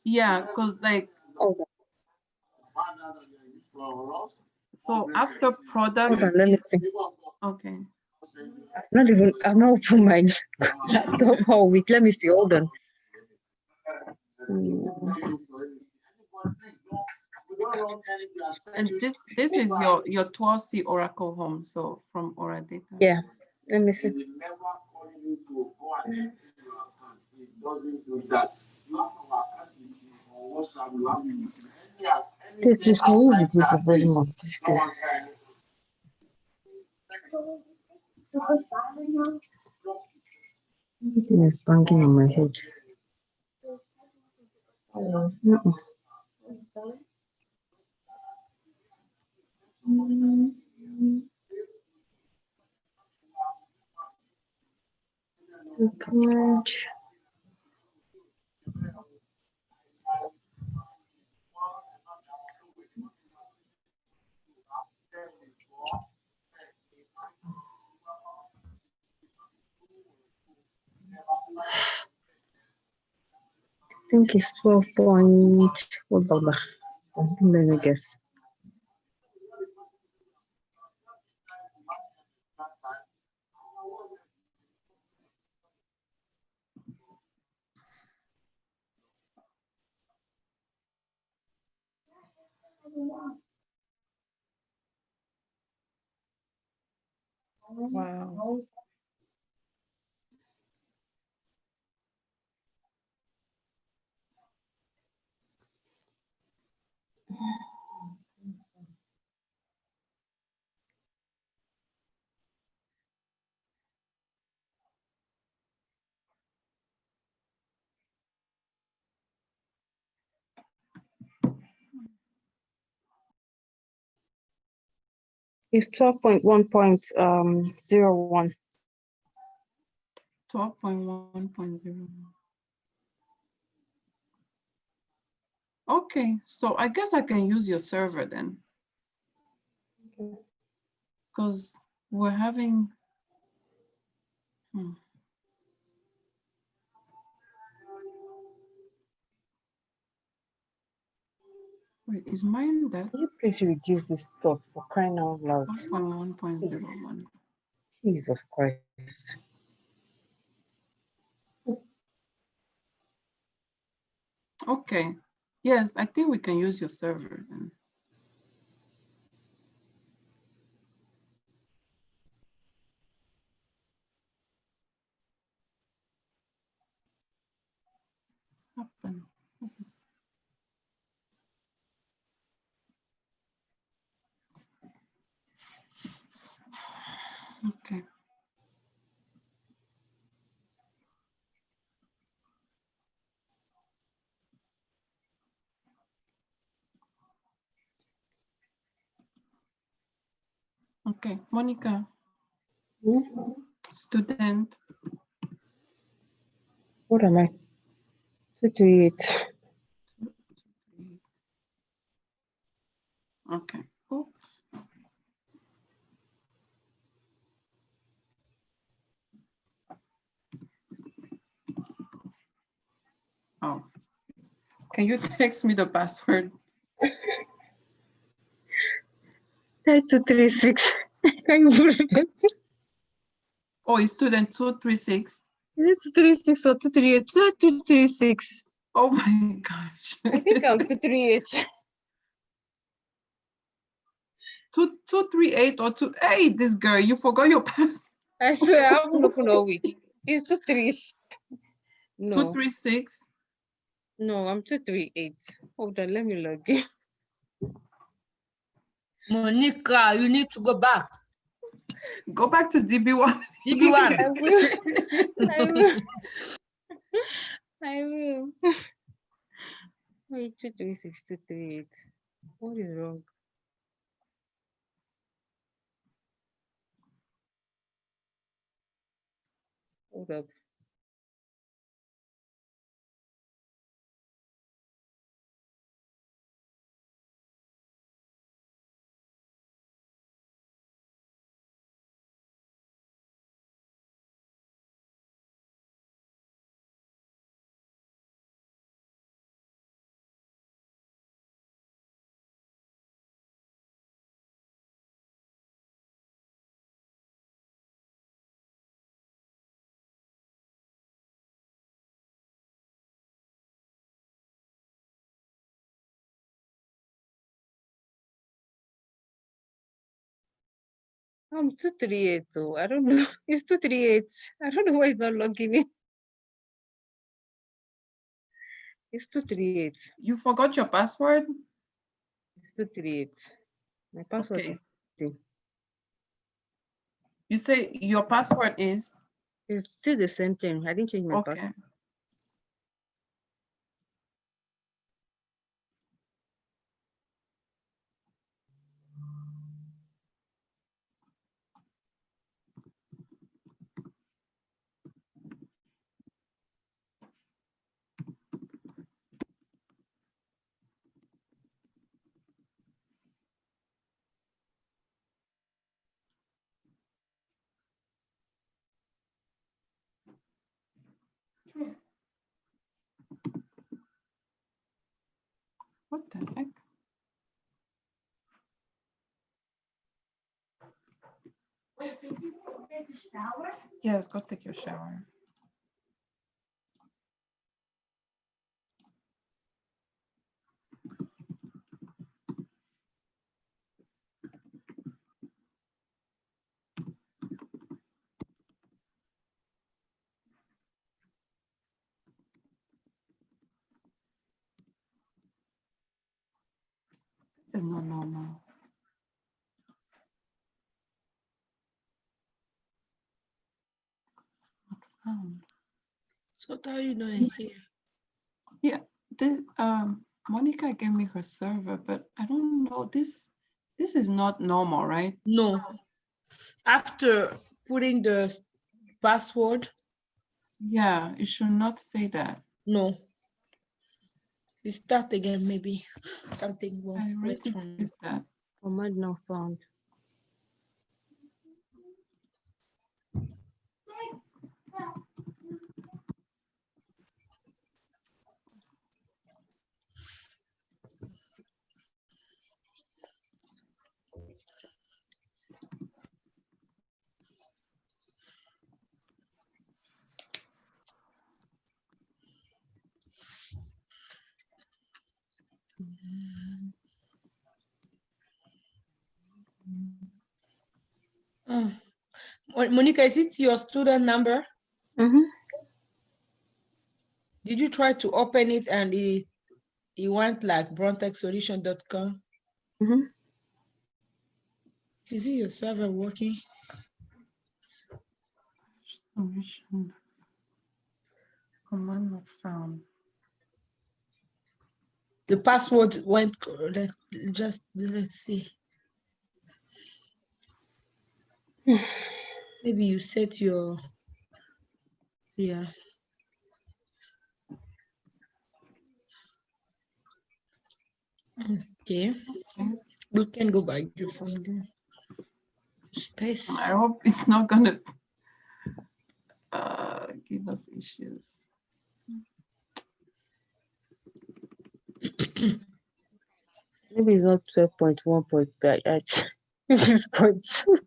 Yeah, because like, so after product. Hold on, let me see. Okay. I've not opened my laptop all week. Let me see. Hold on. And this is your 12C Oracle home, so from Aura Data. Yeah, let me see. Please, can you reduce the volume of this thing? Everything is banging on my head. Document. I think it's 12 point. Hold on. Let me guess. Wow. It's 12.1.01. 12.1.0. Okay, so I guess I can use your server then. Because we're having, Wait, is mine that? Can you please reduce this stuff for crying out loud? 1.1.01. Jesus Christ. Okay. Yes, I think we can use your server then. Happen. What's this? Okay. Okay, Monica. Student. What am I? 238. Okay. Oops. Oh. Can you text me the password? 3236. Can you believe it? Oh, it's student 236. Is it 236 or 238? 236. Oh my gosh. I think I'm 238. 238 or 28. This girl, you forgot your password. I swear, I haven't opened all week. It's 236. No. 236. No, I'm 238. Hold on, let me log in. Monica, you need to go back. Go back to DB1. DB1. I will. I will. I will. Wait, 236, 238. What is wrong? Hold up. I'm 238, so I don't know. It's 238. I don't know why it's not logging in. It's 238. You forgot your password? It's 238. My password Okay. is 238. You say your password is? It's still the same thing. I didn't change my Okay. password. What the heck? Yes, go take your shower. This is not normal. Not found. So what are you doing here? Yeah, this Monica gave me her server, but I don't know. This is not normal, right? No. After putting the password, Yeah, it should not say that. no. You start again, maybe something I wrong. already went wrong. did that. Command not found. Monica, is it your student number? Mm-hmm. Did you try to open it and it went like brontechsolution.com? Mm-hmm. Is it your server working? Solution. Command not found. The password went, let's see. Maybe you set your, yeah. Okay. We can go back to from the space. I hope it's not gonna give us issues. Maybe it's not 12.1.8. Maybe it's 0.2.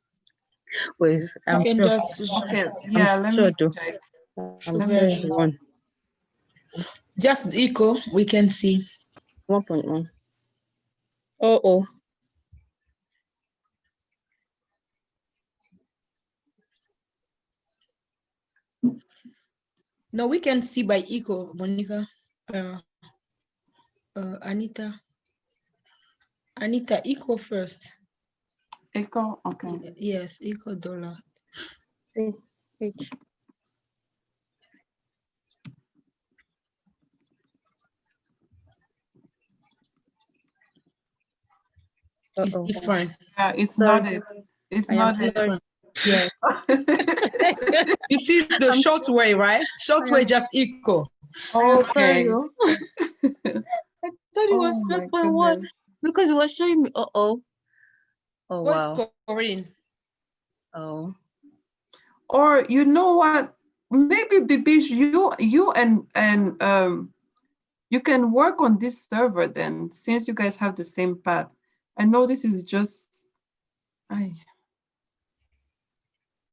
Wait, I'm You can sure. just, Okay, yeah, let sure me though. check. I'm very sure. 1. Just echo, we can see. 1.1. Oh. No, we can see by echo, Monica. Anita, echo first. Echo, okay. Yes, echo dollar. H. It's different. Yeah, it's Sorry. not it. It's I am not it. sorry. Yeah. You see the short way, right? Short way just echo. Okay. I thought it was 12.1 because it was showing me. Oh, What's wow. Corinne? Oh. Or you know what? Maybe Bibish, you and you can work on this server then, since you guys have the same path. I know this is just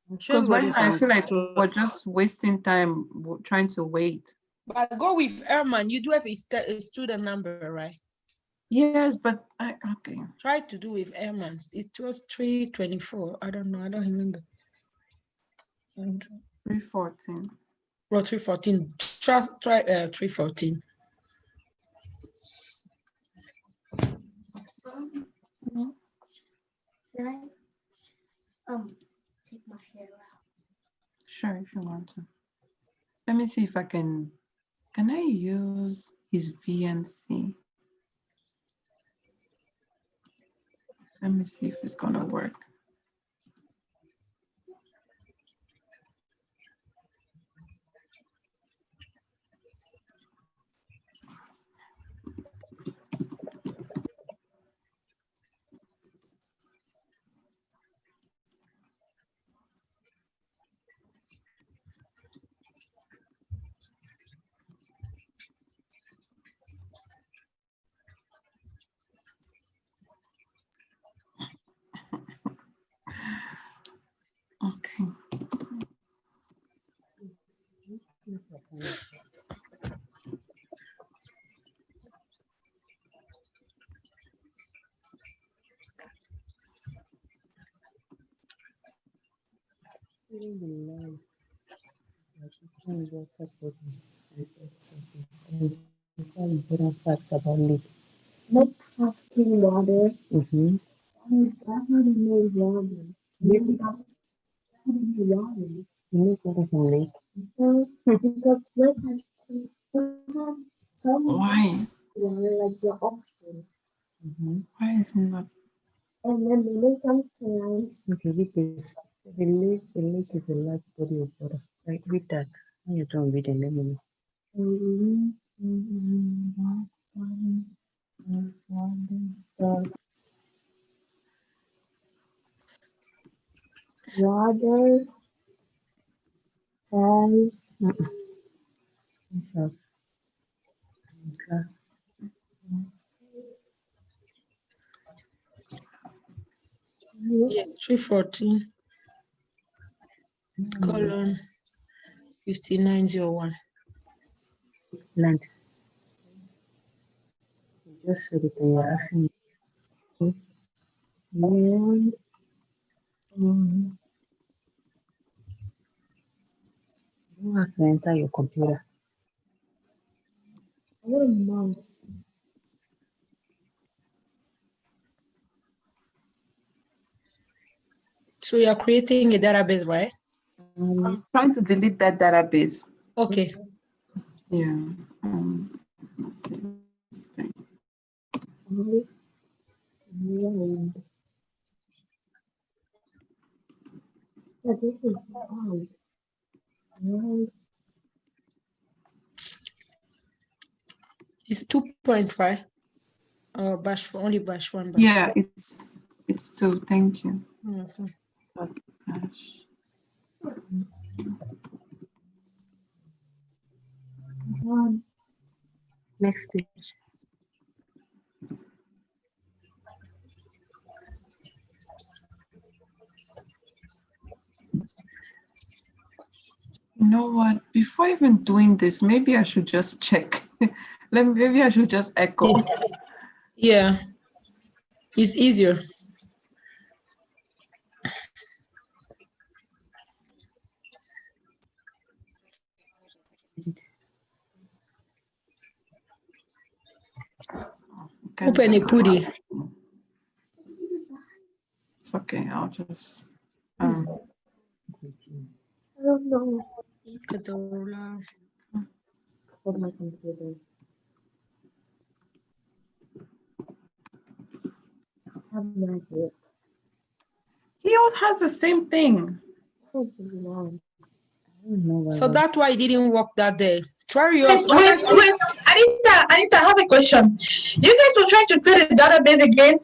because right now I feel like we're just wasting time trying to wait. But go with Herman. You do have a student number, right? Yes, but okay. Try to do with Herman's. It was 324. I don't know. I don't remember. 314. Well, 314. Try 314. Can I take my hair out? Sure, if you want to. Let me see if I can I use his VNC? Let me see if it's gonna work. Okay. Let's have clean water. That's how they made water. Water. You water from lake. Because lake has some Why? water like the ocean. Why is it not? And then they make some plants. Okay, read this. The lake is a large body of water. Right, read that. When you're done reading, let me know. Water has Yes, 314 colon 5901. Land. You just said it and you're asking me. land. You have to enter your computer. What a mouse. So you're creating a database, right? I'm trying to delete that database. Okay. Yeah. Let's see. Land. But this is hard. Land. It's 2.5. Bash only bash 1. Bash Yeah, it's 2. Thank you. Mhm. Next page. You know what? Before even doing this, maybe I should just check. Maybe I should just echo. Yeah, it's easier. Open a putty. It's okay. I'll just. I don't know. Hold my computer. Have no idea. He all has the same thing. So that's why it didn't work that day. Try Wait, yours. wait. Anita, I have a question. You guys were trying to create a database again?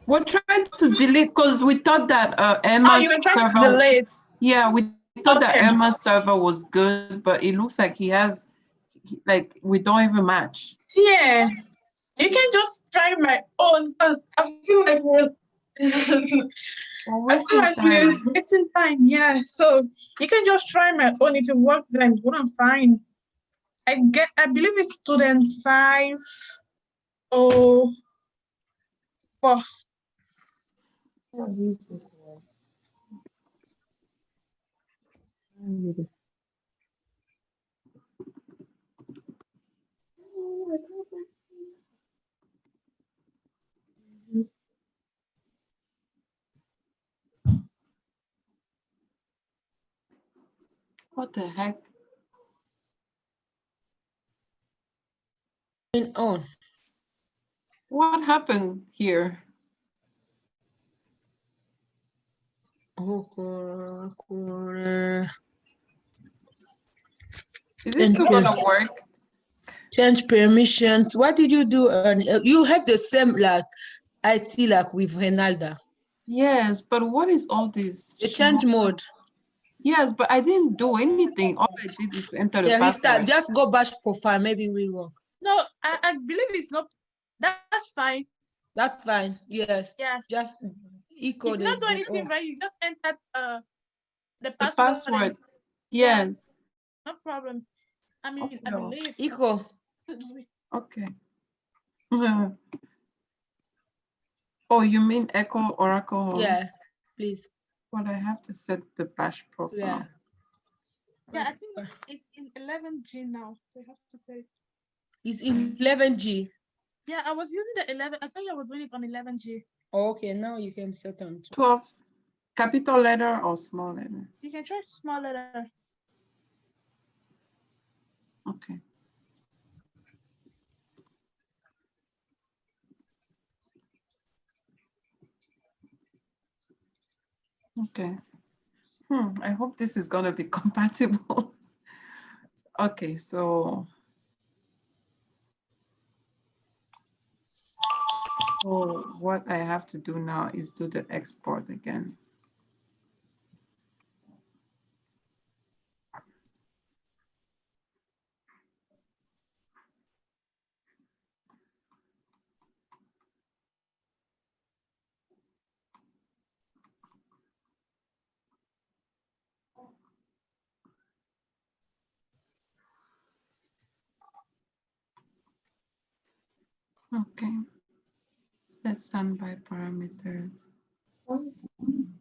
We're trying to delete because we thought that Emma's you were trying to server. delete. Yeah, we thought that Okay. Emma's server was good, but it looks like he has, like, we don't even match. Yeah. You can just try my own because I feel like we're wasting time. Yeah. So you can just try my own. If it works, then good and fine. I believe it's student 504. What the heck? On. What happened here? Is this still gonna work? Change permissions. What did you do? You have the same like IT like with Renalda. Yes, but what is all this? The change mode. Yes, but I didn't do anything. All I did is enter the Yeah, password. just go bash profile. Maybe we will. No, I believe it's not. That's fine. That's fine. Yes. Yeah. Just echo If you don't do anything right, you just entered the password. and- Yes. No problem. I mean, I believe. Echo. Okay. Oh, you mean Echo Oracle? Yeah, please. But I have to set the bash profile. Yeah. Yeah, I think it's in 11G now, so you have to say. It's in 11G. Yeah, I was using the 11. I thought I was doing it on 11G. Oh, okay, now you can set on 12. Capital letter or small letter? You can try small letter. Okay. Okay. I hope this is gonna be compatible. Okay, so what I have to do now is do the export again. Okay. Set standby parameters.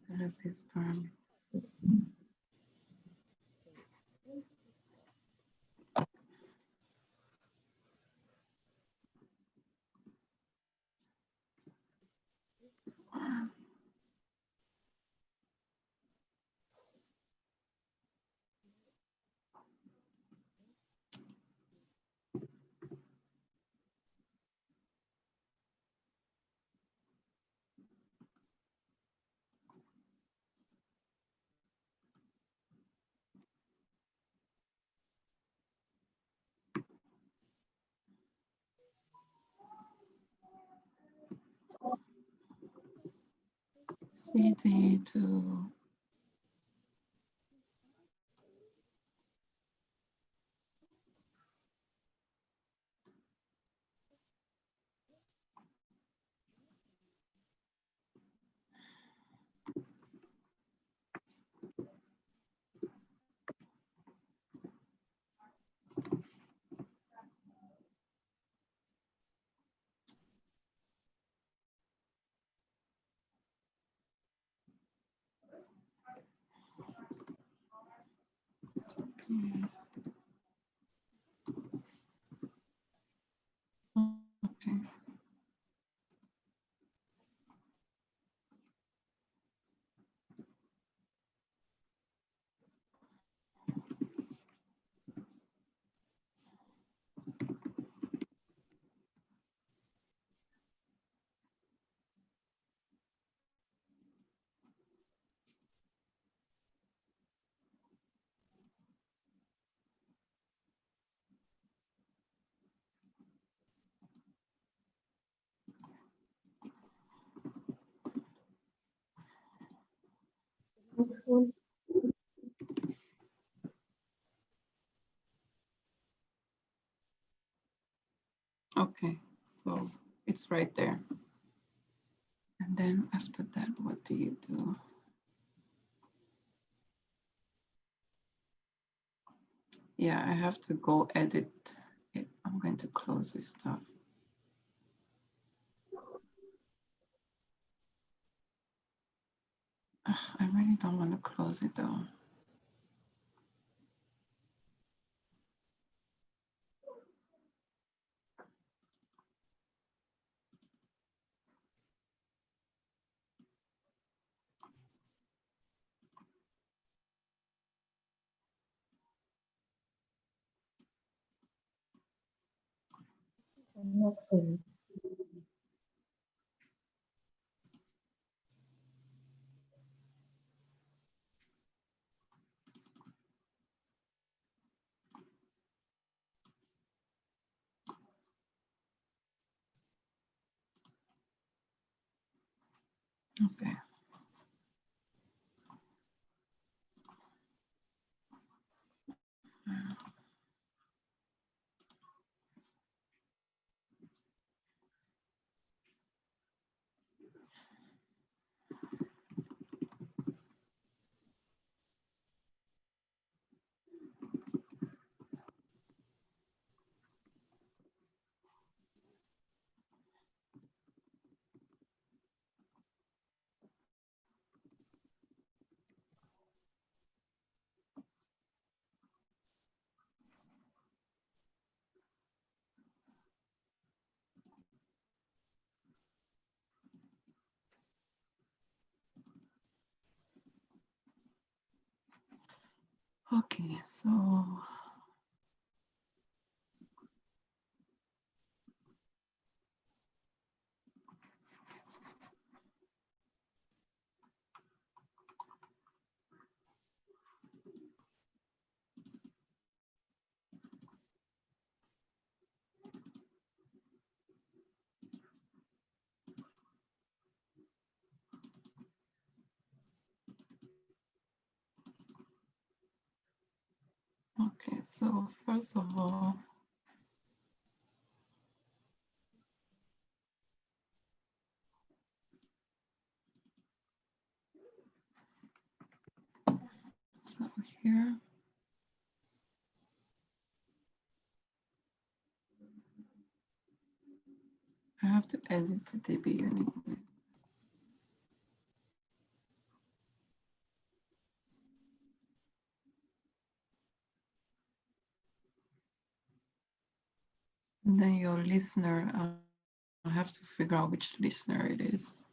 Therapist parameters. CD to It's right there. And then after that, what do you do? Yeah, I have to go edit it. I'm going to close this stuff. Ugh, I really don't want to close it though. Okay. Okay, so okay, so first of all, so here I have to edit the DB unit. And then your listener, I'll have to figure out which listener it is.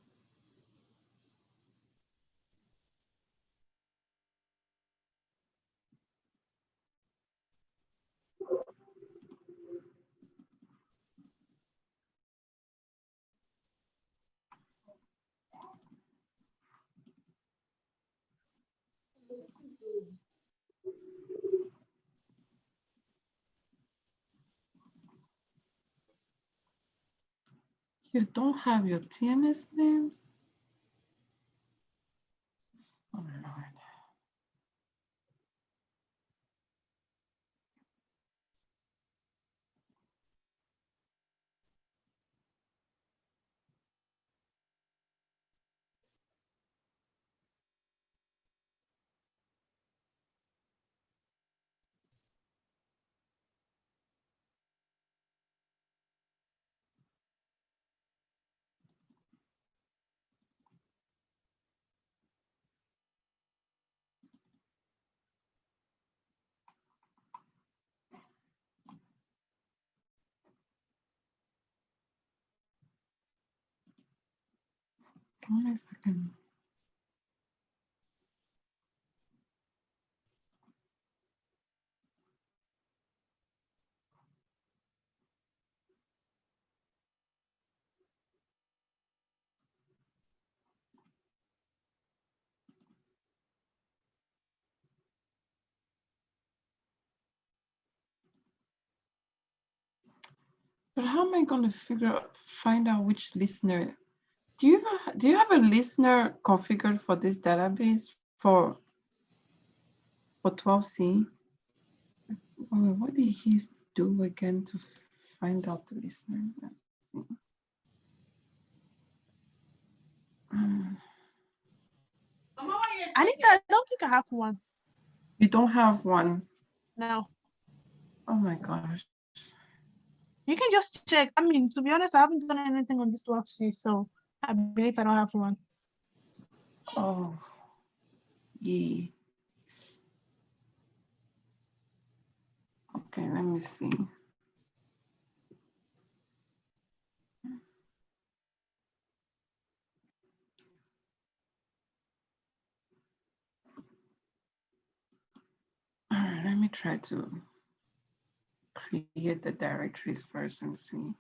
You don't have your TNS names? Oh Lord. I wonder if I can. But how am I going to find out which listener? Do you have a listener configured for this database for 12C? Oh, what did he do again to find out the listeners? Let's see. Anita, I don't think I have one. You don't have one? No. Oh my gosh. You can just check. I mean, to be honest, I haven't done anything on this worksheet, so I believe I don't have one. Oh, yeah. Okay, let me see. All right, let me try to create the directories first and see.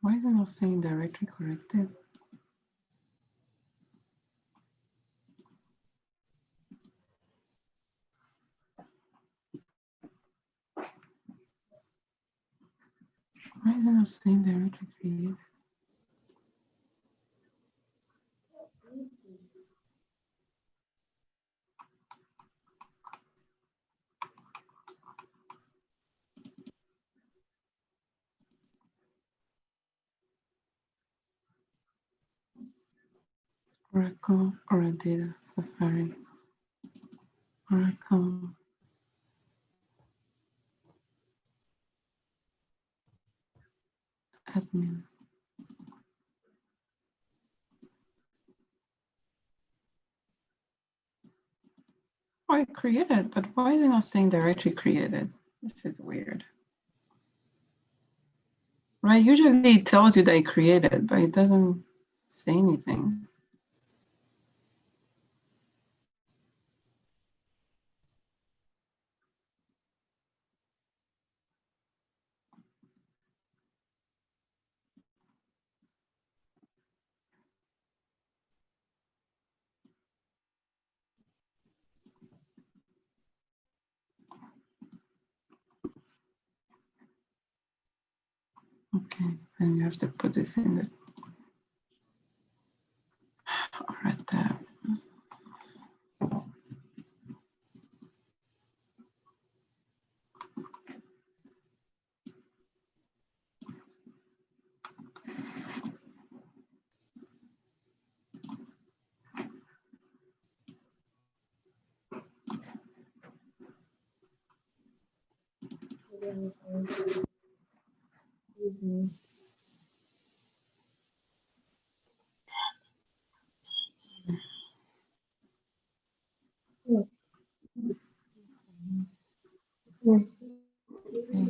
Why is it not saying directory corrected? Why is it not saying directory created? Oracle or data Safari. Oracle. Admin. Oh, I created, but why is it not saying directory created? This is weird. Right, usually it tells you that it created, but it doesn't say anything. Okay, and you have to put this in the right tab.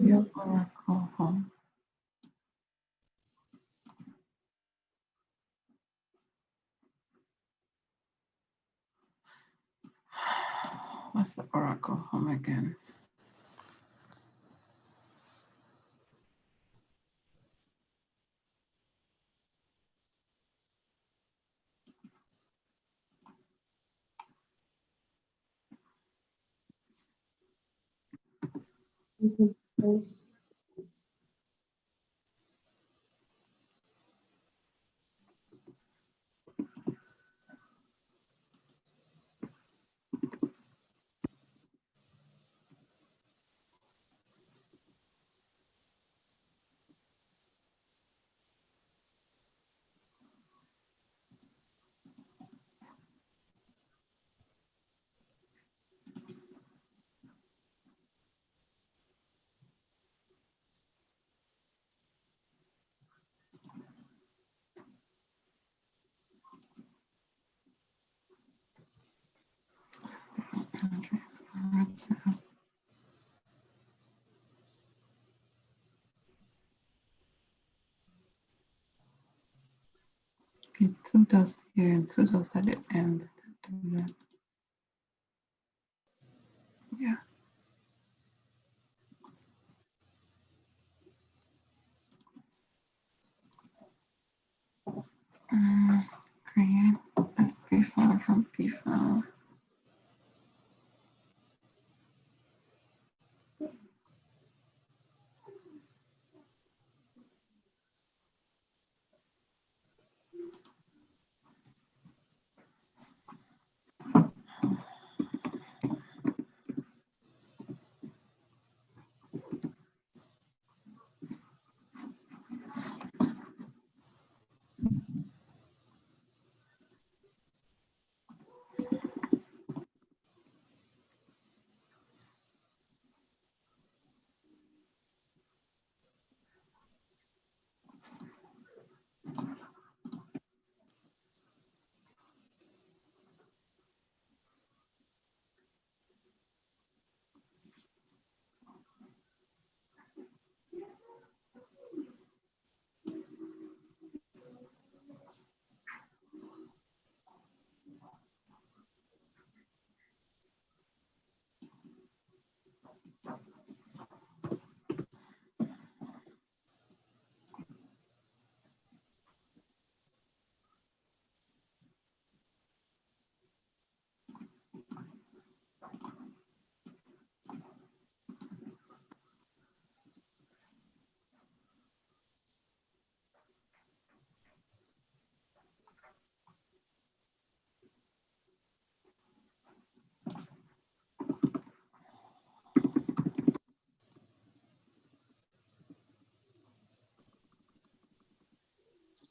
Your Oracle home. What's the Oracle home again? Okay, 2 dots here and 2 dots at the end. Yeah. Create SP file from P file.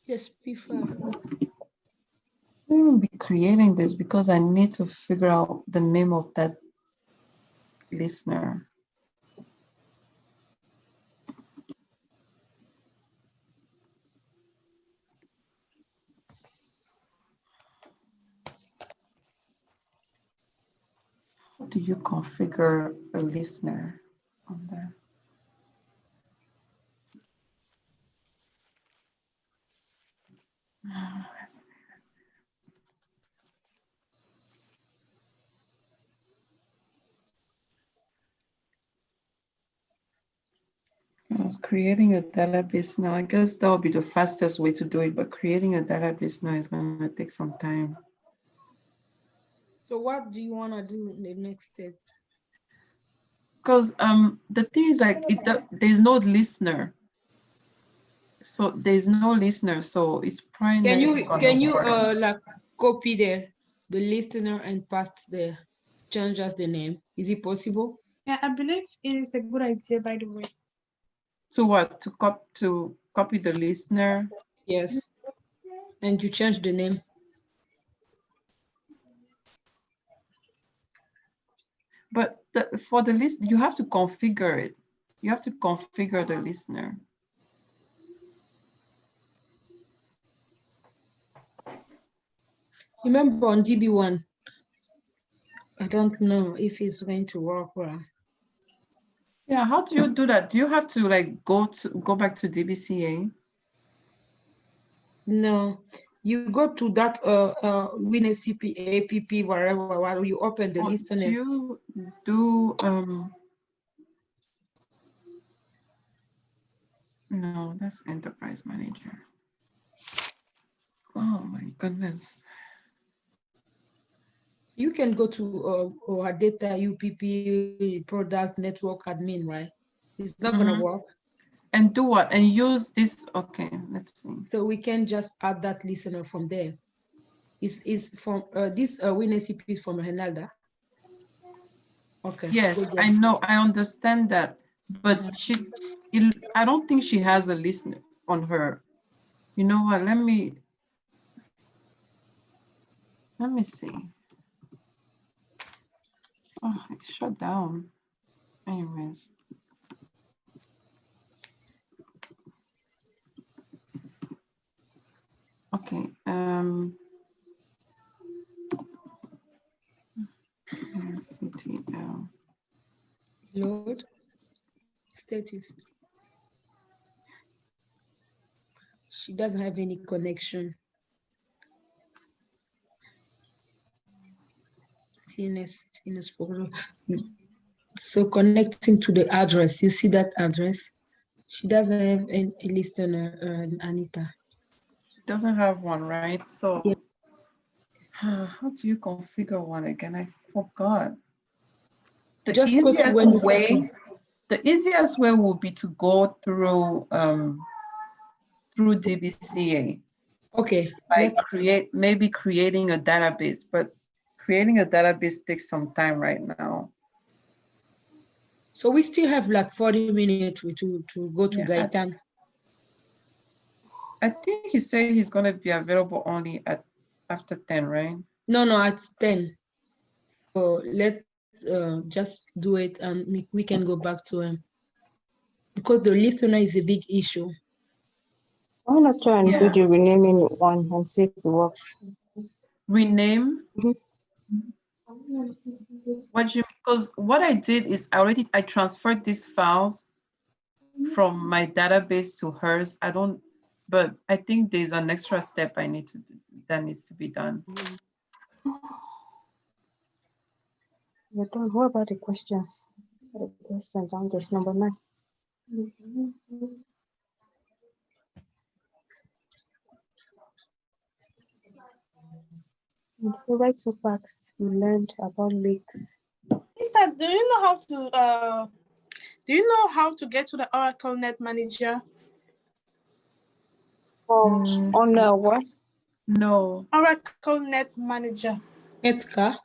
Yes, P5. I will be creating this because I need to figure out the name of that listener. How do you configure a listener on there? Let's see. I was creating a database now. I guess that would be the fastest way to do it, but creating a database now is going to take some time. So what do you want to do in the next step? Because the thing is like there's no listener. So there's no listener, so it's probably Can you like copy the listener and paste the change as the name? Is it possible? Yeah, I believe it is a good idea, by the way. To what? To copy the listener? Yes. And you change the name. But for the list, you have to configure it. You have to configure the listener. Remember on DB1, I don't know if it's going to work well. Yeah, how do you do that? Do you have to like go back to DBCA? No, you go to that WinSCP app wherever while you open the listener. You do no, that's Enterprise Manager. Oh my goodness. You can go to our data UPP product network admin, right? It's not gonna work. And do what? And use this. Okay, let's see. So we can just add that listener from there. Is from this WinSCP is from Renalda. Okay. Yes, I know. I understand that, but I don't think she has a listener on her. You know what? Let me see. Oh, it shut down. Anyways. Okay. CTL. Load status. She doesn't have any connection. TNS program. So connecting to the address, you see that address? She doesn't have a listener, Anita. doesn't have one, right? So how do you configure one again? I forgot. The Just go to easiest when it's way, free. the easiest way will be to go through DBCA. Okay. Like creating a database, but creating a database takes some time right now. So we still have like 40 minutes to go to Gaitan. I think he said he's going to be available only after 10, right? No, at 10. So let's just do it and we can go back to him. Because the listener is a big issue. Why not try and do the renaming one and see if it works? Rename? Because what I did is I transferred these files from my database to hers. But I think there's an extra step that needs to be done. What about the questions? The questions on this number 9. In the rights of facts, we learned about leaks. Peter, do you know how to get to the Oracle Net Manager? On the what? No. Oracle Net Manager. Netka?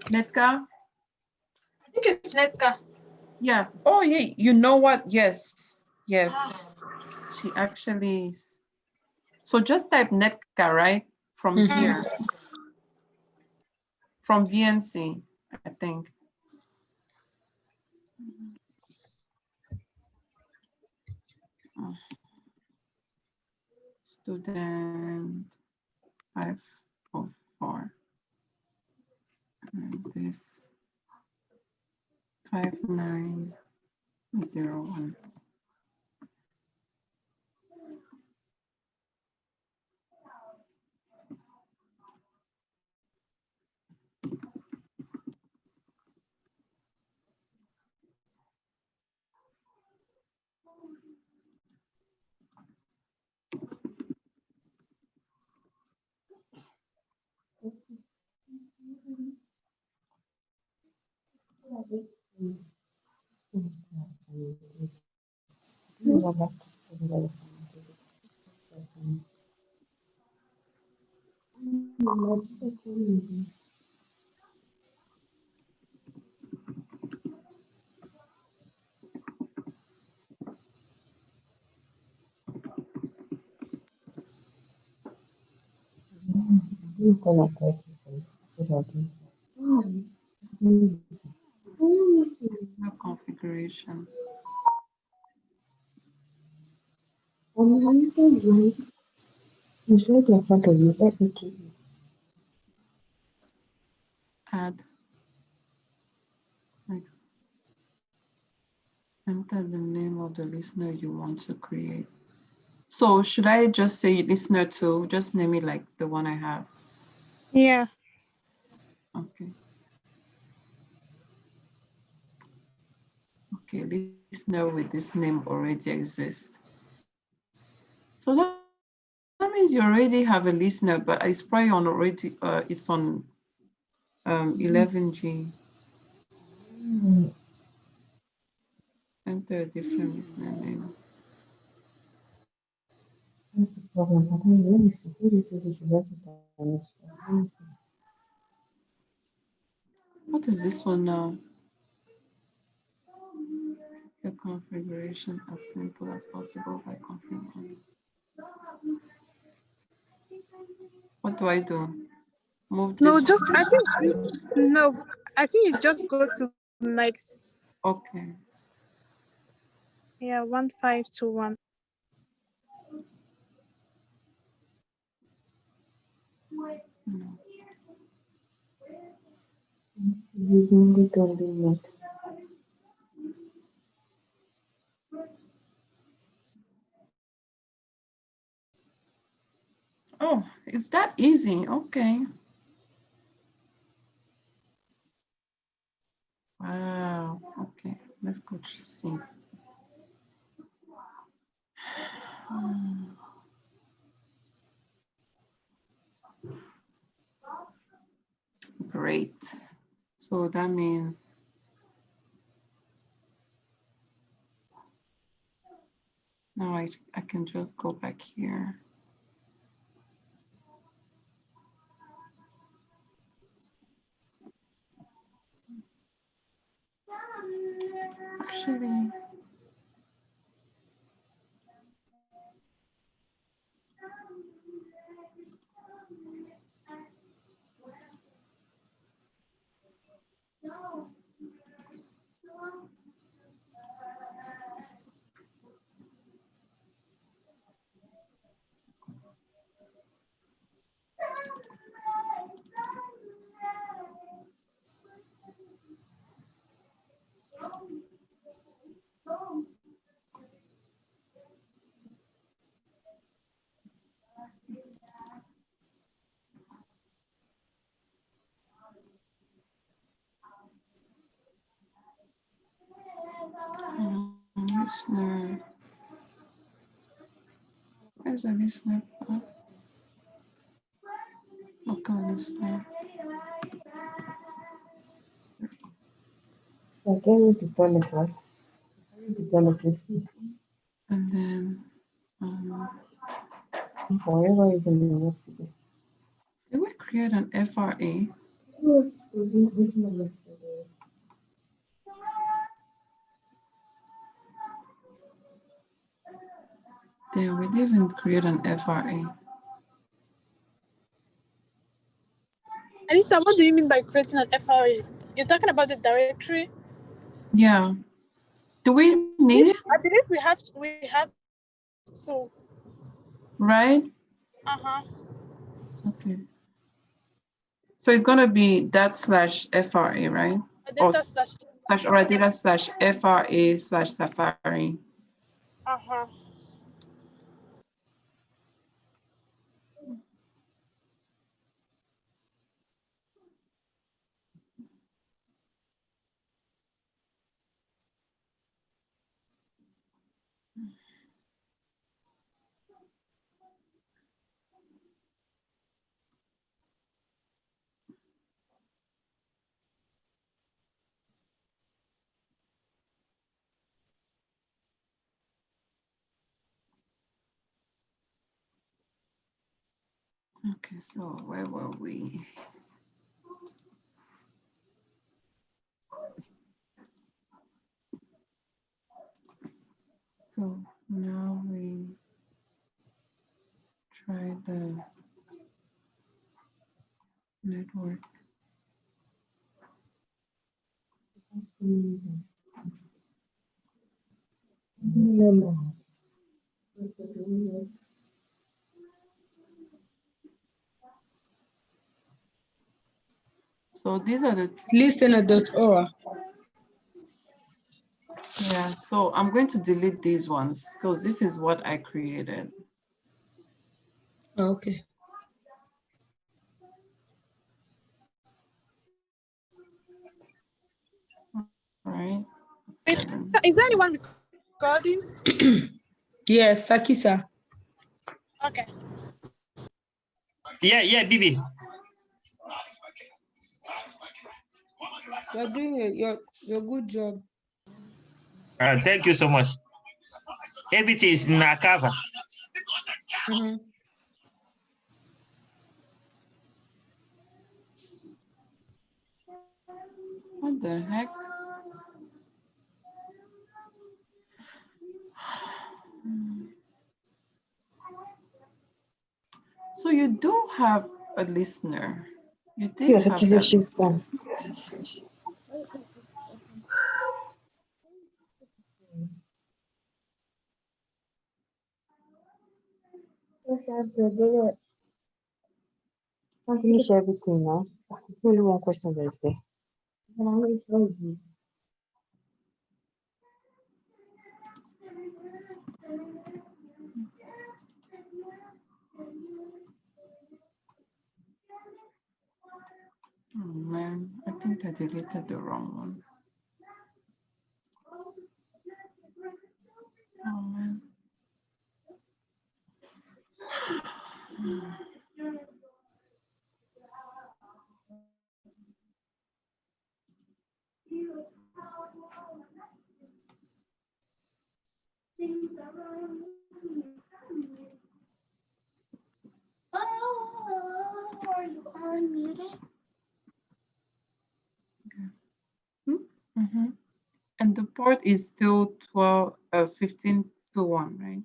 Netka? I think it's Netka. Yeah. Oh, yeah. You know what? Yes. Yes. She actually is. So just type Netka, right? From here. From VNC, I think. Student 504. And this 5901. No configuration. Add. Next. Enter the name of the listener you want to create. So should I just say listener 2? Just name it like the one I have. Yeah. Okay. Okay, listener with this name already exists. So that means you already have a listener, but it's probably on already. It's on 11G. Enter a different listener name. That's the problem. I don't let me see. Who is this? Let me see. What is this one now? Your configuration as simple as possible by configuring. What do I do? Move this? No, just I think you just go to next. Okay. Yeah, 1521. No. Oh, it's that easy. Okay. Wow. Okay. Let's go to see. Great. So that means now I can just go back here. Actually, listener. Where's the listener? Okay, listener. Again, is the bonus, right? The benefit. And then However, you can work today. did we create an FRA? Yes, which one yesterday? Then we didn't even create an FRA. Anita, what do you mean by creating an FRA? You're talking about the directory? Yeah. Do we need it? I believe we have to. Right? Uh-huh. Okay. So it's gonna be that/FRA, right? Or slash or data/FRA/Safari. Uh-huh. Okay, so where were we? So now we try the network. So these are the listener.org. Yeah, so I'm going to delete these ones because this is what I created. Okay. Right. Is there anyone recording? Yes, Sakisa. Okay. Yeah, Bibi. You're doing your good job. Thank you so much. Everything is in our cover. What the heck? So you do have a listener. You did Yes, have it is a that shift listener. one. I finish everything now. Only one question that is there. Oh man, I think I deleted the wrong one. Oh man. And the port is still 15 to 1, right?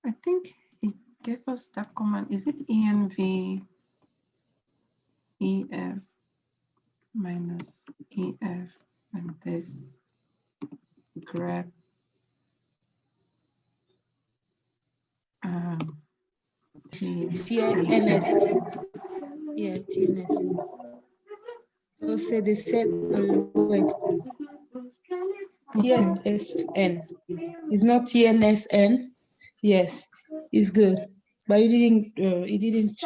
I think it gave us that command. Is it env ef minus ef and this grep TNS. Yeah, TNS. So say the set word. TNSN. It's not TNSN. Yes, it's good. But it didn't.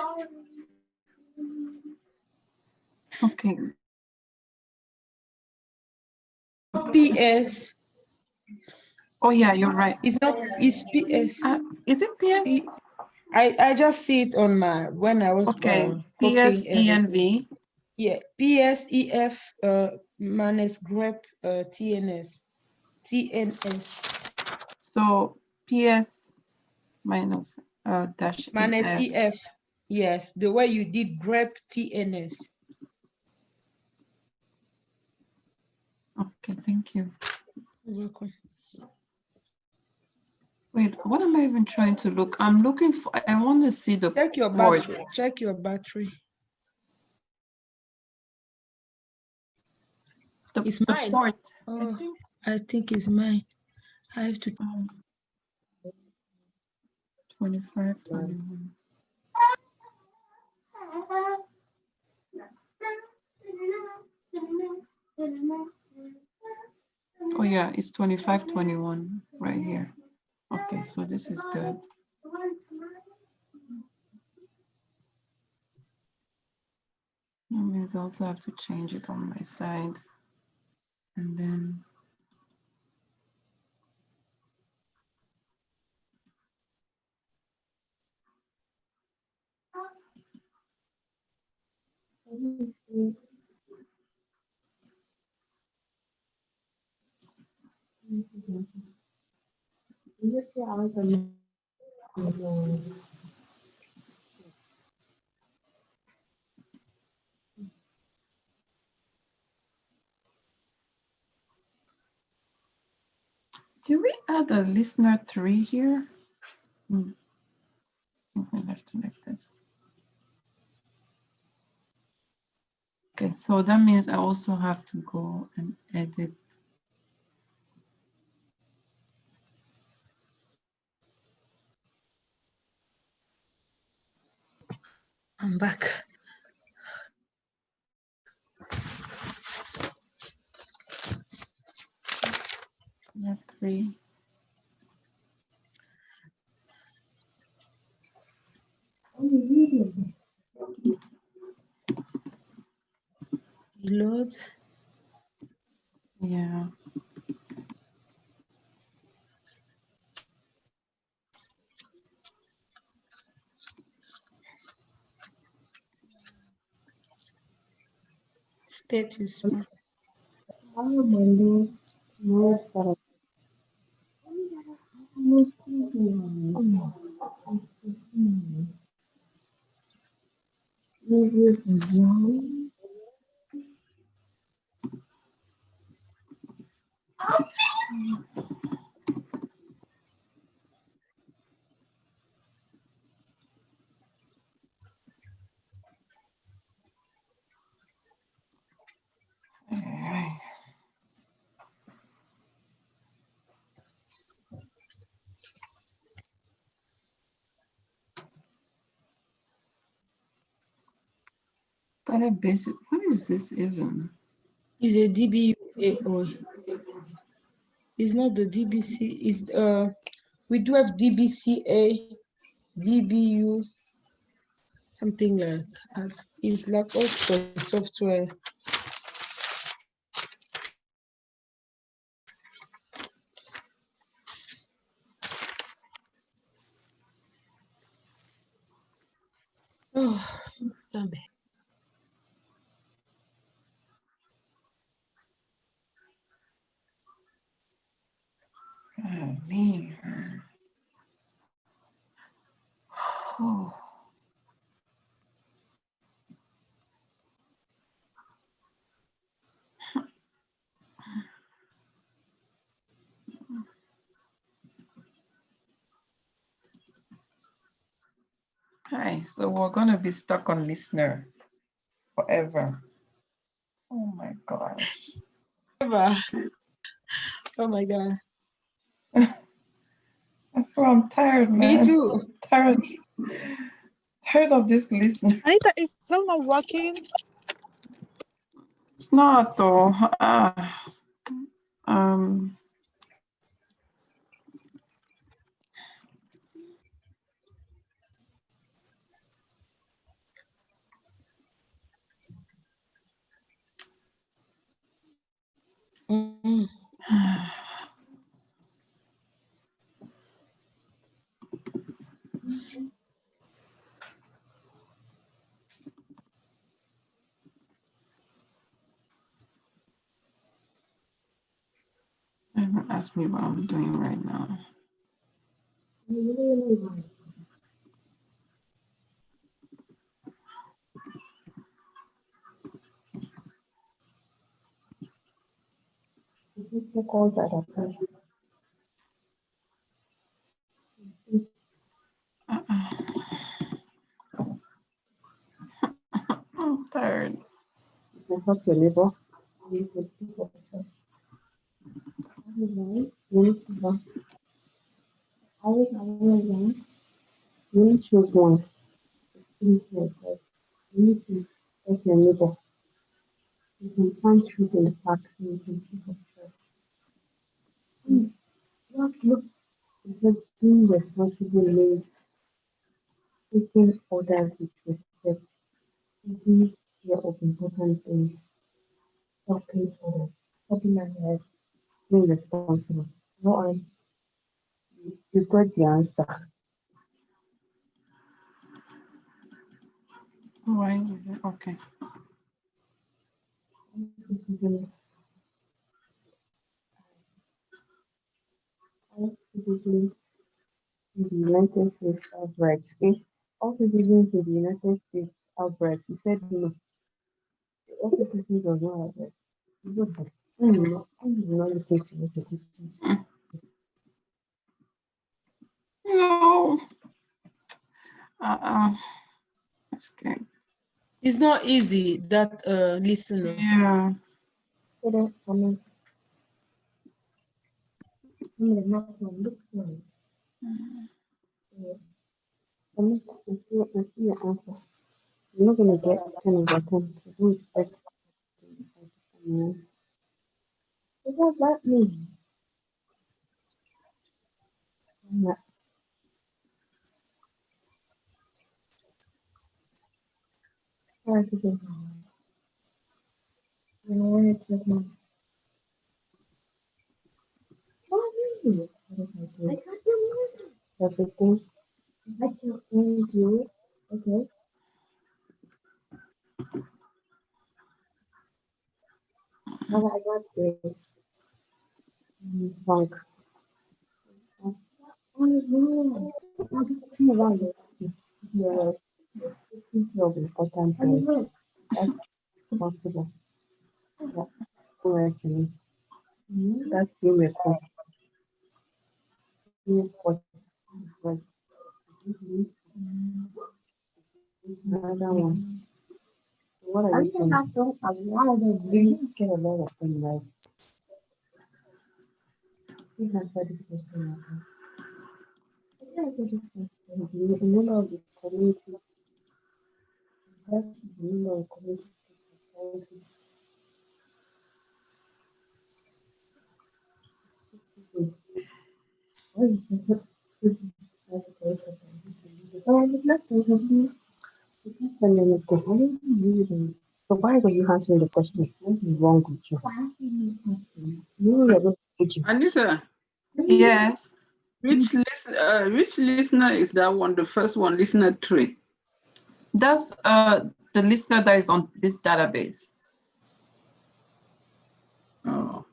Okay. PS. Oh yeah, you're right. It's not. It's PS. Is it PS? I just see it on my when I was Okay. copying PS env. Yeah, PSEF minus grep TNS. So PS minus dash minus EF. EF. Yes, the way you did grep TNS. Okay, thank you. You're welcome. Wait, what am I even trying to look? I'm looking for, I want to see the Check your port. battery. Check your battery. It's mine. Port. Oh, I think it's mine. I have to. 25, 21. Oh yeah, it's 25, 21 right here. Okay, so this is good. That means I also have to change it on my side. And then did we add a listener 3 here? I think we left it like this. Okay, so that means I also have to go and edit. I'm back. Yeah, 3. Load. Yeah. Status. Data basic. What is this even? Is a DBUAO. It's not the DBC. It's we do have DBCA, DBU, something like that. It's like also software. Oh, damn it. Oh, me. Oh. Hi, so we're gonna be stuck on listener forever. Oh my gosh. Ever. Oh my God. That's why I'm tired, man. Me too. Tired of this listener. Anita, is someone working? It's not though. Mm. Don't ask me what I'm doing right now. I'm tired. You need to choose one. You need to take your neighbor. You can find truth in the fact and you can keep up truth. Please, what look is that being responsible means taking others with respect, taking care of important things, helping others, helping others, being responsible. No, you got the answer. Why is it okay? All citizens in the United States outbreaks. All citizens in the United States outbreaks. He said no. All citizens of no outbreak. I will not listen to what the citizens. No. It's okay. It's not easy, that listener. Yeah. Let's see your answer. You're not gonna get 10 over 10. So don't expect. What does that mean? Yeah. Alright, okay. You know when it's with me. What do you What if I do? I can't do it. Everything. I can't only do it. Okay. Well, I got this. Funk. Oh, it's wrong. I got 2 wrong. Yeah. Taking care of important things. That's responsible. Yeah. Alright, to me. That's being responsible. Being important. Another one. What are you saying? You get a lot of things right. You answer this question. I answer this question. The member of the community. That's the member of the community. What is this? Oh, I would like to say something. So why were you answering the question? What is wrong with you? You are going to Anita, Yes. which listener is that one? The first one, listener 3. That's the listener that is on this database. Oh.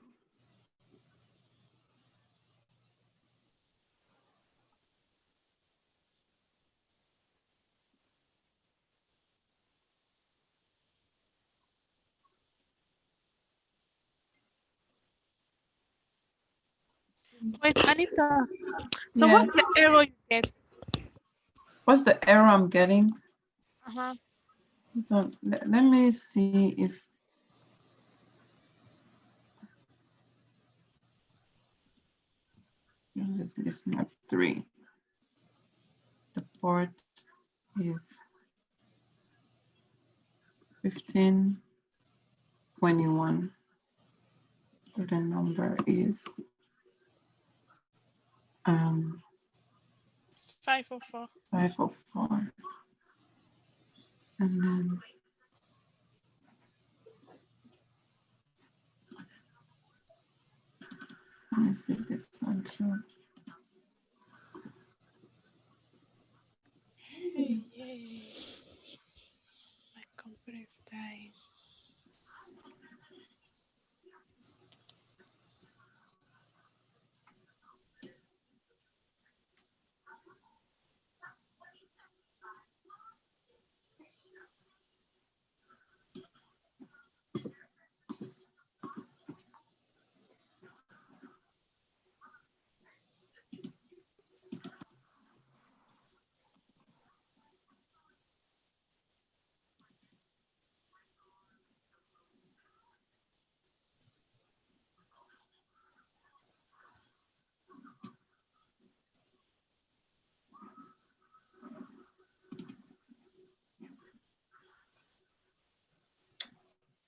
Wait, Anita. So Yes. what's the error you get? What's the error I'm getting? Uh-huh. Let me see if this is listener 3. The port is 1521. Student number is 504. 504. And then let me see this one too. Yay. My computer is dying.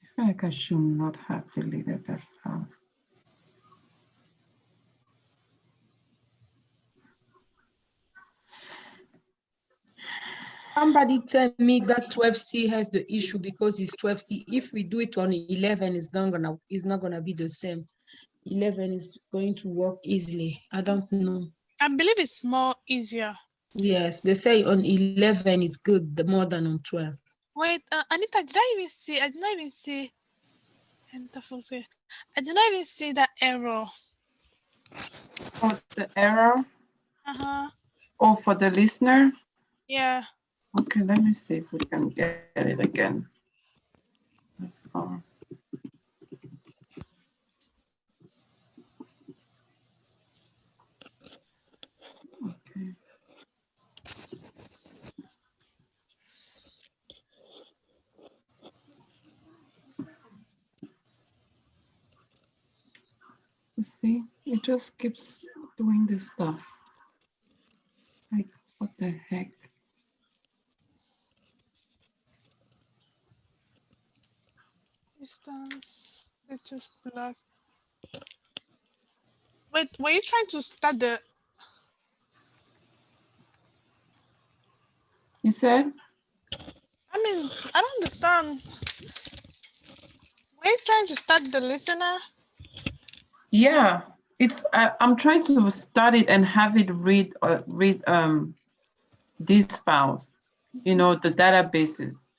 I feel like I should not have deleted that file. Somebody tell me that 12C has the issue because it's 12C. If we do it on 11, it's not gonna be the same. 11 is going to work easily. I don't know. I believe it's more easier. Yes, they say on 11 is good, more than on 12. Wait, Anita, did I did not even see, I did not even see that error. Oh, the error? Uh-huh. Oh, for the listener? Yeah. Okay, let me see if we can get it again. Let's go. Okay. You see, it just keeps doing this stuff. Like, what the heck? Distance, status block. Wait, were you trying to start the? You said? I mean, I don't understand. Were you trying to start the listener? Yeah, it's. I'm trying to start it and have it read these files. You know, the databases.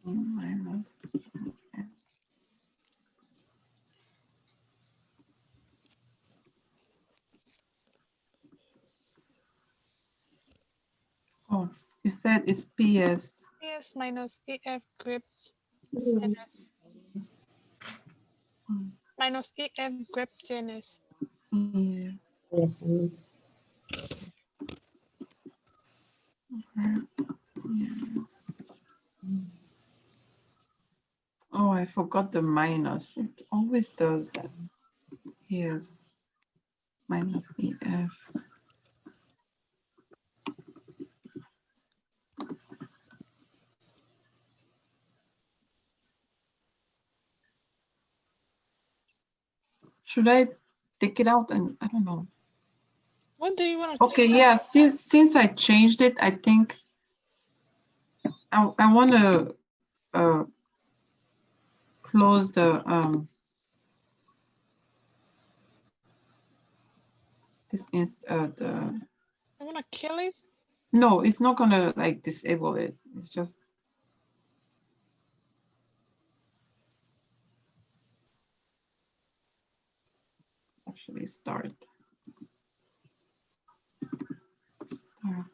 Minus. Oh, you said it's PS. PS minus AF grep TNS. Minus AF grep TNS. Yeah. Yes. Oh, I forgot the minus. It always does that. Yes. Minus EF. Should I take it out? And I don't know. What do you want to? Okay, yeah. Since I changed it, I think I want to close the this is the I'm gonna kill it. no, it's not gonna like disable it. It's just actually start. Start.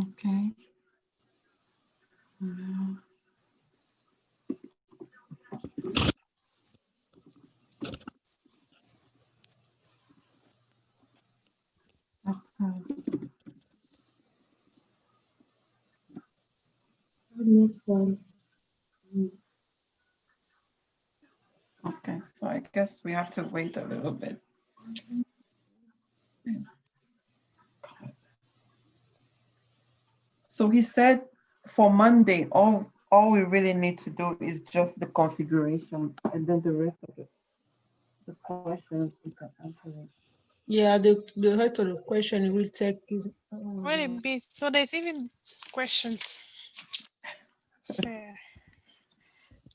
Okay. Next one. Okay, so I guess we have to wait a little bit. So he said for Monday, all we really need to do is just the configuration, and then the rest of the questions we can answer it. Yeah, the rest of the question will take is. Wait a bit. So there's even questions. So,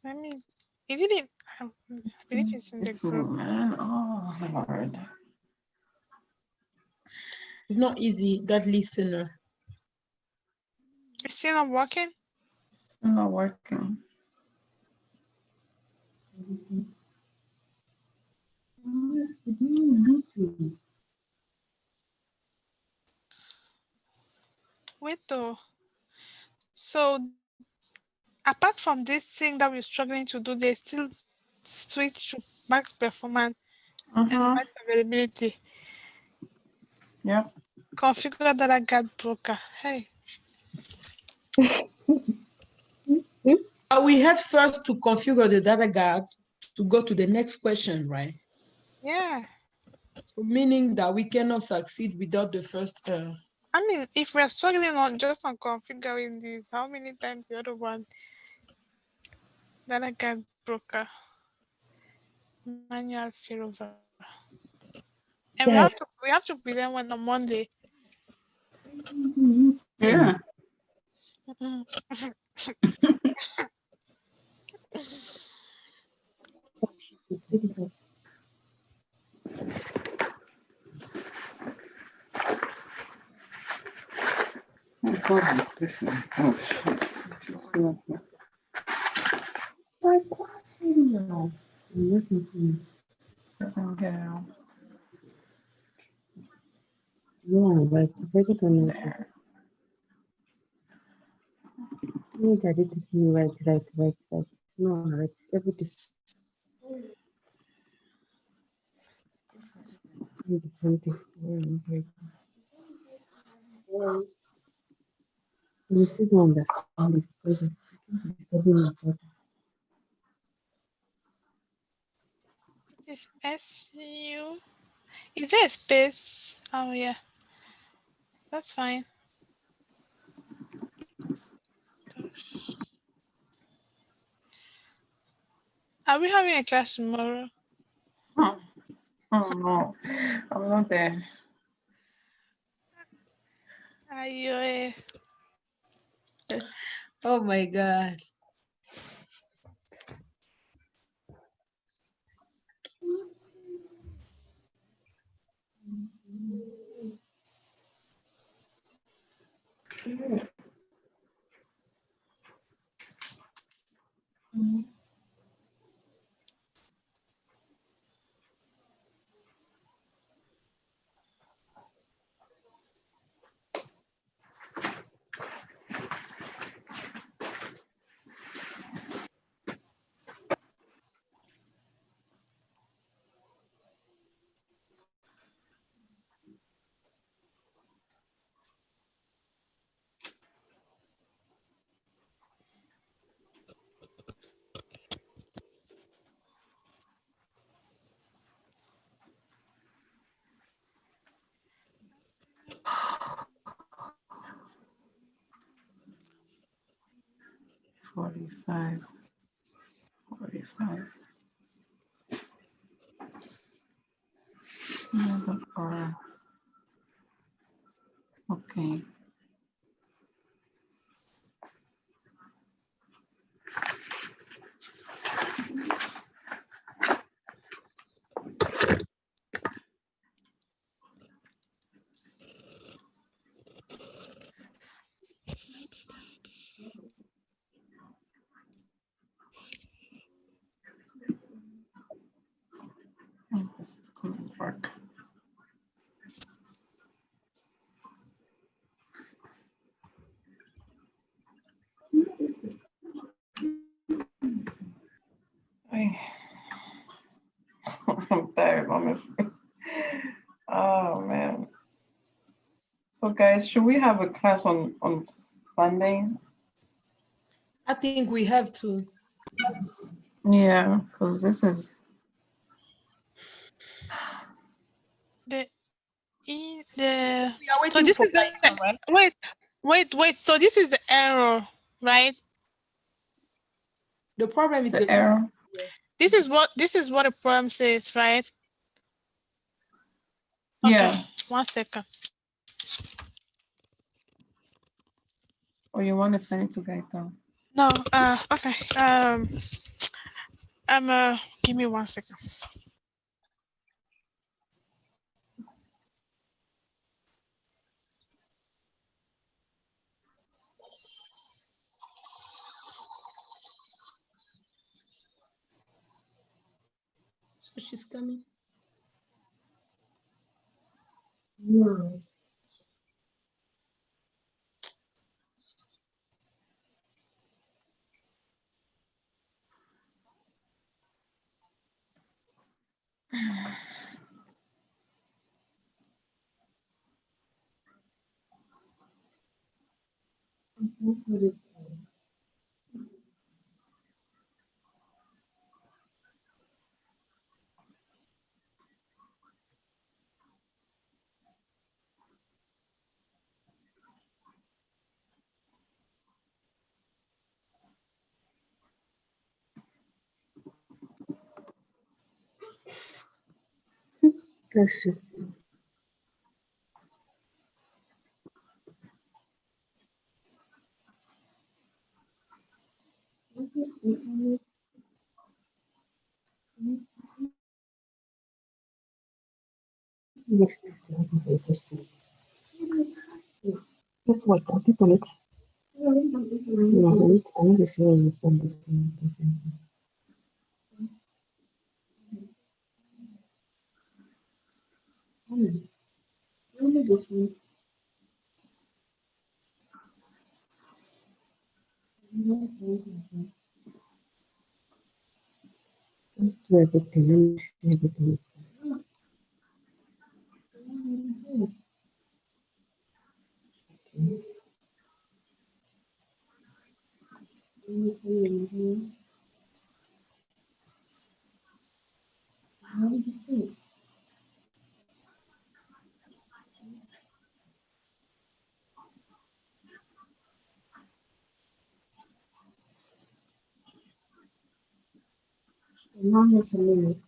let me. If you didn't, I believe it's in the group. Man, oh Lord. It's not easy, that listener. It's still not working? Not working. Wait though. So apart from this thing that we're struggling to do, they still switch to max performance and max availability. Yep. Configure data guard broker. Hey. We have first to configure the data guard to go to the next question, right? Yeah. Meaning that we cannot succeed without the first. I mean, if we're struggling on just on configuring this, how many times the other one data guard broker manual failover? And we have to present one on Monday. Yeah. Oh, God, listen. Oh, shit. Listen to me. Doesn't get out. Yeah, but break it on there. You got it to see right. No, right. Everything. Something. You still don't understand it because it's disturbing my daughter. This SU. Is there a space? Oh yeah. That's fine. Are we having a class tomorrow? Oh no, I'm not there. Oh my God. Forty-five. Another hour. Okay. This is going to work. I'm tired, honestly. Oh man. So guys, should we have a class on Sunday? I think we have to. Yeah, because this is The in the We are so waiting this for is the Gaita, right? wait. So this is the error, right? The problem is the the error. This is what the problem says, right? Yeah. Okay, 1 second. Or you want to send it to Gaita? No, okay. Give me 1 second. So she's coming. No. Bless you. Next, just wait, I'll keep on it. Yeah, I need to see when you send it. Only this one. Let's do everything. Let me see everything. Now it's a minute.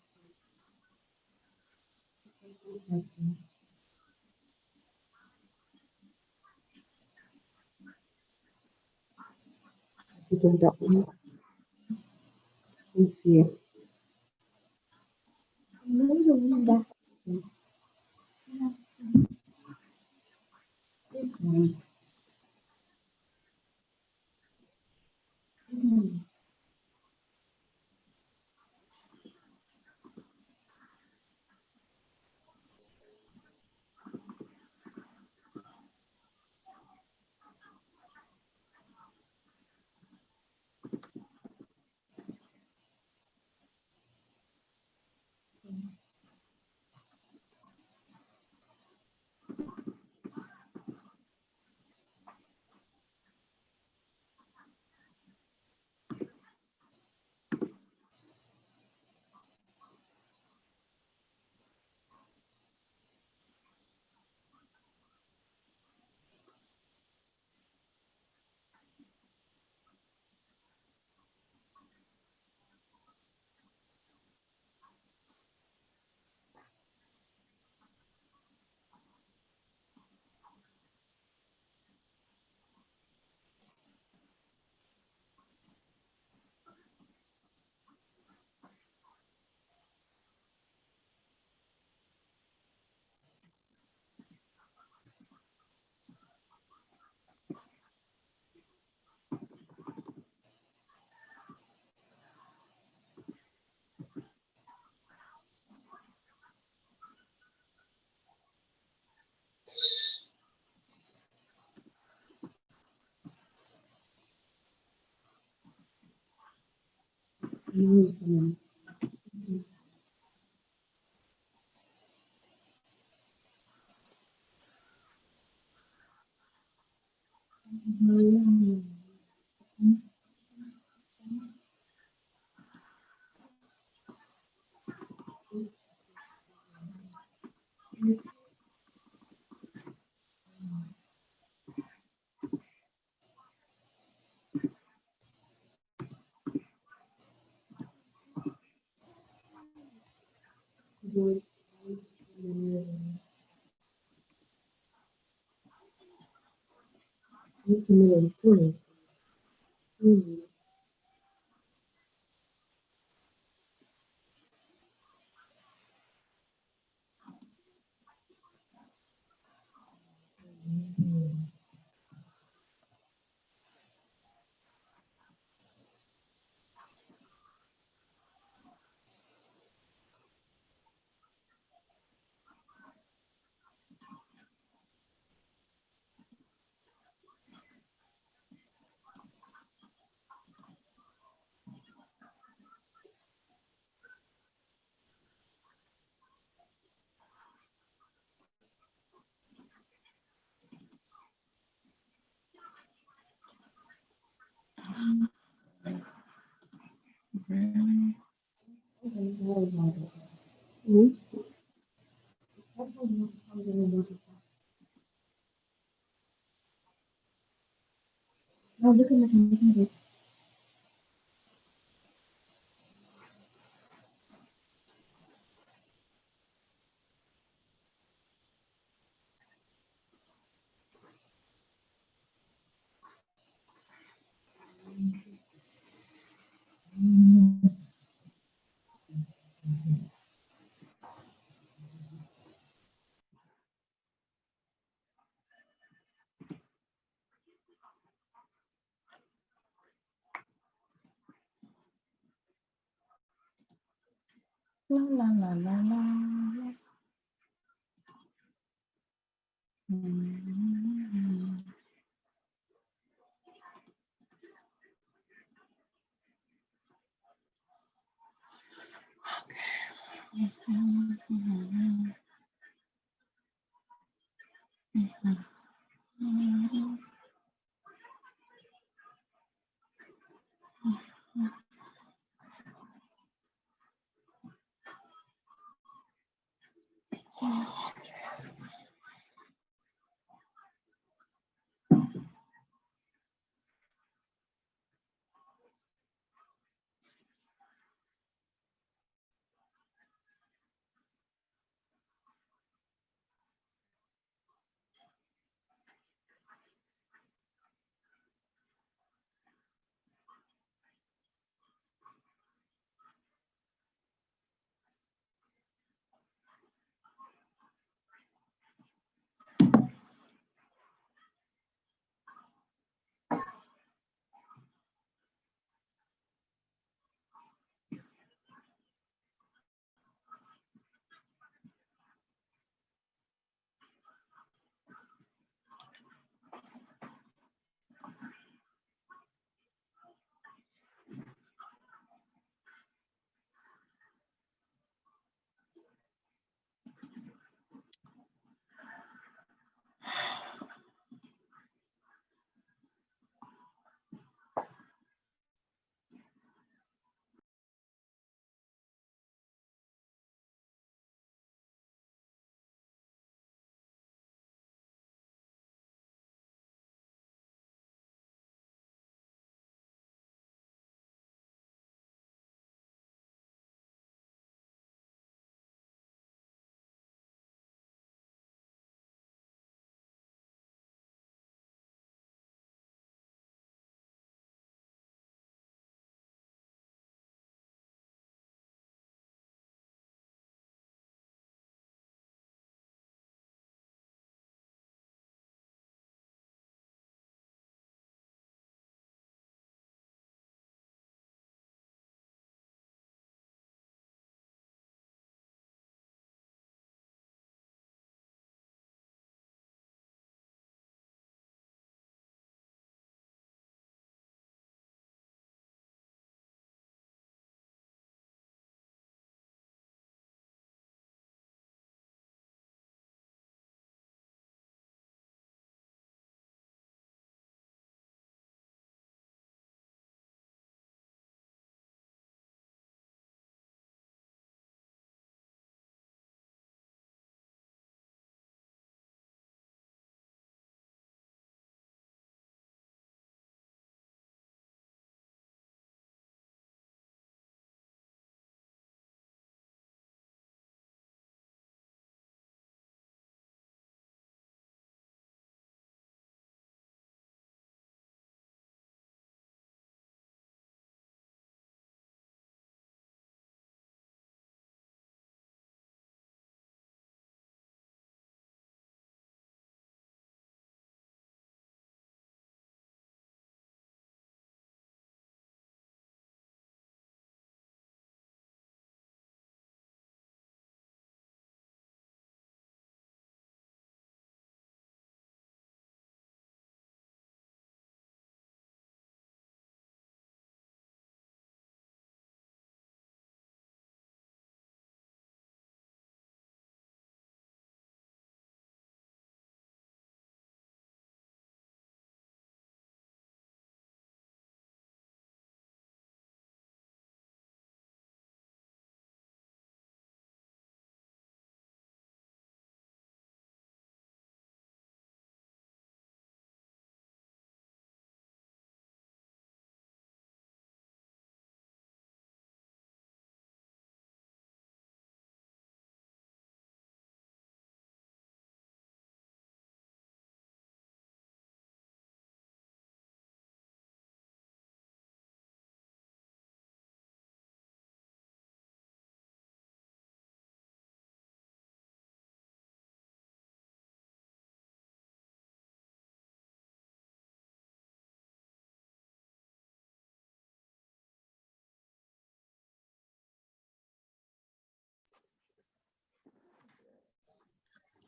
You do that one. Let's see. This one. La la la la la.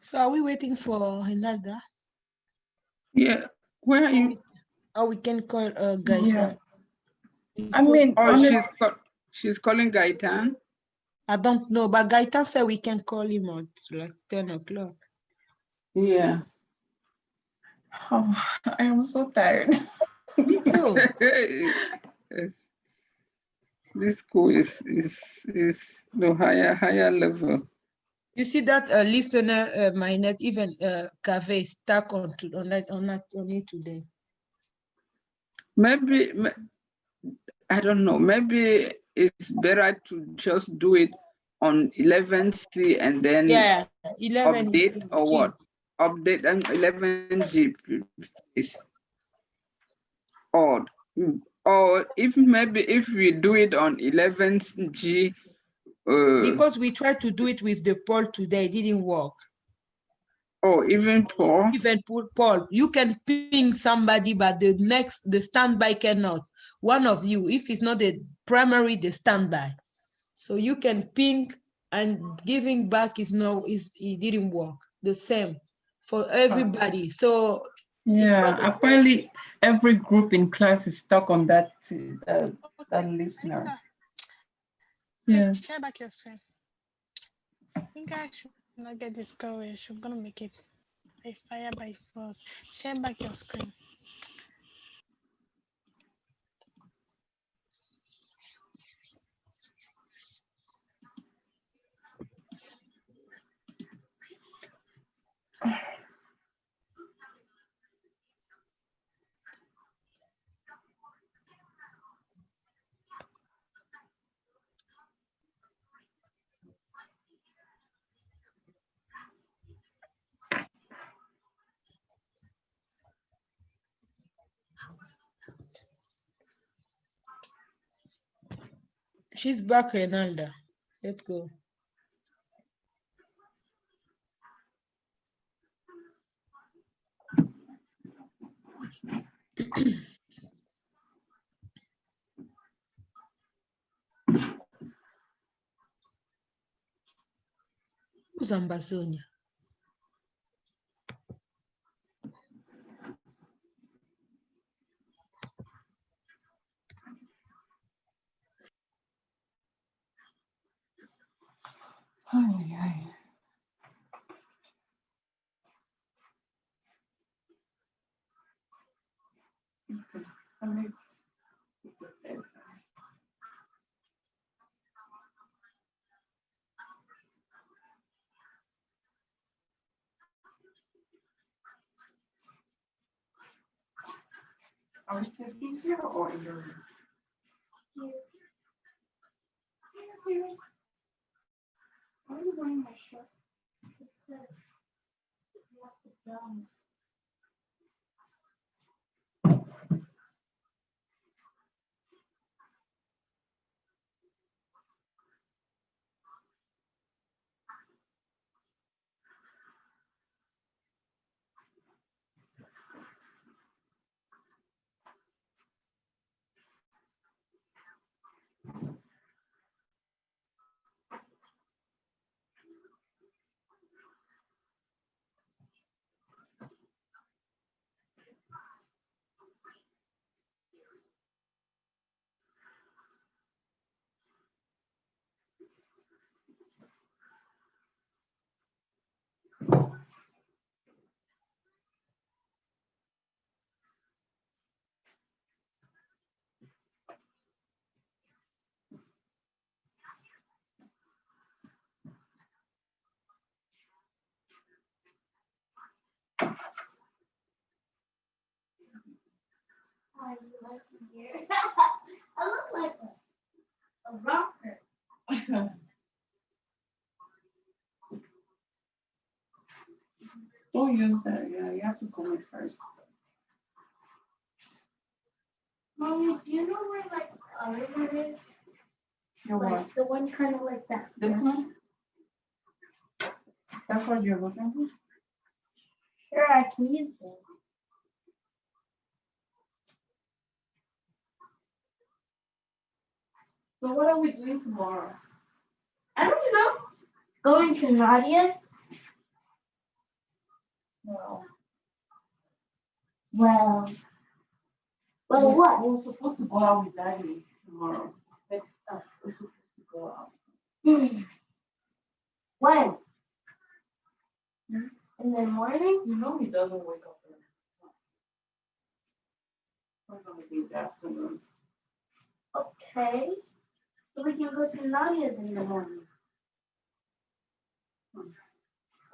So are we waiting for Hinalda? Yeah, where are you? Or we can call Gaita? I mean, Oh, she's calling Gaitan. I don't know, but Gaita said we can call him at like 10 o'clock. Yeah. Oh, I am so tired. Me too. Yes. This school is the higher level. You see that listener, my net, even Cave stuck on it today. Maybe I don't know. Maybe it's better to just do it on 11C and then 11 update or what? Update and 11G is odd. Or if we do it on 11G. Because we tried to do it with the poll today, it didn't work. Oh, even Paul? Even Paul, you can ping somebody, but the standby cannot. One of you, if it's not the primary, the standby. So you can ping and giving back it didn't work. The same for everybody. So yeah, apparently every group in class is stuck on that listener. Yeah. Share back your screen. I think I should not get discouraged. I'm gonna make it a fire by force. Share back your screen. she's back, Renalda. Let's go. Who's Ambazonia? Are we sitting here or in your room? Why are you wearing my shirt? I look like a rocker. Don't use that. Yeah, you have to comb it first. Mommy, do you know where like river is? Your Like what? the one kind of like that. This one? That's what you're looking for? Sure, I can use it. So what are we doing tomorrow? I don't know. Going to Nadia's? Well, well, We're what? we're supposed to go out with Daddy tomorrow. We're supposed to go out. When? In the morning? You know he doesn't wake up early. We're gonna be in the afternoon. Okay. So we can go to Nadia's in the morning. So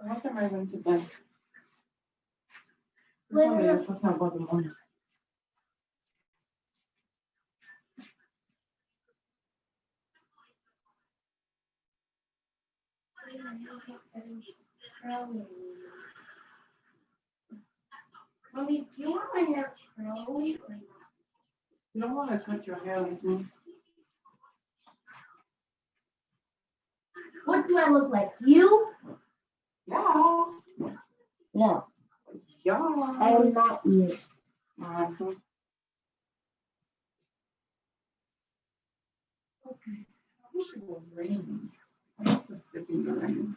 what am I going to do? When We're we're- talking about the money. Mommy, do you want my hair curly or not? You don't want to cut your hair with me. What do I look like? You? Yeah. No, Yeah. I am not you. Mhm. Okay. I wish it was raining. I have to sleep in the rain.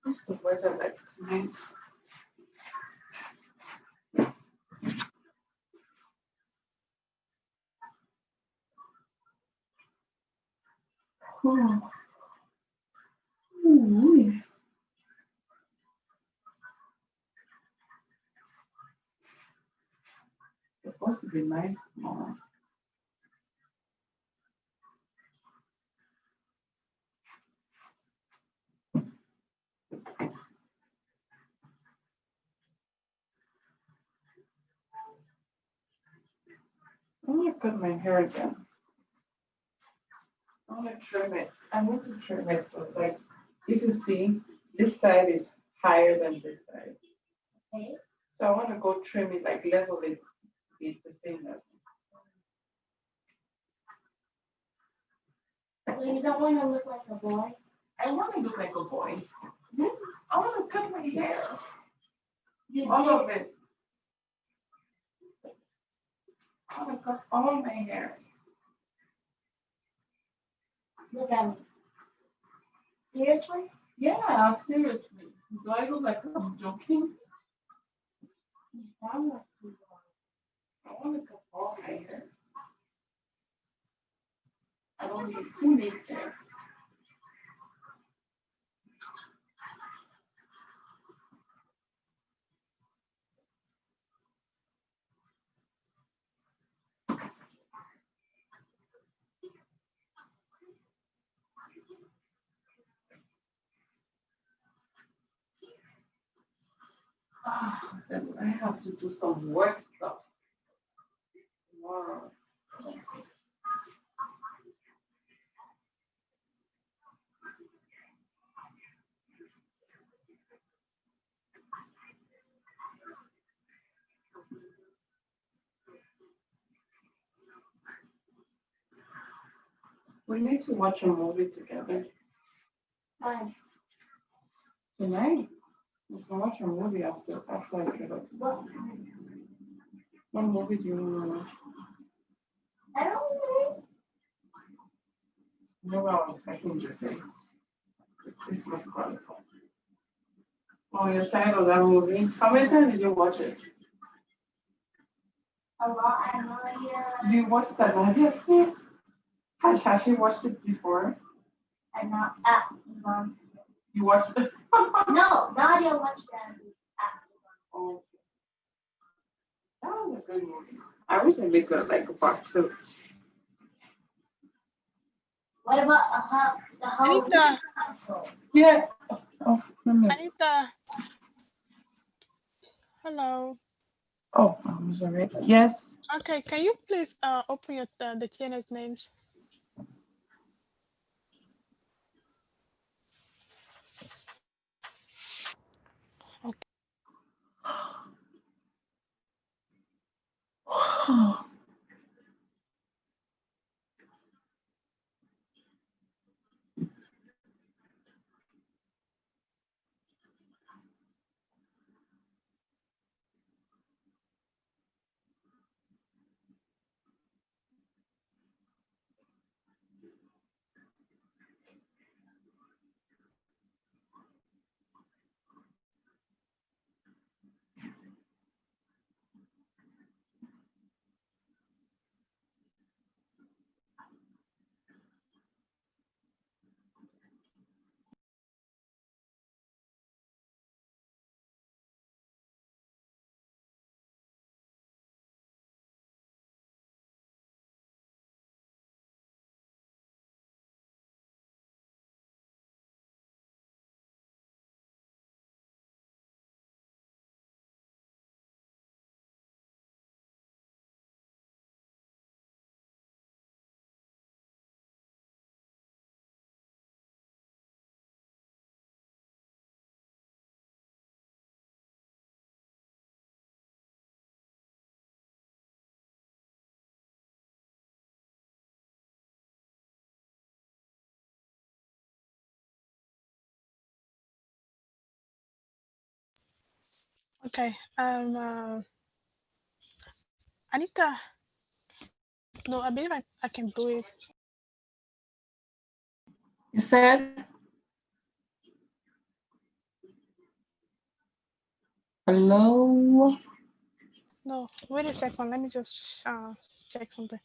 What's the weather like tonight? Oh. Ooh. It's supposed to be nice tomorrow. I want to cut my hair again. I want to trim it. I need to trim it because, like, if you see, this side is higher than this side. Okay. So I want to go trim it, like level it, be the same level. So you don't want to look like a boy? I want to look like a boy. I want to cut my hair. You All did. of it. I want to cut all my hair. Look at me. Seriously? Yeah, seriously. Do I look like I'm joking? You sound like you are. I want to cut all my hair. I don't need who needs hair. Then I have to do some work stuff tomorrow. We need to watch a movie together Fine. tonight. We can watch a movie after I get up. What? What movie do you want to watch? I don't know. You know what I was expecting you to say? Christmas Chronicle. Oh, you're tired of that movie? How many times did you watch it? A lot. I have no idea. You watched that Nadia scene? Has she watched it before? I'm not. Yvonne. You watched it? No, Nadia watched that. Oh, that was a good movie. I wish they make like a part two. What about the whole? Anita, Yeah. Oh, Anita. Hello. Oh, I'm sorry. Yes. Okay, can you please open your the TNS names? Okay. Okay. Anita. No, I believe I can do it. You said? Hello? No, wait a second. Let me just check something.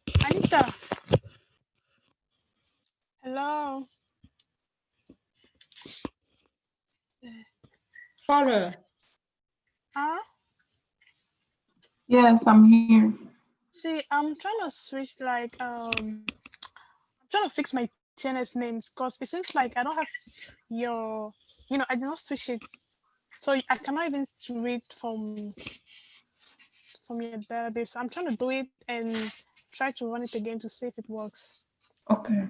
Anita. Hello. Paula. Huh? Yes, I'm here. See, I'm trying to switch I'm trying to fix my TNS names because it seems like I don't have your, I did not switch it. So I cannot even read from your database. So I'm trying to do it and try to run it again to see if it works. Okay.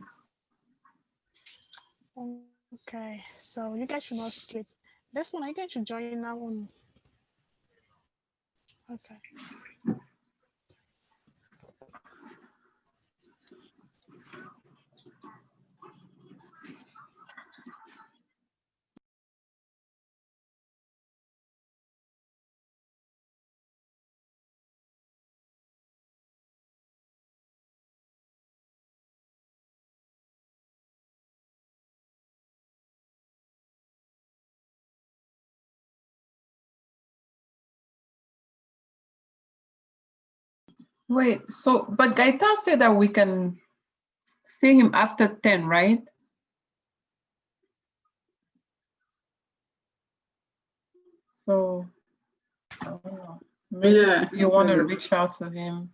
Okay, so you guys should not sleep. This one, you guys should join that one. Okay. Wait, so, but Gaita said that we can see him after 10, right? So, I don't know. Maybe Yeah, you want to so- reach out to him.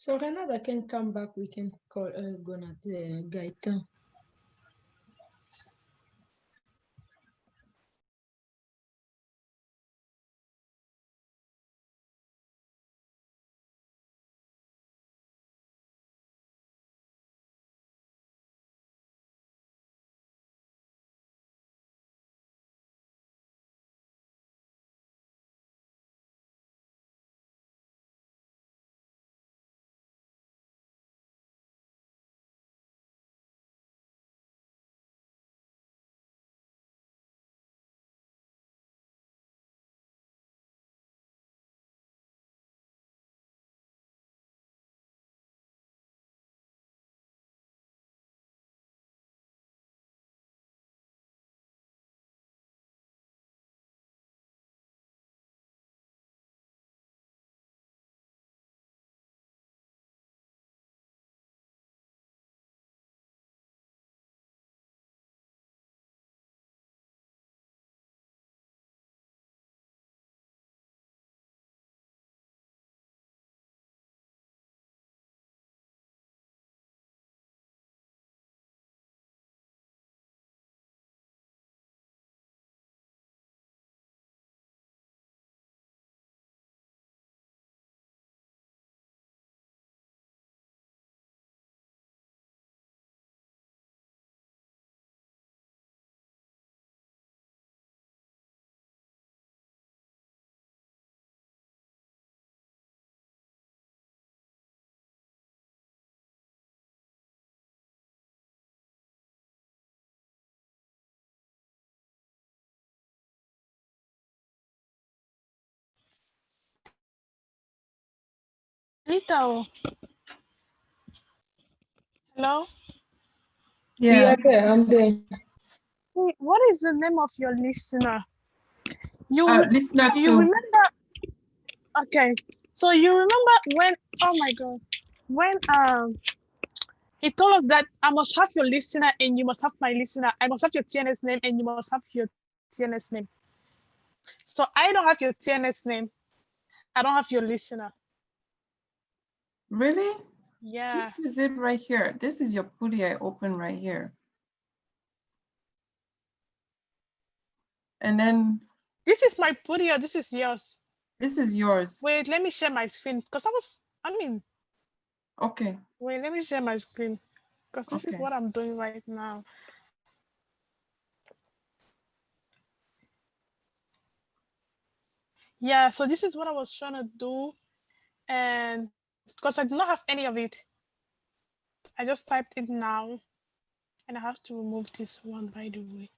So Renata can come back. We can call gonna Gaetan. Anita, hello? Yeah, there, I'm there. Hey, what is the name of your listener? Listener You 2. remember? Okay, so you remember when? Oh my God, when he told us that I must have your listener and you must have my listener. I must have your TNS name and you must have your TNS name. So I don't have your TNS name. I don't have your listener. Really? Yeah. This is it right here. This is your putty I opened right here. And then this is my putty or this is yours? This is yours. Wait, let me share my screen because Okay. Wait, let me share my screen because this is Okay. what I'm doing right now. Yeah, so this is what I was trying to do. And because I do not have any of it, I just typed it now. And I have to remove this one, by the way.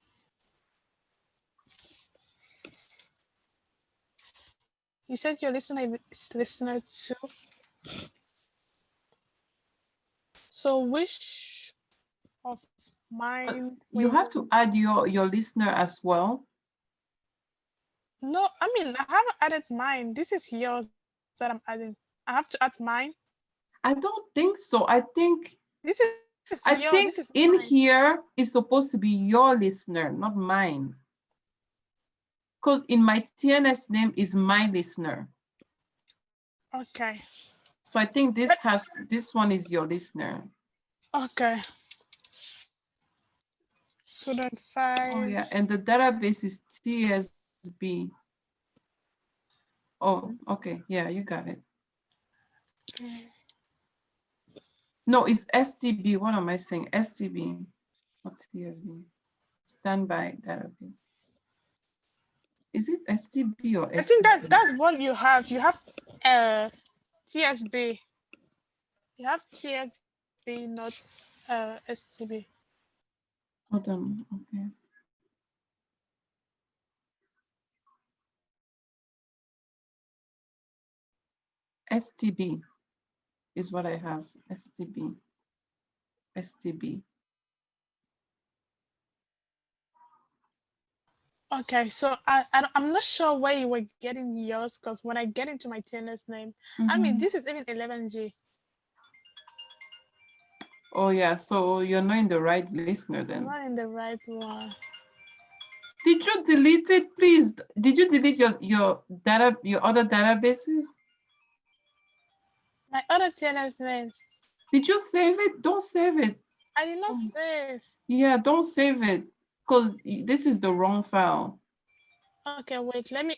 You said your listener is listener 2. So which of mine? You have to add your listener as well. No, I haven't added mine. This is yours that I'm adding. I have to add mine. I don't think so. I think this is I yours. think This is in mine. here is supposed to be your listener, not mine. Because in my TNS name is my listener. Okay. So I think this one is your listener. Okay. Student 5. Oh yeah, and the database is TSB. Oh, okay. Yeah, you got it. Okay. No, it's STB. What am I saying? STB, not TSB. Standby database. Is it STB or STB? I think that's what you have. You have TSB. You have TSB, not STB. Hold on. Okay. STB is what I have. STB. STB. Okay, so I'm not sure where you were getting yours because when I get into my TNS name, this is even 11G. Oh yeah, so you're not in the right listener I'm then. not in the right one. Did you delete it, please? Did you delete your other databases? My other TNS names. Did you save it? Don't save it. I did not save. Yeah, don't save it because this is the wrong file. Okay, wait, let me.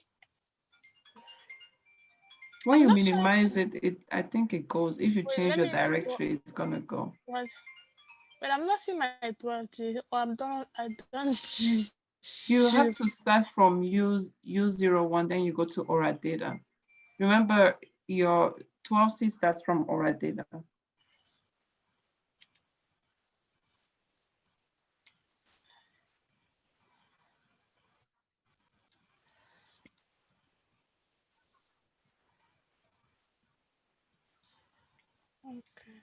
When you minimize it, I think it goes. If you change your directory, it's gonna go. What? But I'm not seeing my 12G. Or I don't. You have to start from U01, then you go to Aura Data. Remember, your 12C starts from Aura Data. Okay.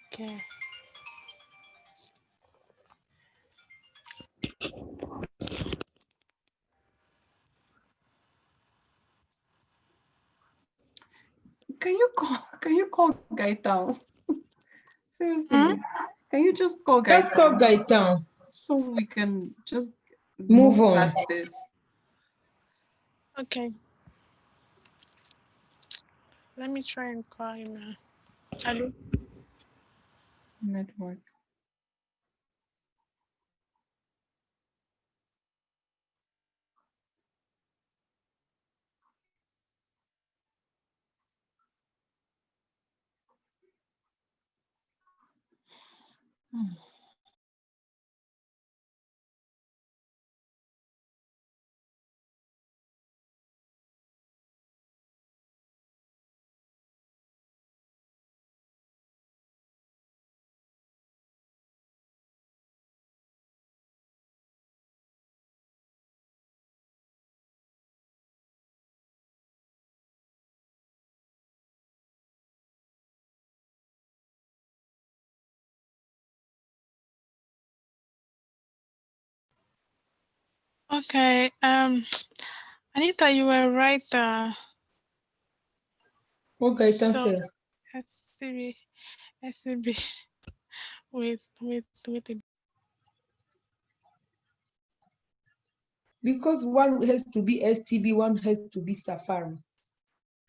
Okay. Can you call Gaitao? Seriously, can you just call Gaitao? Just call Gaitao. So we can just Move on. past this. Okay. Let me try and call him now. Hello. Network. Okay. Anita, you were right. What Gaitan So said? SCB, SCB. Wait. Because one has to be STB, one has to be Safari.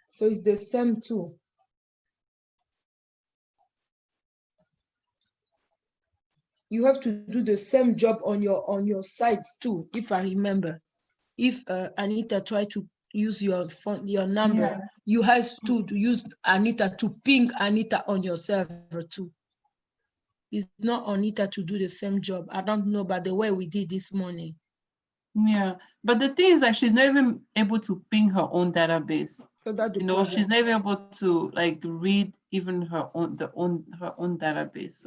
So it's the same too. You have to do the same job on your side too, if I remember. If Anita tried to use your phone, your number, Yeah. you have to use Anita to ping Anita on your server too. It's not Anita to do the same job. I don't know, but the way we did this morning. Yeah, but the thing is that she's not even able to ping her own database. So that's the She's problem. never able to like read even her own database.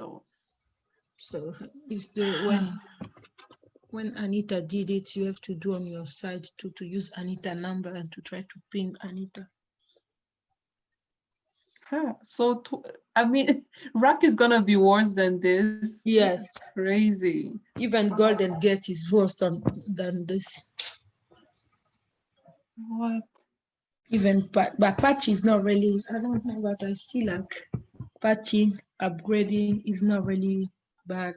So it's the when Anita did it, you have to do on your side to use Anita number and to try to ping Anita. I mean, Rack is gonna be worse than this. Yes. This is crazy. Even Golden Gate is worse than this. What? Even but patch is not really, I don't know, but I see like patching, upgrading is not really bad.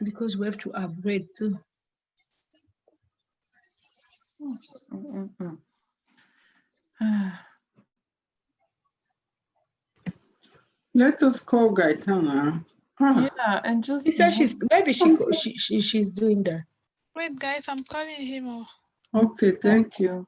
Because we have to upgrade too. Let us call Gaetana. Yeah, and just She said she's doing that. Wait, guys, I'm calling him. Okay, thank you.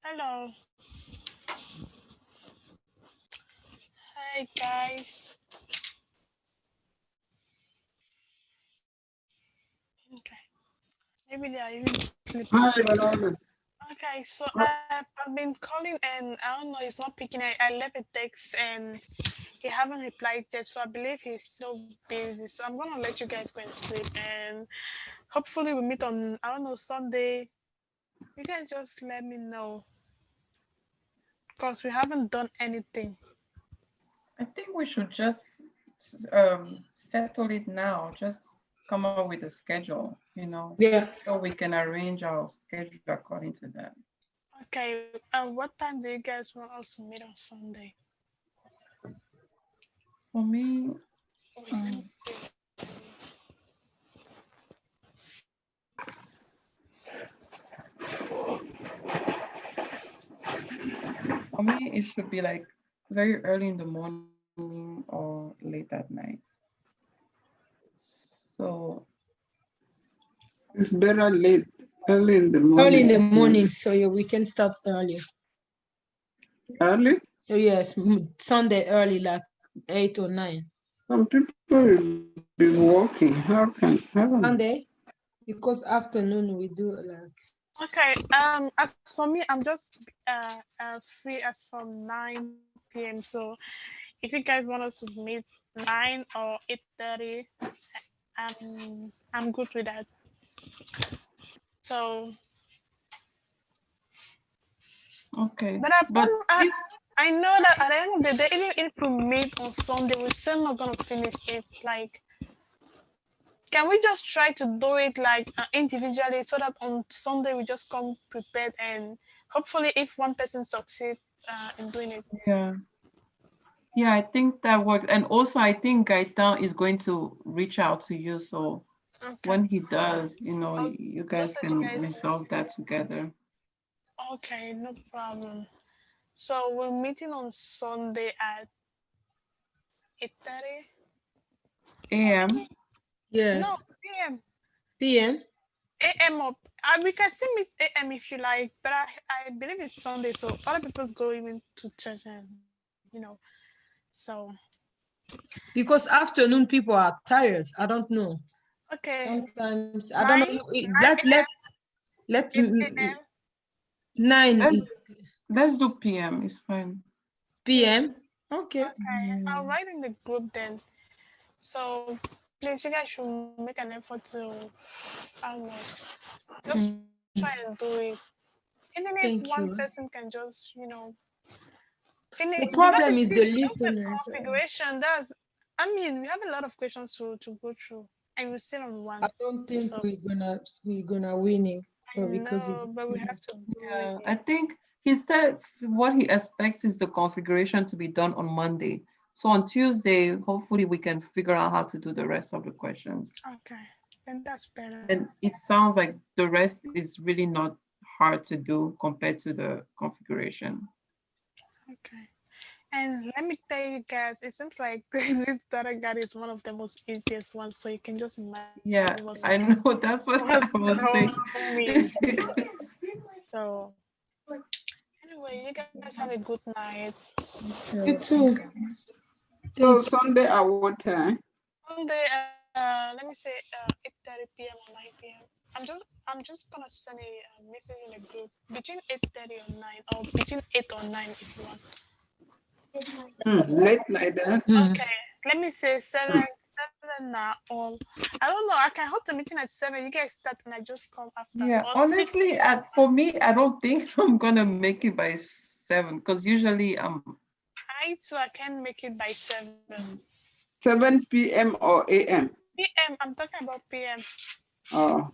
Hello. Hi guys. Okay. Maybe they are even sleeping. Hi, Ronaldo. Okay, so I've been calling and I don't know, he's not picking. I left a text and he haven't replied yet, so I believe he's still busy. So I'm gonna let you guys go and sleep, and hopefully we meet on, I don't know, Sunday. You guys just let me know, because we haven't done anything. I think we should just settle it now. Just come up with a schedule, Yeah. so we can arrange our schedule according to that. Okay, what time do you guys want us to meet on Sunday? For me, Wait, let me see. For me, it should be like very early in the morning or late at night. So It's better late, early in the morning. Early in the morning, so yeah, we can start earlier. Early? Oh, yes, Sunday early, like 8 or 9. Some people will be working. How can Sunday, because afternoon we do like. Okay, as for me, I'm just free as from 9 p.m. So if you guys want us to meet 9 or 8:30, I'm good with that. So okay, but I know that at the end of the day, even if we meet on Sunday, we're still not gonna finish it. Like, can we just try to do it like individually, so that on Sunday we just come prepared, and hopefully if one person succeeds in doing it. Yeah, I think that works. And also, I think Gaetan is going to reach out to you. So when he does, you guys can resolve that together. Okay, no problem. So we're meeting on Sunday at 8:30 AM. Yes. No, PM. PM. AM up. We can still meet AM if you like, but I believe it's Sunday, so other people go even to church and so. Because afternoon people are tired. I don't know. Okay. Sometimes I don't know. Let 9 is. Let's do PM. It's fine. PM. Okay. I'll write in the group then. So please, you guys should make an effort to, I don't know, just try and do it. Even if one person can just, finish. The problem is the just listeners. configuration. We have a lot of questions to go through, and we're still on one. I don't think we're gonna win it. Because but we have to do it. I think he said what he expects is the configuration to be done on Monday. So on Tuesday, hopefully we can figure out how to do the rest of the questions. Okay, then that's better. And it sounds like the rest is really not hard to do compared to the configuration. Okay. And let me tell you guys, it seems like this data guide is one of the most easiest ones. So you can just imagine. Yeah, I know. That's what I was saying. So anyway, you guys have a good night. You too. So Sunday at what time? Sunday, let me say 8:30 p.m. or 9 p.m. I'm just gonna send a message in the group between 8:30 or 9, or between 8 or 9 if you want. Late like that. Okay, let me say 7 now, or I don't know. I can host the meeting at 7. You guys start and I just come after. Yeah, honestly, for me, I don't think I'm gonna make it by 7 because usually I too, I can make it by 7. 7 p.m. or a.m. PM. I'm talking about PM. Oh.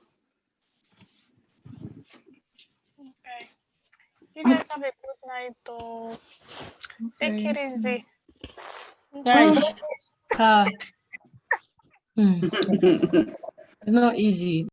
Okay. You guys have a good night, though. Take it easy. Guys, it's not easy.